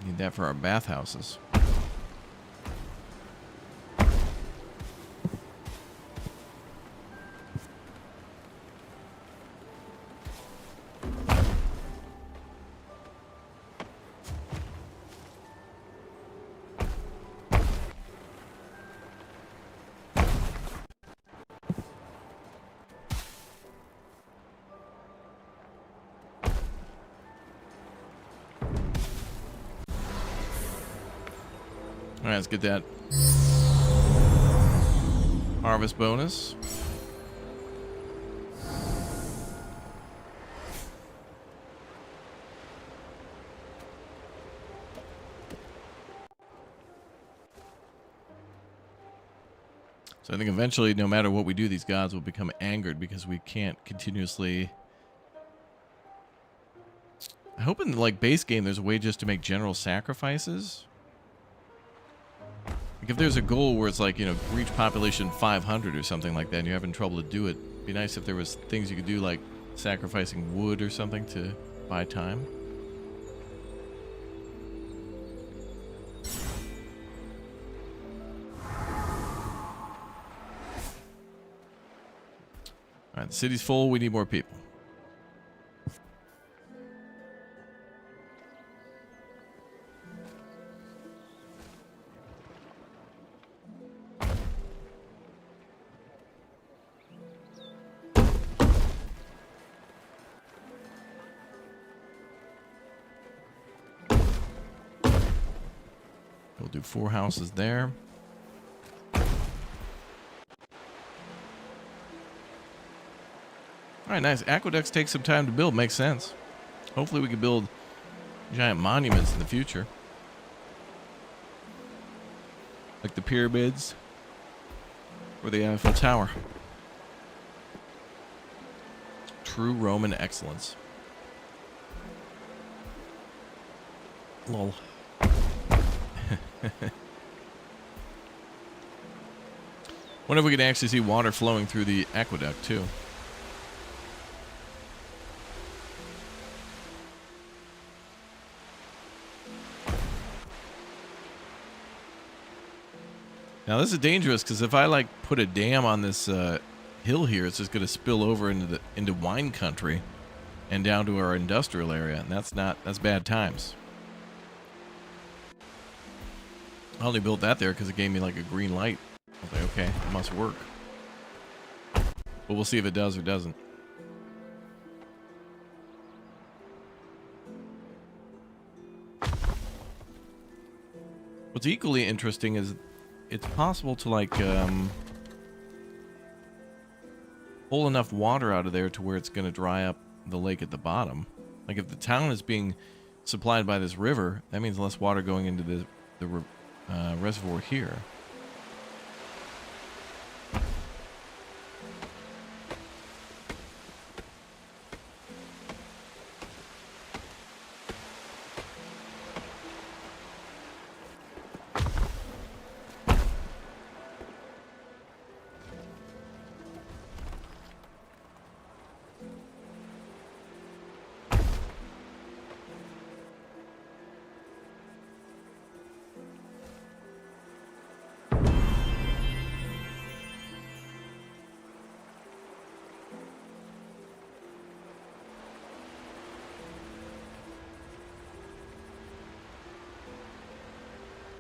Need that for our bathhouses. Alright, let's get that harvest bonus. So I think eventually, no matter what we do, these gods will become angered because we can't continuously... I hope in the, like, base game there's a way just to make general sacrifices. Like if there's a goal where it's like, you know, reach population 500 or something like that and you're having trouble to do it, it'd be nice if there was things you could do like sacrificing wood or something to buy time. The city's full. We need more people. We'll do 4 houses there. All right, nice. Aqueducts take some time to build. Makes sense. Hopefully we can build giant monuments in the future. Like the pyramids or the Eiffel Tower. True Roman excellence. Lol. Wonder if we can actually see water flowing through the aqueduct too. Now this is dangerous because if I like put a dam on this hill here, it's just going to spill over into wine country and down to our industrial area, and that's bad times. I only built that there because it gave me like a green light. I was like, okay, it must work. But we'll see if it does or doesn't. What's equally interesting is it's possible to like pull enough water out of there to where it's going to dry up the lake at the bottom. Like if the town is being supplied by this river, that means less water going into the reservoir here.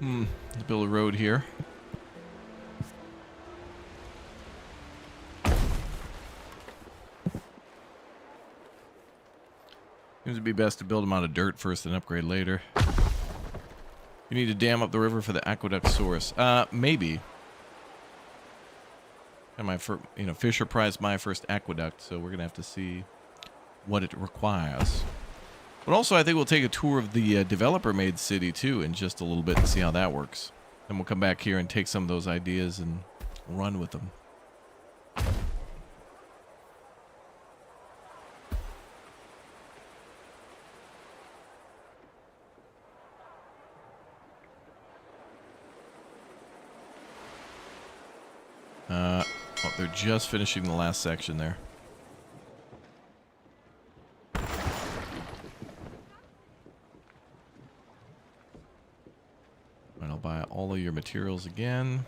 Let's build a road here. Seems to be best to build them out of dirt first and upgrade later. You need to dam up the river for the aqueduct source. Maybe. And Fisher priced my first aqueduct, so we're gonna have to see what it requires. But also, I think we'll take a tour of the developer-made city, too, in just a little bit and see how that works. Then we'll come back here and take some of those ideas and run with them. Oh, they're just finishing the last section there. And I'll buy all of your materials again.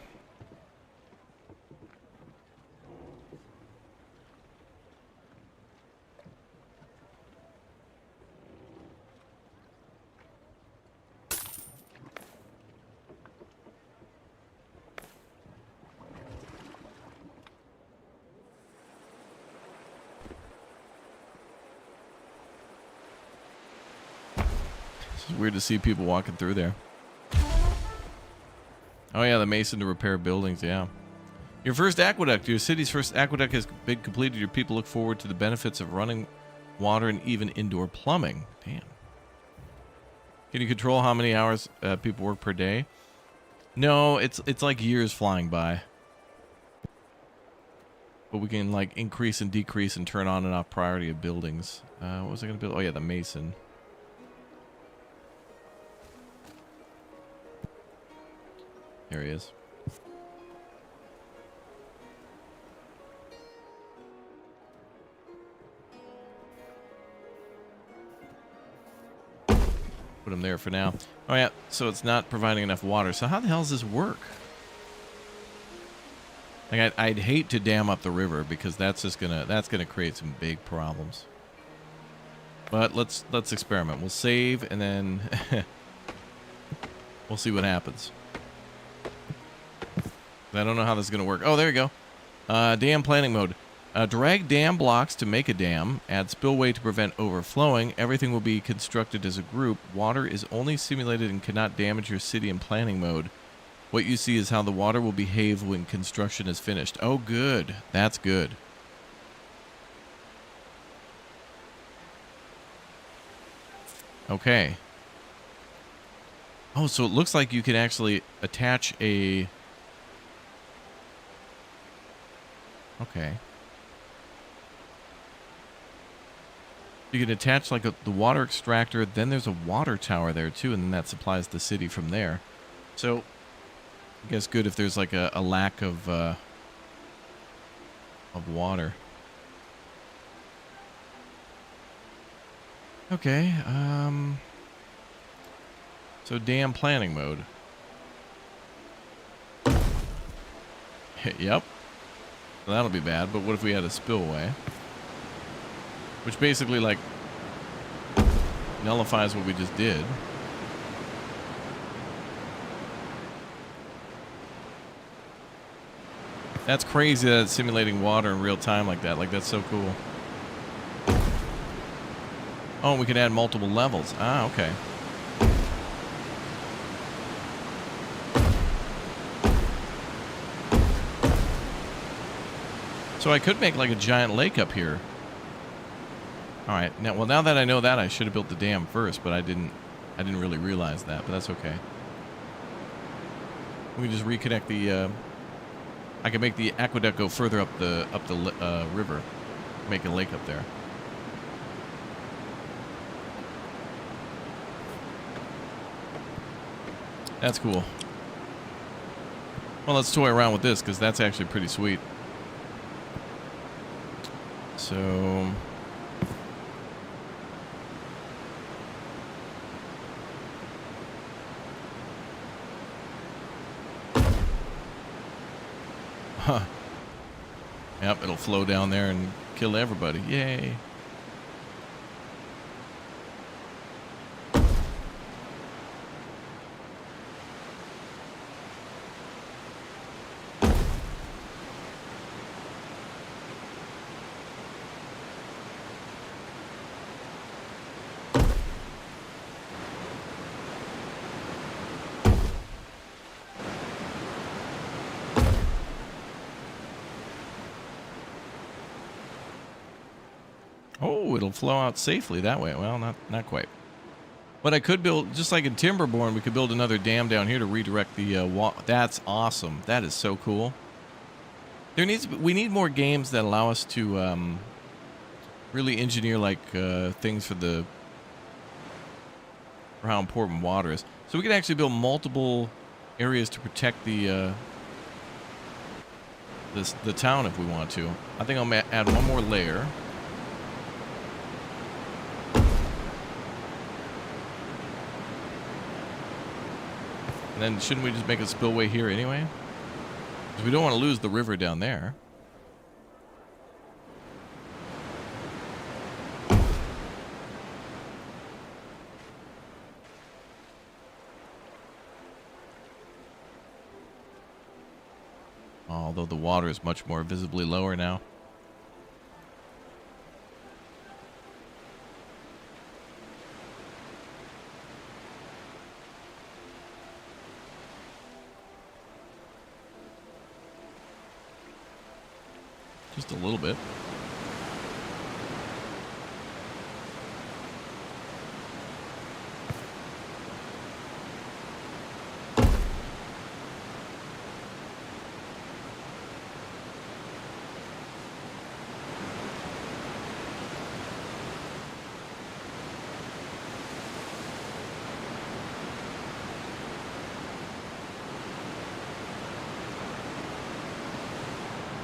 It's weird to see people walking through there. Oh yeah, the mason to repair buildings, yeah. Your first aqueduct. Your city's first aqueduct has been completed. Your people look forward to the benefits of running water and even indoor plumbing. Damn. Can you control how many hours people work per day? No, it's like years flying by. But we can like increase and decrease and turn on and off priority of buildings. What was I going to build? Oh yeah, the mason. There he is. Put him there for now. Oh yeah, so it's not providing enough water. So how the hell does this work? Like I'd hate to dam up the river because that's gonna create some big problems. But let's experiment. We'll save and then we'll see what happens. I don't know how this is gonna work. Oh, there you go. Dam planning mode. Drag dam blocks to make a dam. Add spillway to prevent overflowing. Everything will be constructed as a group. Water is only simulated and cannot damage your city in planning mode. What you see is how the water will behave when construction is finished. Oh, good. That's good. Okay. Oh, so it looks like you can actually attach a... Okay. You can attach like the water extractor, then there's a water tower there too, and then that supplies the city from there. So, I guess good if there's like a lack of water. Okay, so dam planning mode. Yep. Well, that'll be bad, but what if we had a spillway? Which basically, like, nullifies what we just did. That's crazy that it's simulating water in real time like that. Like, that's so cool. Oh, we can add multiple levels. Ah, okay. So I could make like a giant lake up here. All right. Now, well, now that I know that, I should have built the dam first, but I didn't really realize that. But that's okay. We can just reconnect the. I can make the aqueduct go further up the river, make a lake up there. That's cool. Well, let's toy around with this because that's actually pretty sweet. So. Huh. Yep, it'll flow down there and kill everybody. Yay. Oh, it'll flow out safely that way. Well, not quite. But I could build, just like in Timberborn, we could build another dam down here to redirect the water. That's awesome. That is so cool. We need more games that allow us to really engineer like things for how important water is. So we can actually build multiple areas to protect the town if we want to. I think I'll add one more layer. Then shouldn't we just make a spillway here anyway? Because we don't want to lose the river down there. Although the water is much more visibly lower now. Just a little bit.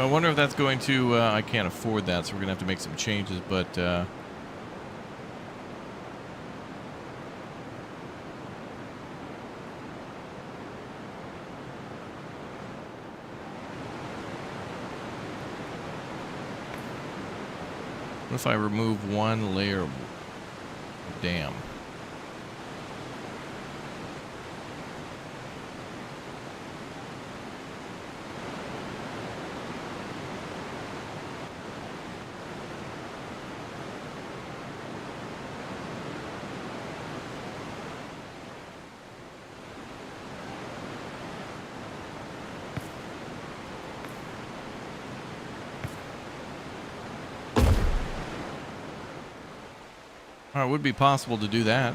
I wonder if that's going to, I can't afford that, so we're going to have to make some changes, but, What if I remove one layer of dam? It would be possible to do that.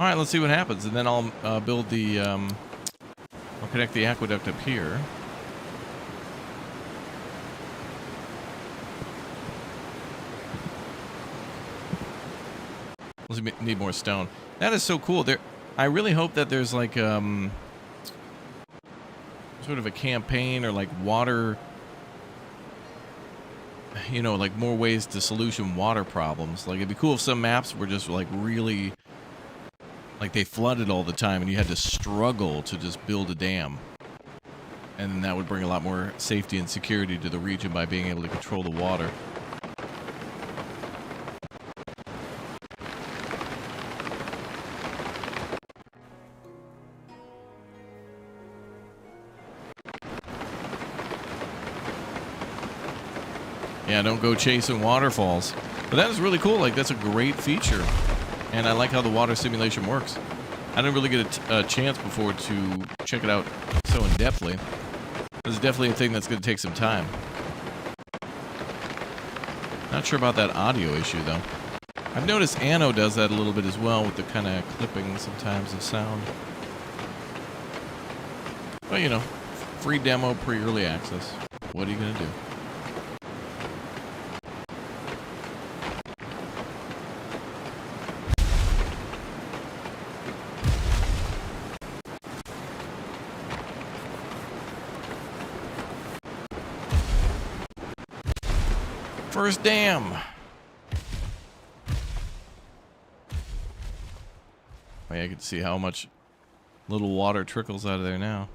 All right, let's see what happens, and then I'll build the. I'll connect the aqueduct up here. Let's need more stone. That is so cool. There, I really hope that there's like sort of a campaign or like water. You know, like more ways to solution water problems. Like it'd be cool if some maps were just like really, like they flooded all the time and you had to struggle to just build a dam. And then that would bring a lot more safety and security to the region by being able to control the water. Yeah, don't go chasing waterfalls. But that is really cool. Like, that's a great feature. And I like how the water simulation works. I didn't really get a chance before to check it out so in-depthly. This is definitely a thing that's going to take some time. Not sure about that audio issue, though. I've noticed Anno does that a little bit as well with the kind of clipping sometimes of sound. But, you know, free demo, pre-early access. What are you going to do? First dam. Oh, yeah, I can see how much little water trickles out of there now.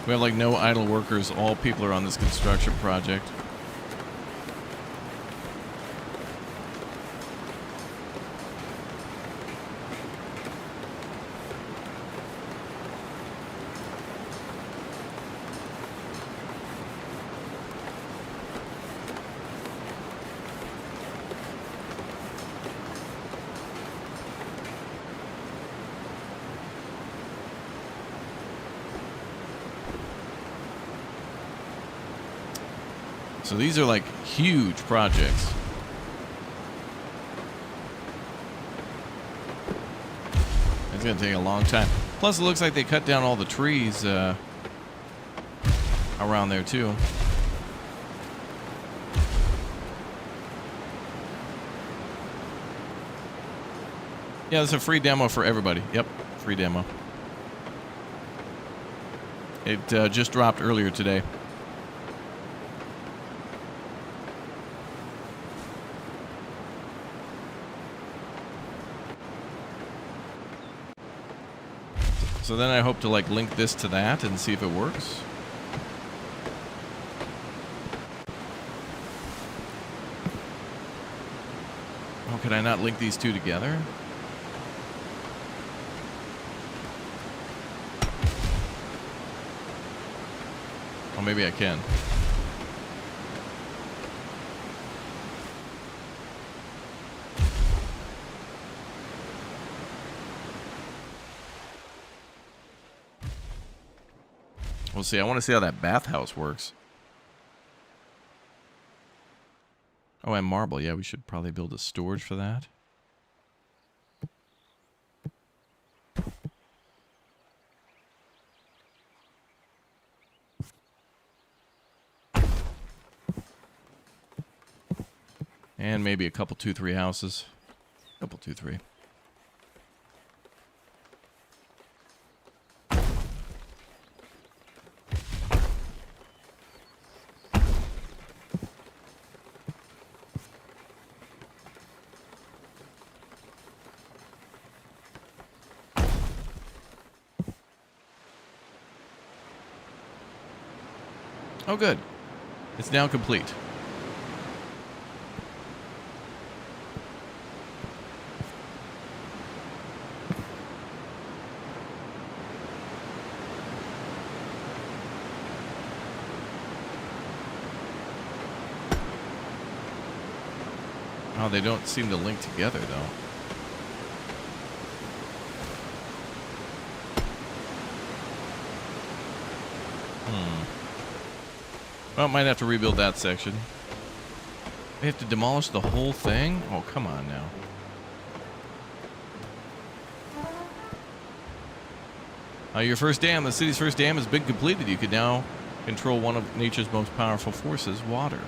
We have like no idle workers. All people are on this construction project. So these are like huge projects. It's gonna take a long time. Plus it looks like they cut down all the trees around there too. Yeah, it's a free demo for everybody. Yep, free demo. It just dropped earlier today. So then I hope to like link this to that and see if it works. Oh, could I not link these two together? Oh, maybe I can. We'll see. I want to see how that bathhouse works. Oh, and marble. Yeah, we should probably build a storage for that. And maybe a couple 2-3 houses. Couple 2-3. Oh, good. It's now complete. Oh, they don't seem to link together, though. Well, might have to rebuild that section. We have to demolish the whole thing? Oh, come on now. Your first dam, the city's first dam has been completed. You can now control one of nature's most powerful forces, water.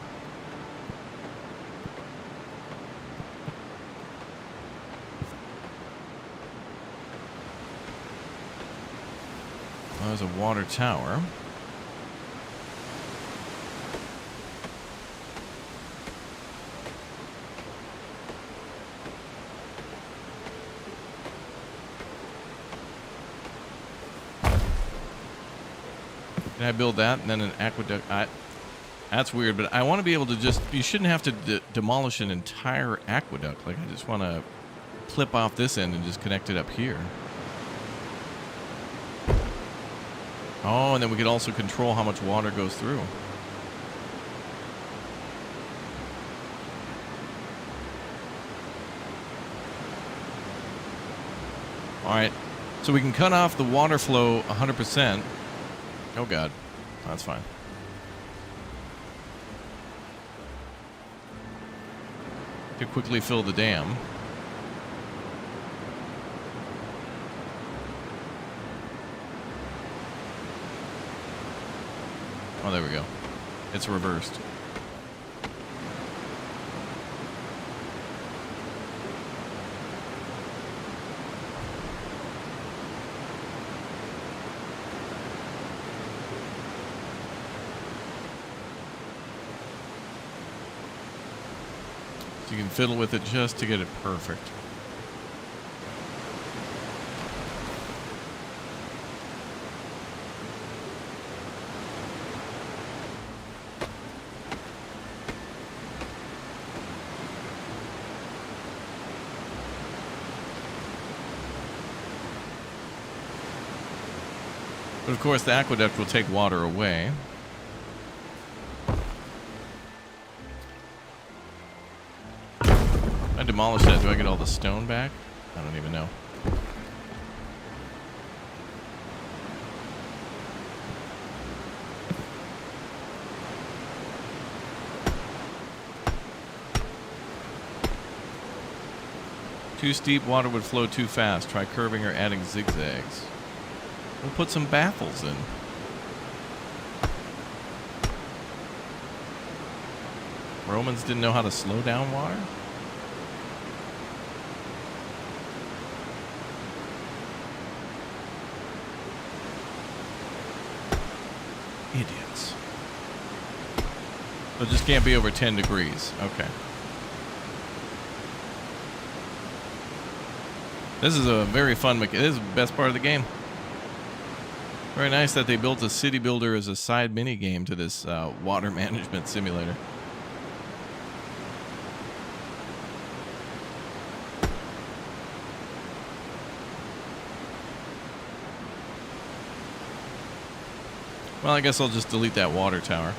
Well, there's a water tower. Can I build that and then an aqueduct? That's weird, but I want to be able to just... You shouldn't have to demolish an entire aqueduct. Like, I just want to clip off this end and just connect it up here. Oh, and then we could also control how much water goes through. All right, so we can cut off the water flow 100%. Oh, God. That's fine. To quickly fill the dam. Oh, there we go. It's reversed. You can fiddle with it just to get it perfect. But of course, the aqueduct will take water away. I demolish that. Do I get all the stone back? I don't even know. Too steep, water would flow too fast. Try curving or adding zigzags. We'll put some baffles in. Romans didn't know how to slow down water? Idiots. So it just can't be over 10 degrees. Okay. This is a very fun mechanic. This is the best part of the game. Very nice that they built a city builder as a side mini game to this water management simulator. Well, I guess I'll just delete that water tower.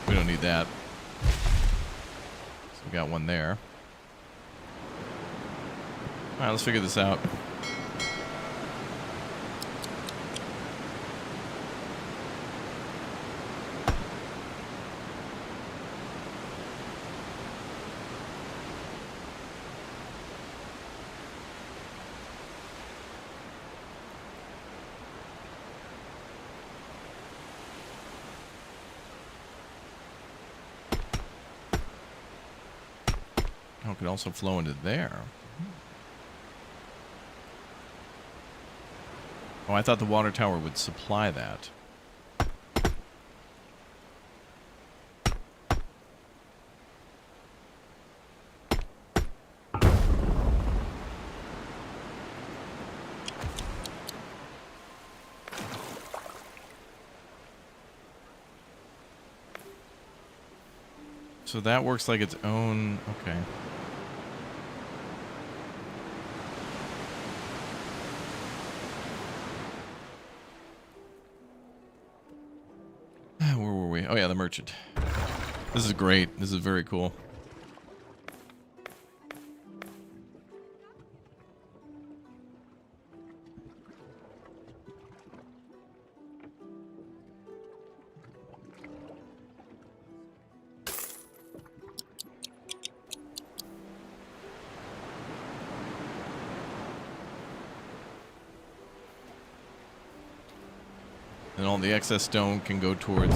We don't need that. So we got one there. All right, let's figure this out. Oh, it could also flow into there. Oh, I thought the water tower would supply that. So that works like its own... Okay. Where were we? Oh yeah, the merchant. This is great. This is very cool. And all the excess stone can go towards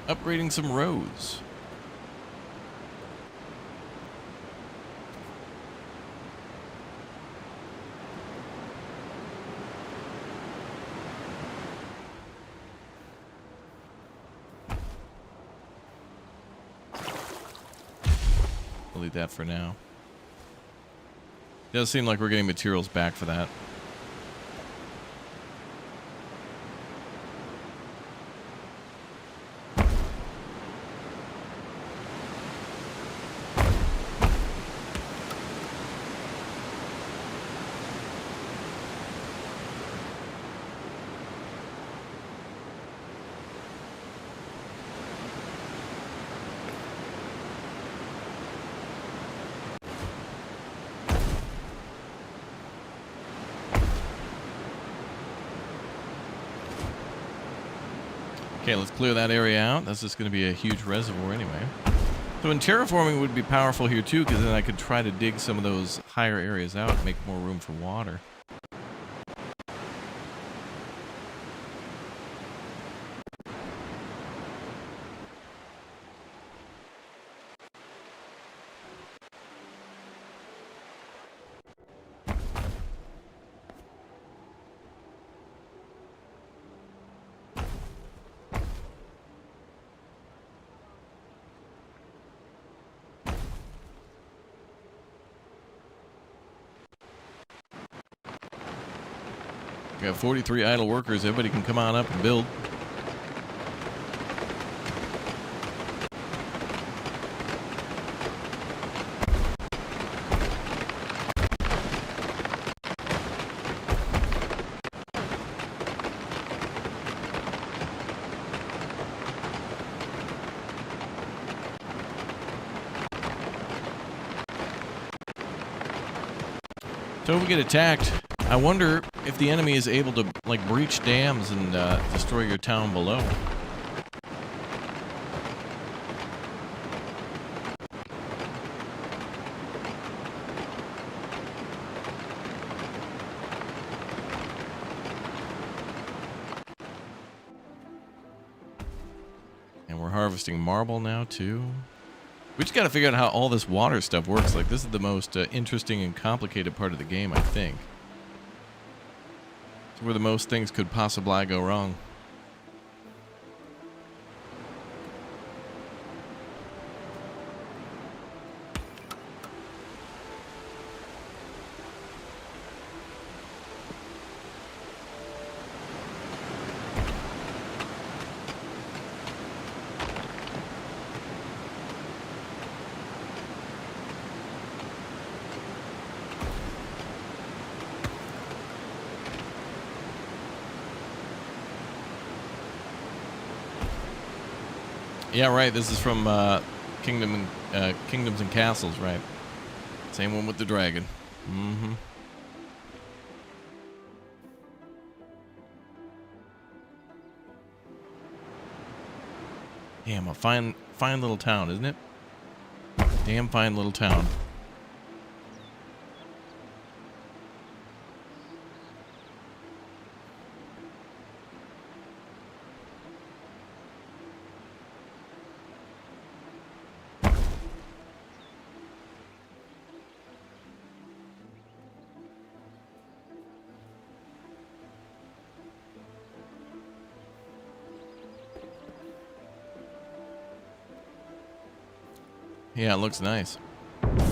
upgrading some roads. Delete that for now. Does seem like we're getting materials back for that. Okay, let's clear that area out. That's just going to be a huge reservoir anyway. So in terraforming would be powerful here too, because then I could try to dig some of those higher areas out and make more room for water. We got 43 idle workers. Everybody can come on up and build. So if we get attacked, I wonder if the enemy is able to, like, breach dams and destroy your town below. And we're harvesting marble now, too. We just got to figure out how all this water stuff works. Like, this is the most interesting and complicated part of the game, I think. It's where the most things could possibly go wrong. Yeah, right. This is from Kingdoms and Castles, right? Same one with the dragon. Mm-hmm. Damn, a fine little town, isn't it? Damn fine little town. Yeah, it looks nice. I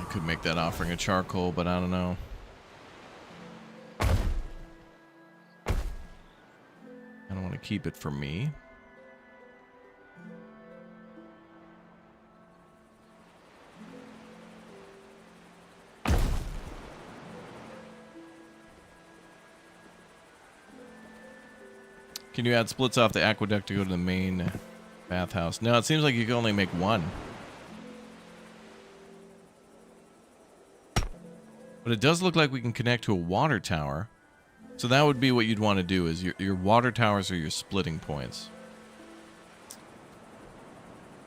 could make that offering of charcoal, but I don't know. I don't want to keep it for me. Can you add splits off the aqueduct to go to the main bathhouse? No, it seems like you can only make one. But it does look like we can connect to a water tower. So that would be what you'd want to do, is your water towers are your splitting points.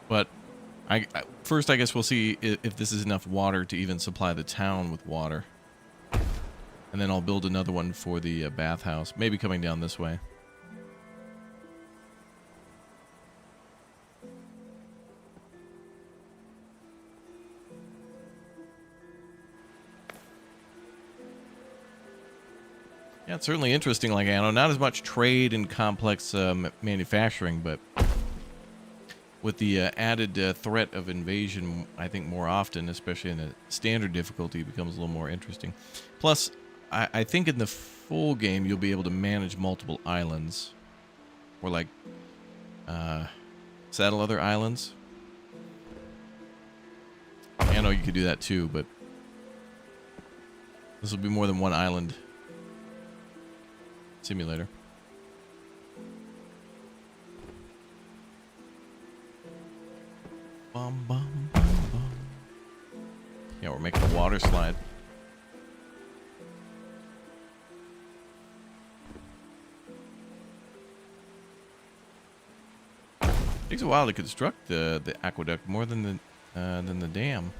But first I guess we'll see if this is enough water to even supply the town with water. And then I'll build another one for the bathhouse. Maybe coming down this way. Yeah, it's certainly interesting, like Anno. Not as much trade and complex manufacturing, but with the added threat of invasion, I think more often, especially in a standard difficulty, it becomes a little more interesting. Plus, I think in the full game, you'll be able to manage multiple islands. Or like, saddle other islands. I know you could do that too, but this will be more than one island simulator. Bum, bum, bum, bum. Yeah, we're making a water slide. Takes a while to construct the aqueduct, more than the dam.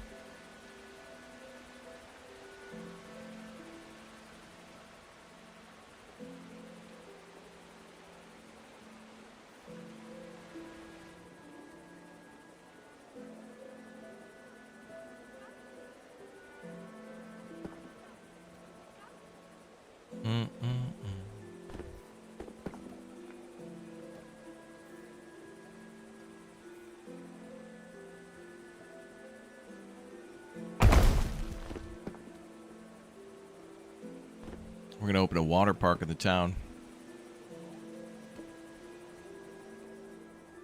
We're going to open a water park in the town.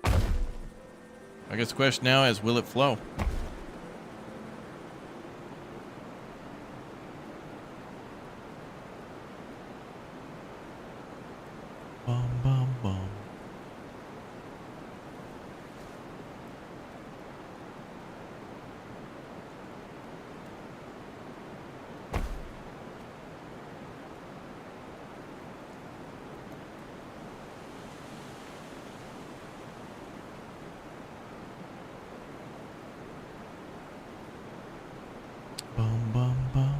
I guess the question now is, will it flow? Bum, bum, bum. Bum, bum, bum.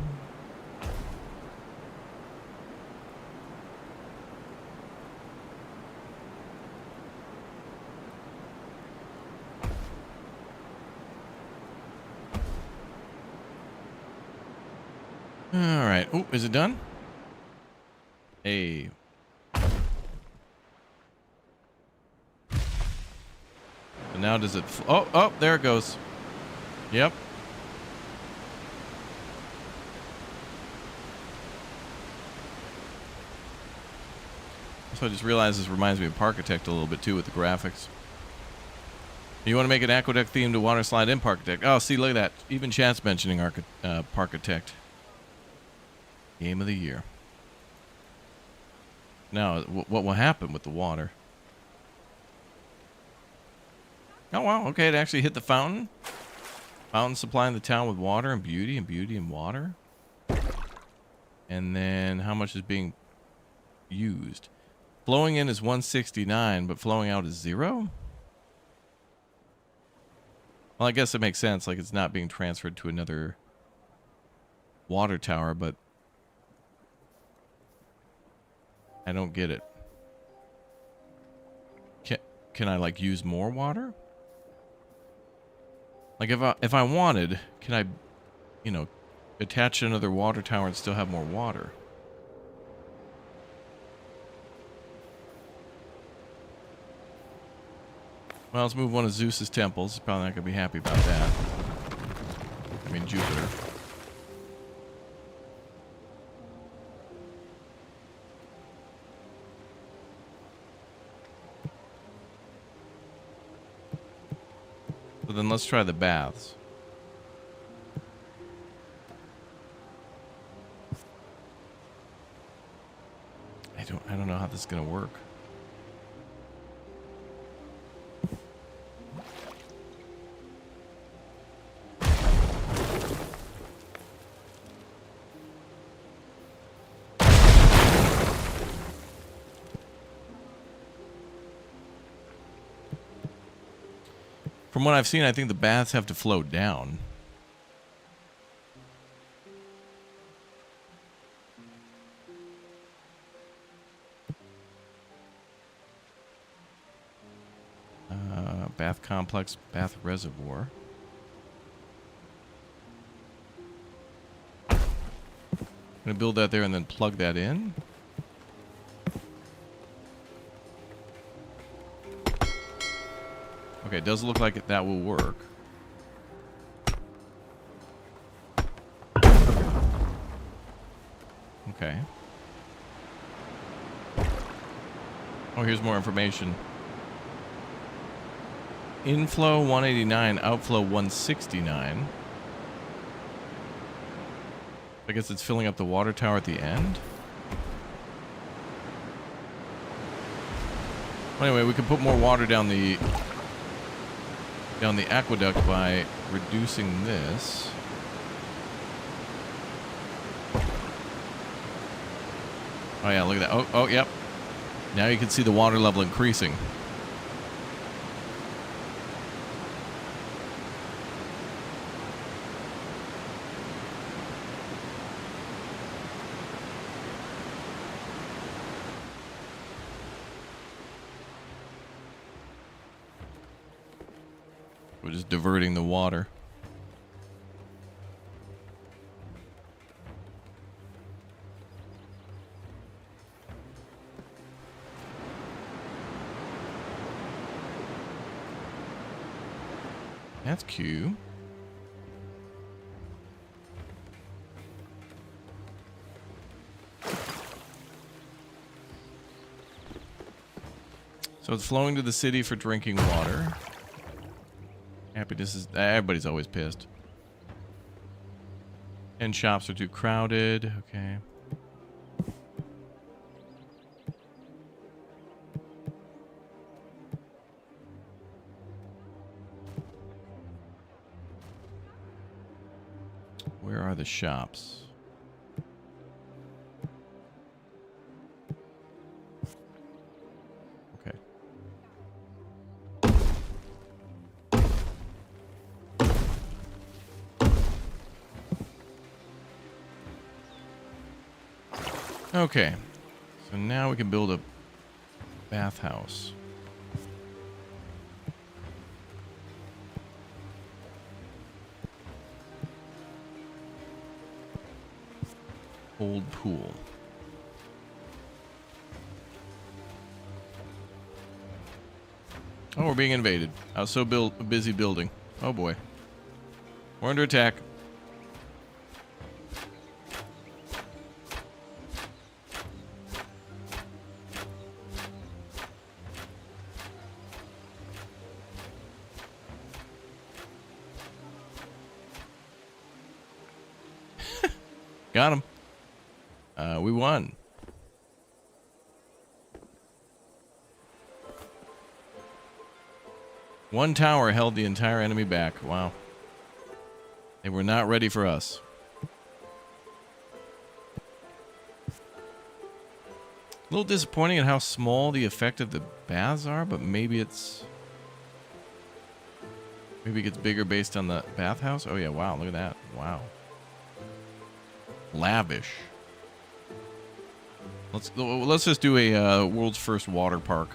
All right. Oh, is it done? Hey. So now does it... Oh, there it goes. Yep. So I just realized this reminds me of Parkitect a little bit too with the graphics. You want to make an aqueduct themed to water slide in Parkitect? Oh, see, look at that. Even chat's mentioning Parkitect. Game of the year. Now, what will happen with the water? Oh, wow. Okay, it actually hit the fountain. Fountain supplying the town with water and beauty and beauty and water. And then how much is being used? Flowing in is 169, but flowing out is 0? Well, I guess it makes sense. Like, it's not being transferred to another water tower, but I don't get it. Can I, like, use more water? Like, if I wanted, can I, you know, attach another water tower and still have more water? Well, let's move one of Zeus's temples. He's probably not going to be happy about that. I mean, Jupiter. So then let's try the baths. I don't know how this is going to work. From what I've seen, I think the baths have to flow down. Bath complex, bath reservoir. I'm gonna build that there and then plug that in. Okay, it does look like that will work. Okay. Oh, here's more information. Inflow 189, outflow 169. I guess it's filling up the water tower at the end. Anyway, we can put more water down the aqueduct by reducing this. Oh yeah, look at that. Oh, yep. Now you can see the water level increasing. We're just diverting the water. That's cute. So it's flowing to the city for drinking water. Happiness is... everybody's always pissed. And shops are too crowded. Okay. Where are the shops? Okay. Okay. So now we can build a bathhouse. Old pool. Oh, we're being invaded. I was so busy building. Oh boy. We're under attack. Got him. We won. One tower held the entire enemy back. Wow. They were not ready for us. A little disappointing in how small the effect of the baths are, but maybe it's... Maybe it gets bigger based on the bathhouse. Oh yeah, wow, look at that. Wow. Lavish. Let's just do a world's first water park.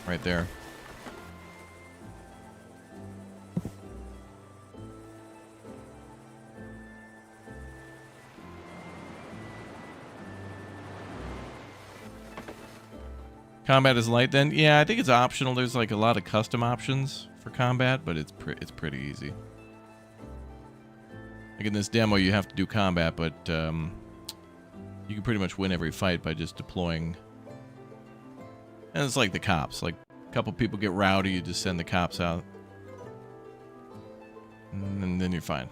Right there. Combat is light then? Yeah, I think it's optional. There's like a lot of custom options for combat, but it's pretty easy. Like in this demo, you have to do combat, but you can pretty much win every fight by just deploying. And it's like the cops. Like a couple people get rowdy, you just send the cops out. And then you're fine.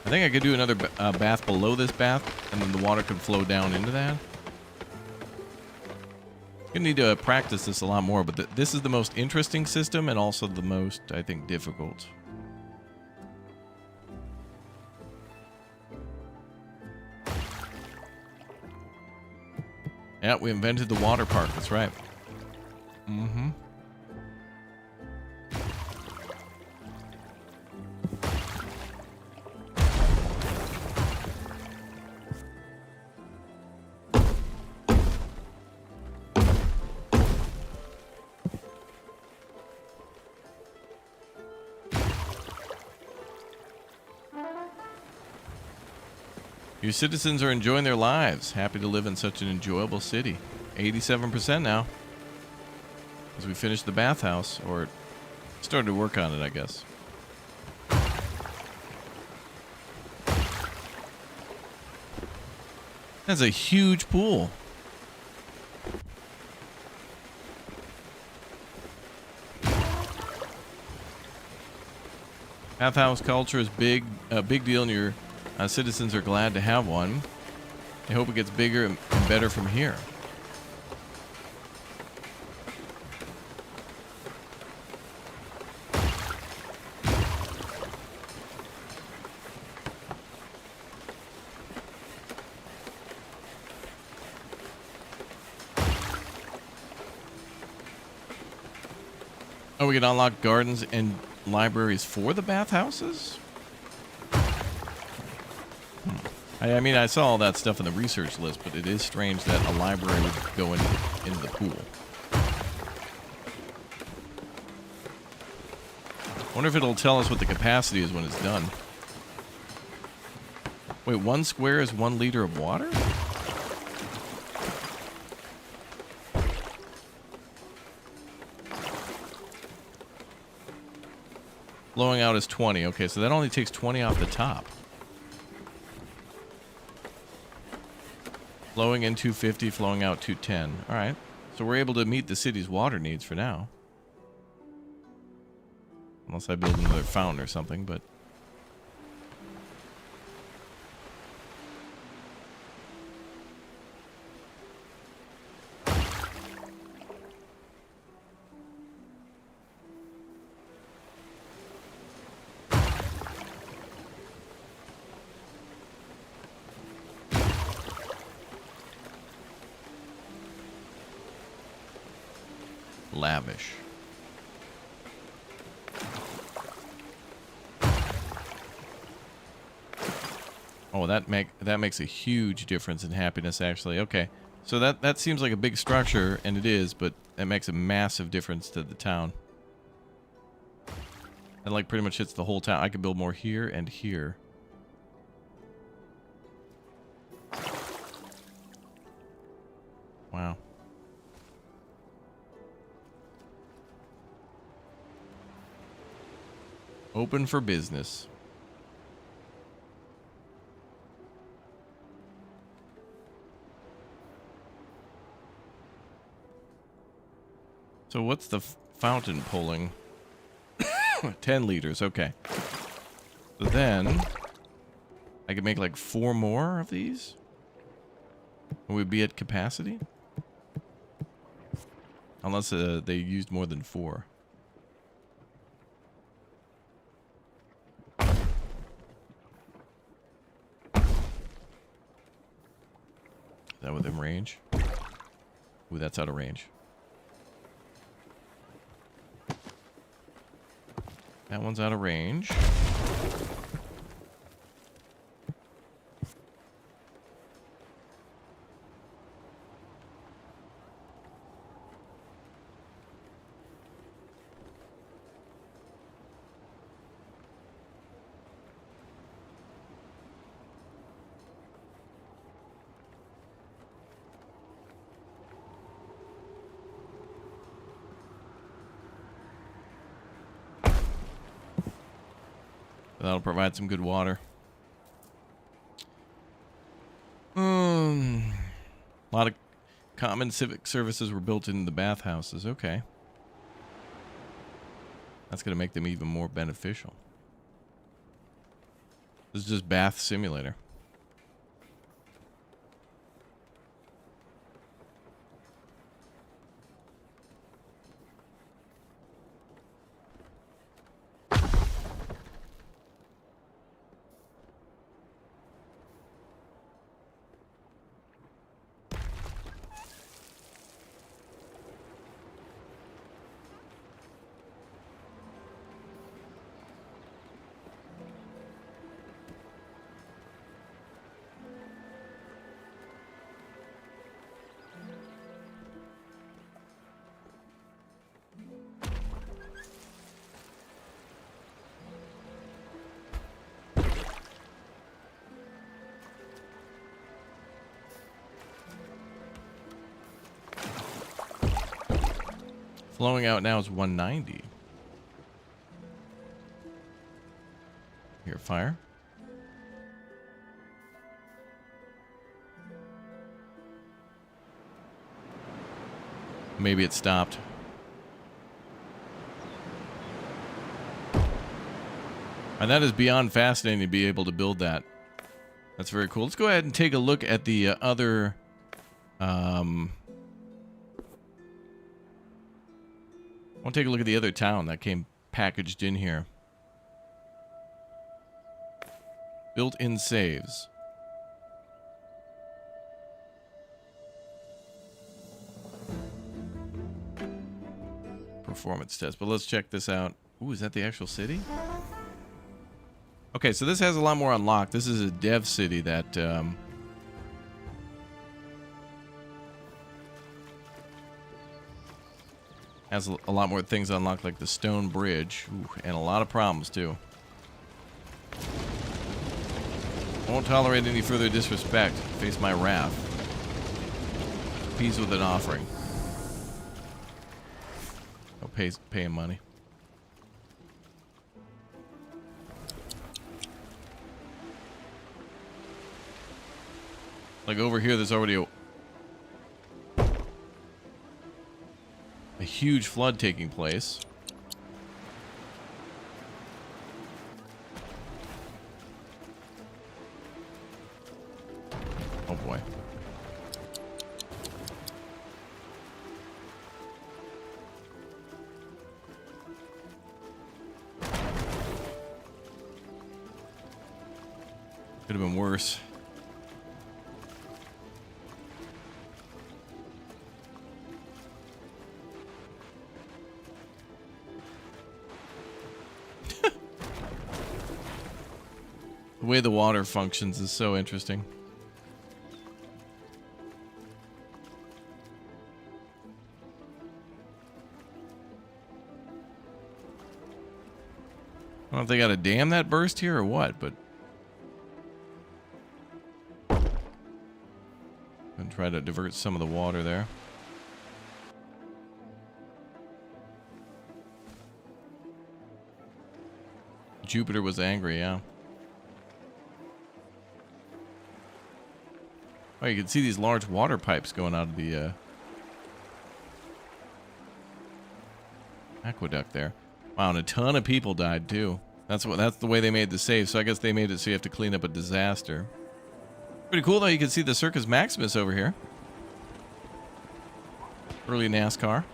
I think I could do another bath below this bath, and then the water can flow down into that. You need to practice this a lot more, but this is the most interesting system and also the most, I think, difficult. Yeah, we invented the water park. That's right. Mm-hmm. Your citizens are enjoying their lives. Happy to live in such an enjoyable city. 87% now. As we finished the bathhouse, or started to work on it, I guess. That's a huge pool. Bathhouse culture is a big deal, and your citizens are glad to have one. I hope it gets bigger and better from here. Oh, we can unlock gardens and libraries for the bathhouses? I mean, I saw all that stuff in the research list, but it is strange that a library would go into the pool. Wonder if it'll tell us what the capacity is when it's done. Wait, 1 square is 1 liter of water? Flowing out is 20. Okay, so that only takes 20 off the top. Flowing in 250, flowing out 210. All right. So we're able to meet the city's water needs for now. Unless I build another fountain or something, but... lavish. Oh, that makes a huge difference in happiness, actually. Okay, so that seems like a big structure, and it is, but that makes a massive difference to the town. That like pretty much hits the whole town. I could build more here and here. Wow. Open for business. So what's the fountain pulling? 10 liters, okay. So then I could make like 4 more of these. Will we be at capacity? Unless they used more than 4. Is that within range? Ooh, that's out of range. That one's out of range. That'll provide some good water. A lot of common civic services were built into the bathhouses. Okay. That's going to make them even more beneficial. This is just bath simulator. Flowing out now is 190. Here, fire. Maybe it stopped. And that is beyond fascinating to be able to build that. That's very cool. Let's go ahead and take a look at the other... I want to take a look at the other town that came packaged in here. Built-in saves. Performance test. But let's check this out. Ooh, is that the actual city? Okay, so this has a lot more unlocked. This is a dev city that... has a lot more things unlocked, like the stone bridge. Ooh, and a lot of problems, too. Won't tolerate any further disrespect. Face my wrath. Peace with an offering. I'll pay him money. Like over here, there's already a huge flood taking place. Oh boy. Could have been worse. The way the water functions is so interesting. I don't know if they got a dam that burst here or what, but... and try to divert some of the water there. Jupiter was angry, yeah. Oh, you can see these large water pipes going out of the aqueduct there. Wow, and a ton of people died too. That's the way they made the save. So I guess they made it so you have to clean up a disaster. Pretty cool though. You can see the Circus Maximus over here. Early NASCAR.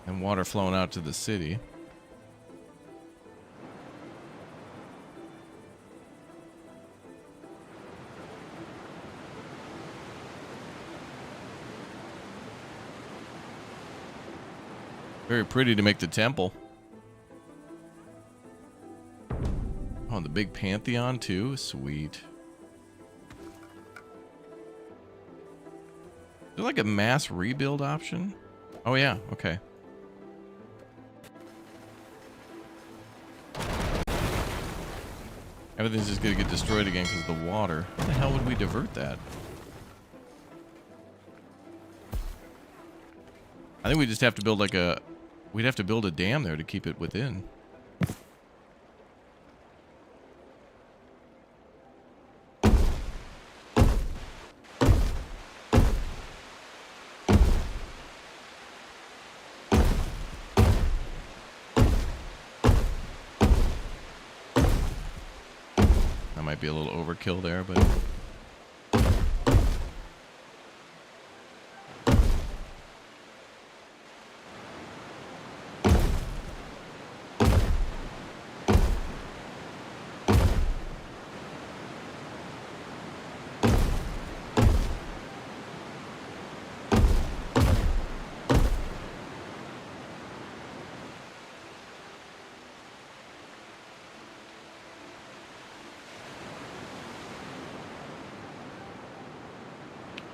And water flowing out to the city. Very pretty to make the temple. Oh, and the big Pantheon too. Sweet. Is there like a mass rebuild option? Oh yeah, okay. Everything's just gonna get destroyed again because of the water. How the hell would we divert that? I think we just have to build like a... We'd have to build a dam there to keep it within. That might be a little overkill there, but...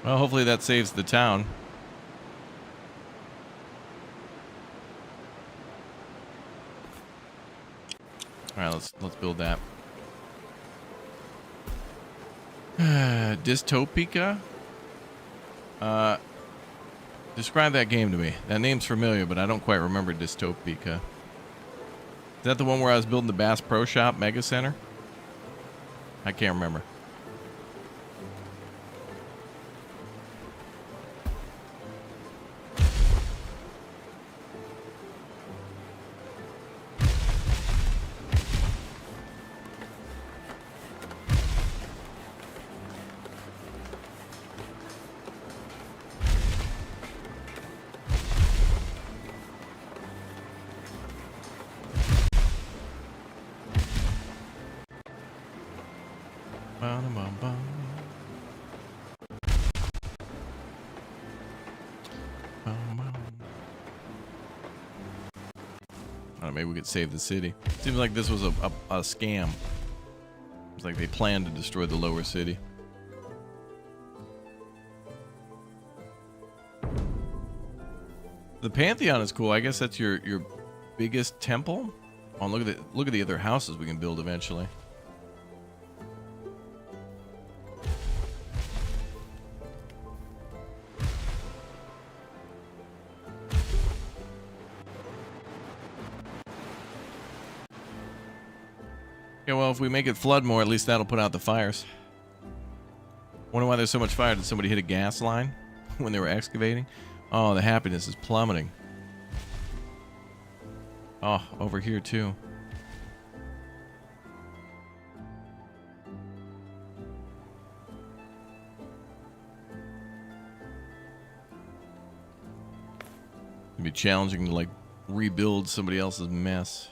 Well, hopefully that saves the town. All right, let's build that. Dystopica? Describe that game to me. That name's familiar, but I don't quite remember Dystopica. Is that the one where I was building the Bass Pro Shop Mega Center? I can't remember. Maybe we could save the city. Seems like this was a scam. It's like they planned to destroy the lower city. The Pantheon is cool. I guess that's your biggest temple. Oh, look at the other houses we can build eventually. Yeah, well, if we make it flood more, at least that'll put out the fires. Wonder why there's so much fire. Did somebody hit a gas line when they were excavating? Oh, the happiness is plummeting. Oh, over here too. It'd be challenging to like rebuild somebody else's mess.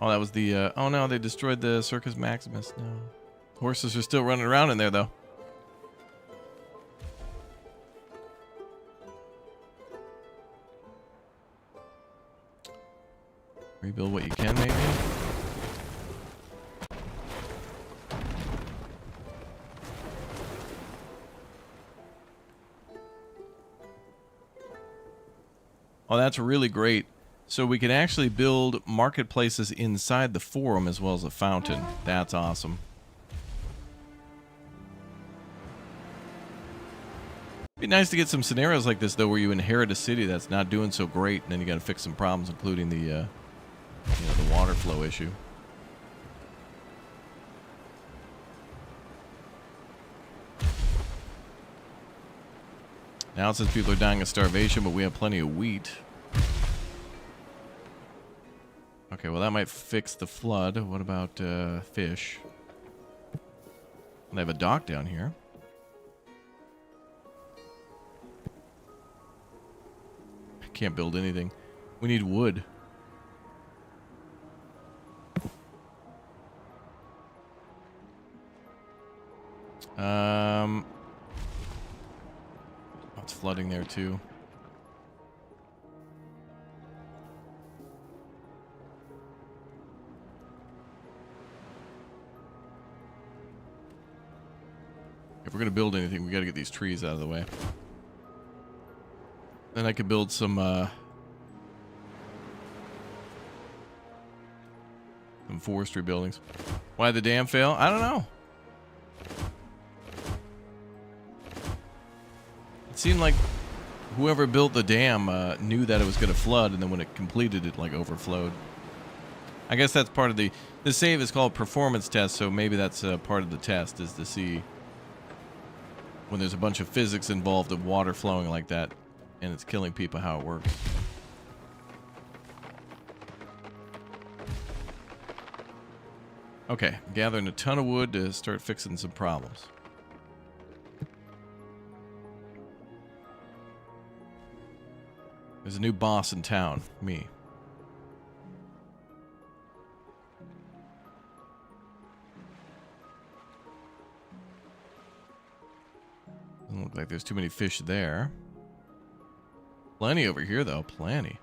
Oh, that was the, oh no, they destroyed the Circus Maximus. No. Horses are still running around in there, though. Rebuild what you can, maybe? Oh, that's really great. So we can actually build marketplaces inside the forum as well as a fountain. That's awesome. It'd be nice to get some scenarios like this, though, where you inherit a city that's not doing so great, and then you got to fix some problems, including the, you know, the water flow issue. Now it says people are dying of starvation, but we have plenty of wheat. Okay, well that might fix the flood. What about fish? They have a dock down here. I can't build anything. We need wood. Oh, it's flooding there too. If we're gonna build anything, we gotta get these trees out of the way. Then I could build some forestry buildings. Why the dam fail? I don't know. It seemed like whoever built the dam knew that it was gonna flood, and then when it completed, it like overflowed. I guess that's part of the save is called performance test, so maybe that's part of the test is to see when there's a bunch of physics involved of water flowing like that and it's killing people, how it works. Okay, gathering a ton of wood to start fixing some problems. There's a new boss in town, me. Doesn't look like there's too many fish there. Plenty over here, though. Plenty.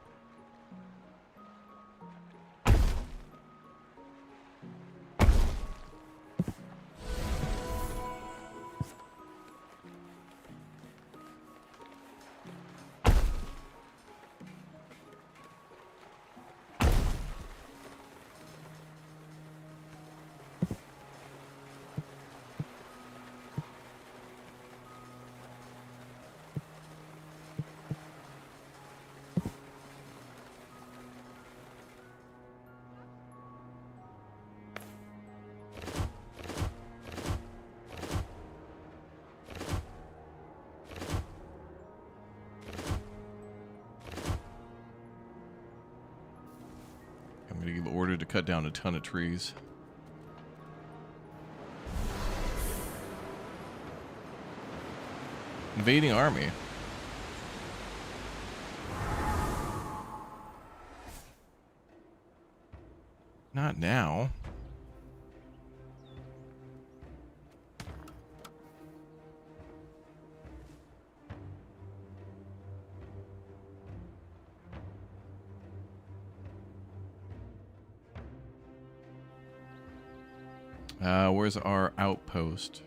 I'm going to give order to cut down a ton of trees. Invading army. Not now. Where's our outpost?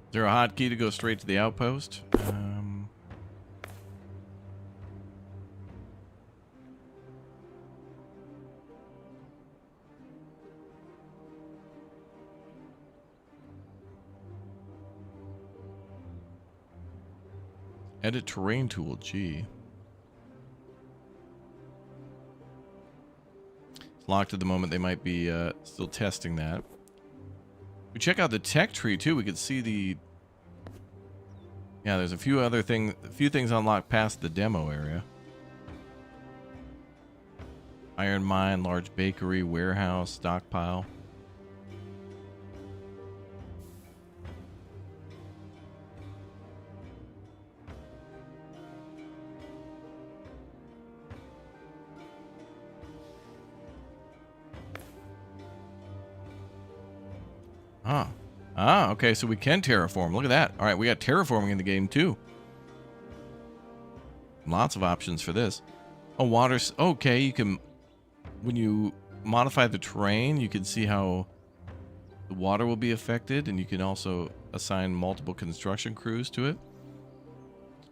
Is there a hotkey to go straight to the outpost? Edit terrain tool, G. It's locked at the moment. They might be still testing that. We check out the tech tree too. We could see the. Yeah, there's a few things unlocked past the demo area. Iron mine, large bakery, warehouse, stockpile. Okay, so we can terraform. Look at that. All right, we got terraforming in the game too. Lots of options for this. Oh, water. Okay, you can, when you modify the terrain, you can see how the water will be affected, and you can also assign multiple construction crews to it.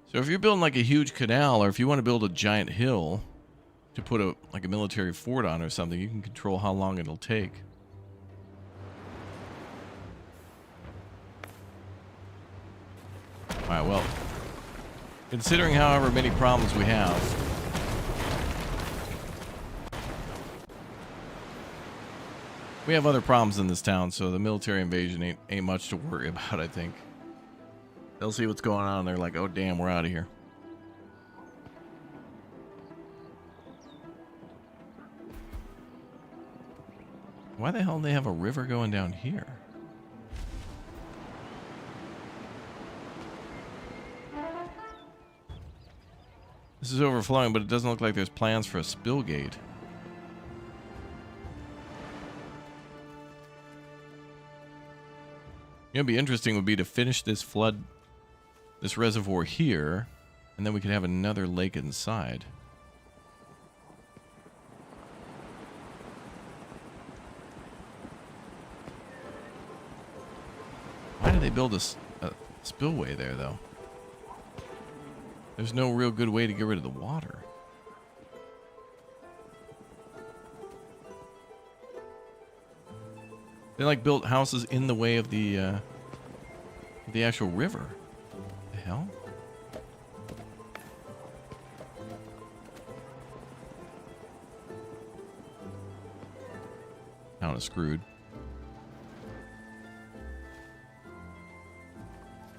So if you're building like a huge canal, or if you want to build a giant hill to put a military fort on or something, you can control how long it'll take. Alright, well, Considering however many problems we have. We have other problems in this town, so the military invasion ain't much to worry about, I think. They'll see what's going on, and they're like, oh damn, we're out of here. Why the hell do they have a river going down here? This is overflowing, but it doesn't look like there's plans for a spill gate. You know, it'd be interesting would be to finish this this reservoir here, and then we could have another lake inside. Why did they build a spillway there, though? There's no real good way to get rid of the water. They like built houses in the way of the actual river. What the hell? Town is screwed.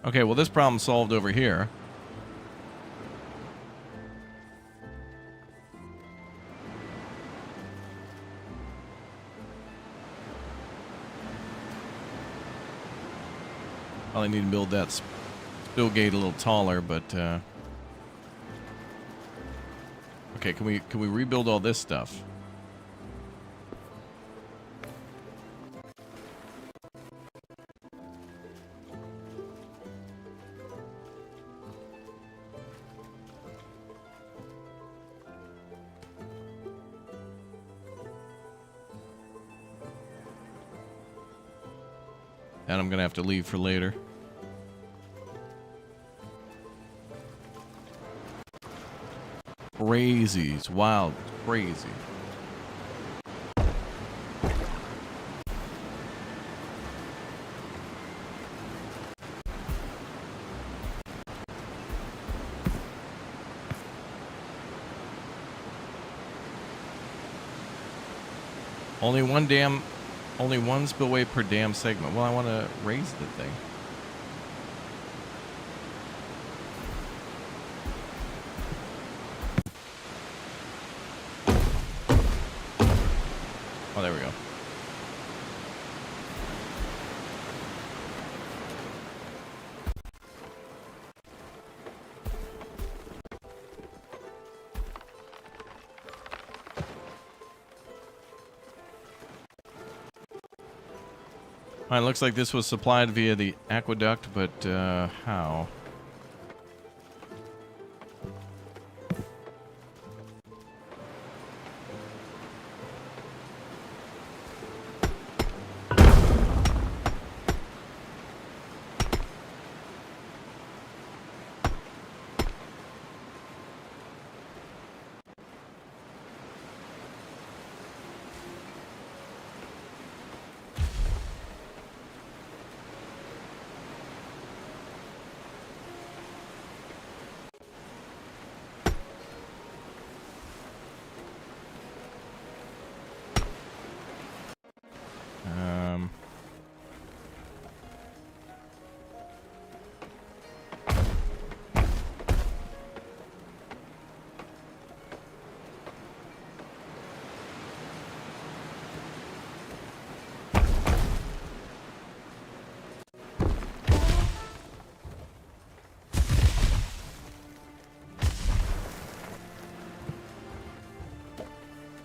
Okay, well this problem's solved over here. Probably need to build that spill gate a little taller, but okay, can we rebuild all this stuff? And I'm gonna have to leave for later. Crazy. It's wild. Crazy. Only one spillway per dam segment. Well, I want to raise the thing. Oh, there we go. All right, looks like this was supplied via the aqueduct, but how?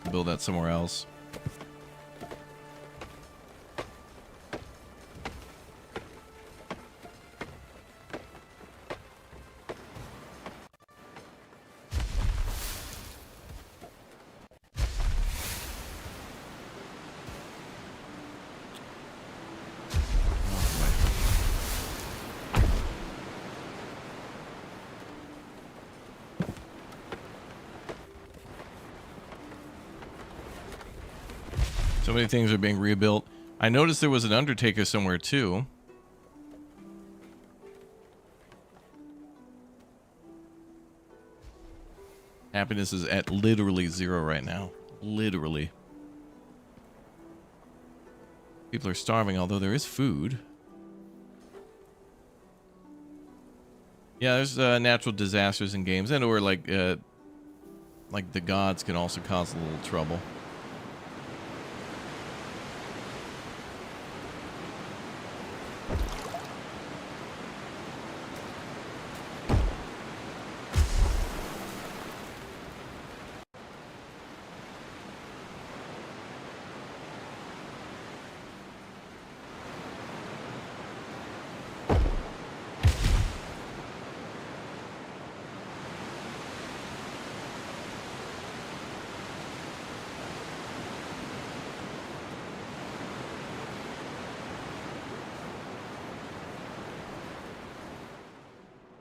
Build that somewhere else. So many things are being rebuilt. I noticed there was an undertaker somewhere too. Happiness is at literally 0 right now. Literally. People are starving, although there is food. Yeah, there's natural disasters in games, and or like the gods can also cause a little trouble.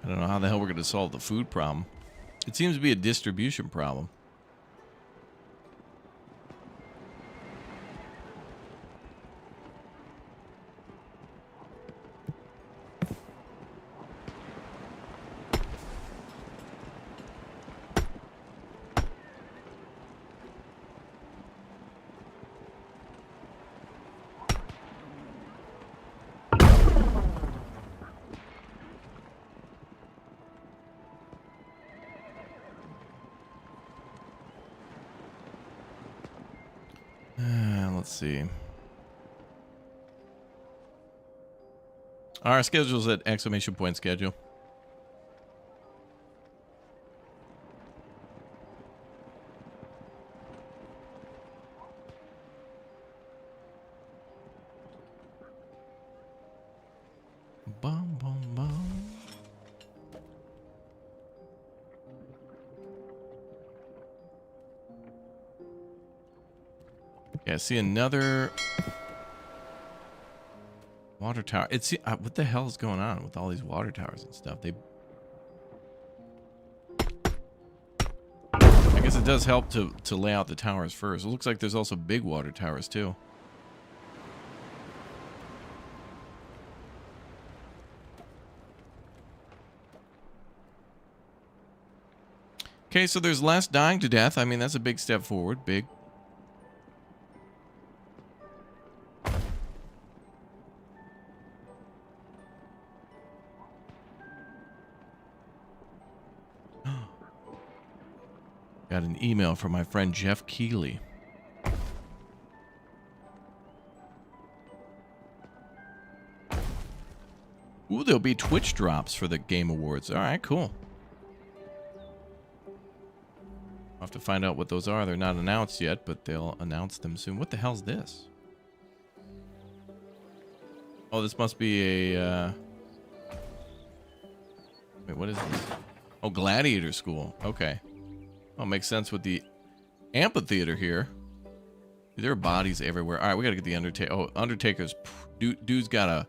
I don't know how the hell we're going to solve the food problem. It seems to be a distribution problem. Let's see. Our schedule's at exclamation point schedule. Bum, bum, bum. Yeah, I see another water tower. It's what the hell is going on with all these water towers and stuff? I guess it does help to lay out the towers first. It looks like there's also big water towers too. Okay, so there's less dying to death. I mean, that's a big step forward. Big. Got an email from my friend Jeff Keighley. Ooh, there'll be Twitch drops for the Game Awards. All right, cool. I'll have to find out what those are. They're not announced yet, but they'll announce them soon. What the hell's this? Oh, this must be a... Wait, what is this? Oh, Gladiator School. Okay. Oh, makes sense with the amphitheater here. There are bodies everywhere. All right, we got to get the Undertaker. Oh, Undertaker's... Dude's got a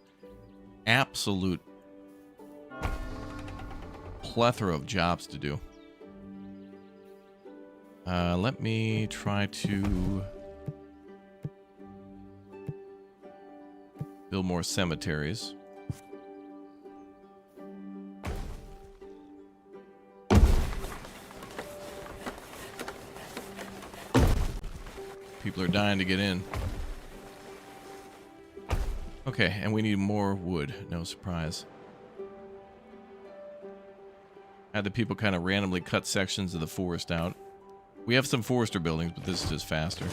absolute plethora of jobs to do. Let me try to build more cemeteries. People are dying to get in. Okay, and we need more wood. No surprise. Had the people kind of randomly cut sections of the forest out. We have some forester buildings, but this is just faster.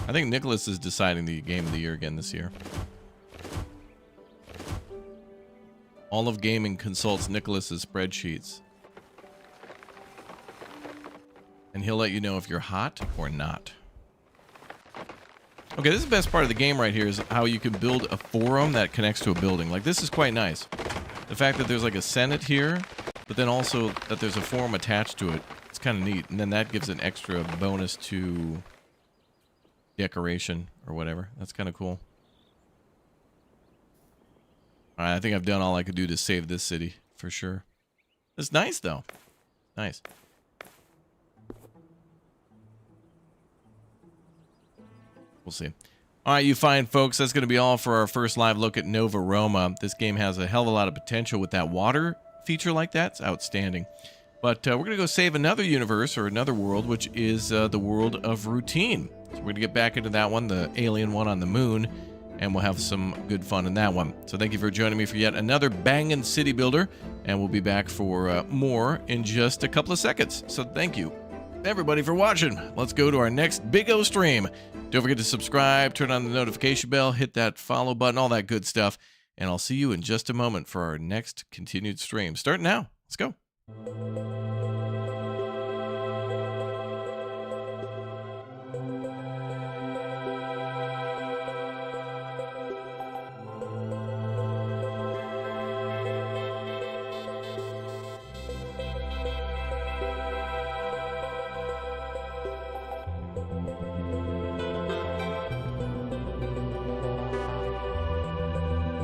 I think Nicholas is deciding the game of the year again this year. All of gaming consults Nicholas's spreadsheets. And he'll let you know if you're hot or not. Okay, this is the best part of the game right here, is how you can build a forum that connects to a building. Like, this is quite nice. The fact that there's like a Senate here, but then also that there's a forum attached to it. It's kind of neat. And then that gives an extra bonus to decoration or whatever. That's kind of cool. All right, I think I've done all I could do to save this city, for sure. It's nice, though. Nice. We'll see. All right, you fine folks, that's going to be all for our first live look at Nova Roma. This game has a hell of a lot of potential with that water feature like that. It's outstanding. But we're going to go save another universe or another world, which is the world of Routine. So we're going to get back into that one, the alien one on the moon, and we'll have some good fun in that one. So thank you for joining me for yet another banging city builder, and we'll be back for more in just a couple of seconds. So thank you, everybody, for watching. Let's go to our next Big O stream. Don't forget to subscribe, turn on the notification bell, hit that follow button, all that good stuff. And I'll see you in just a moment for our next continued stream. Start now. Let's go.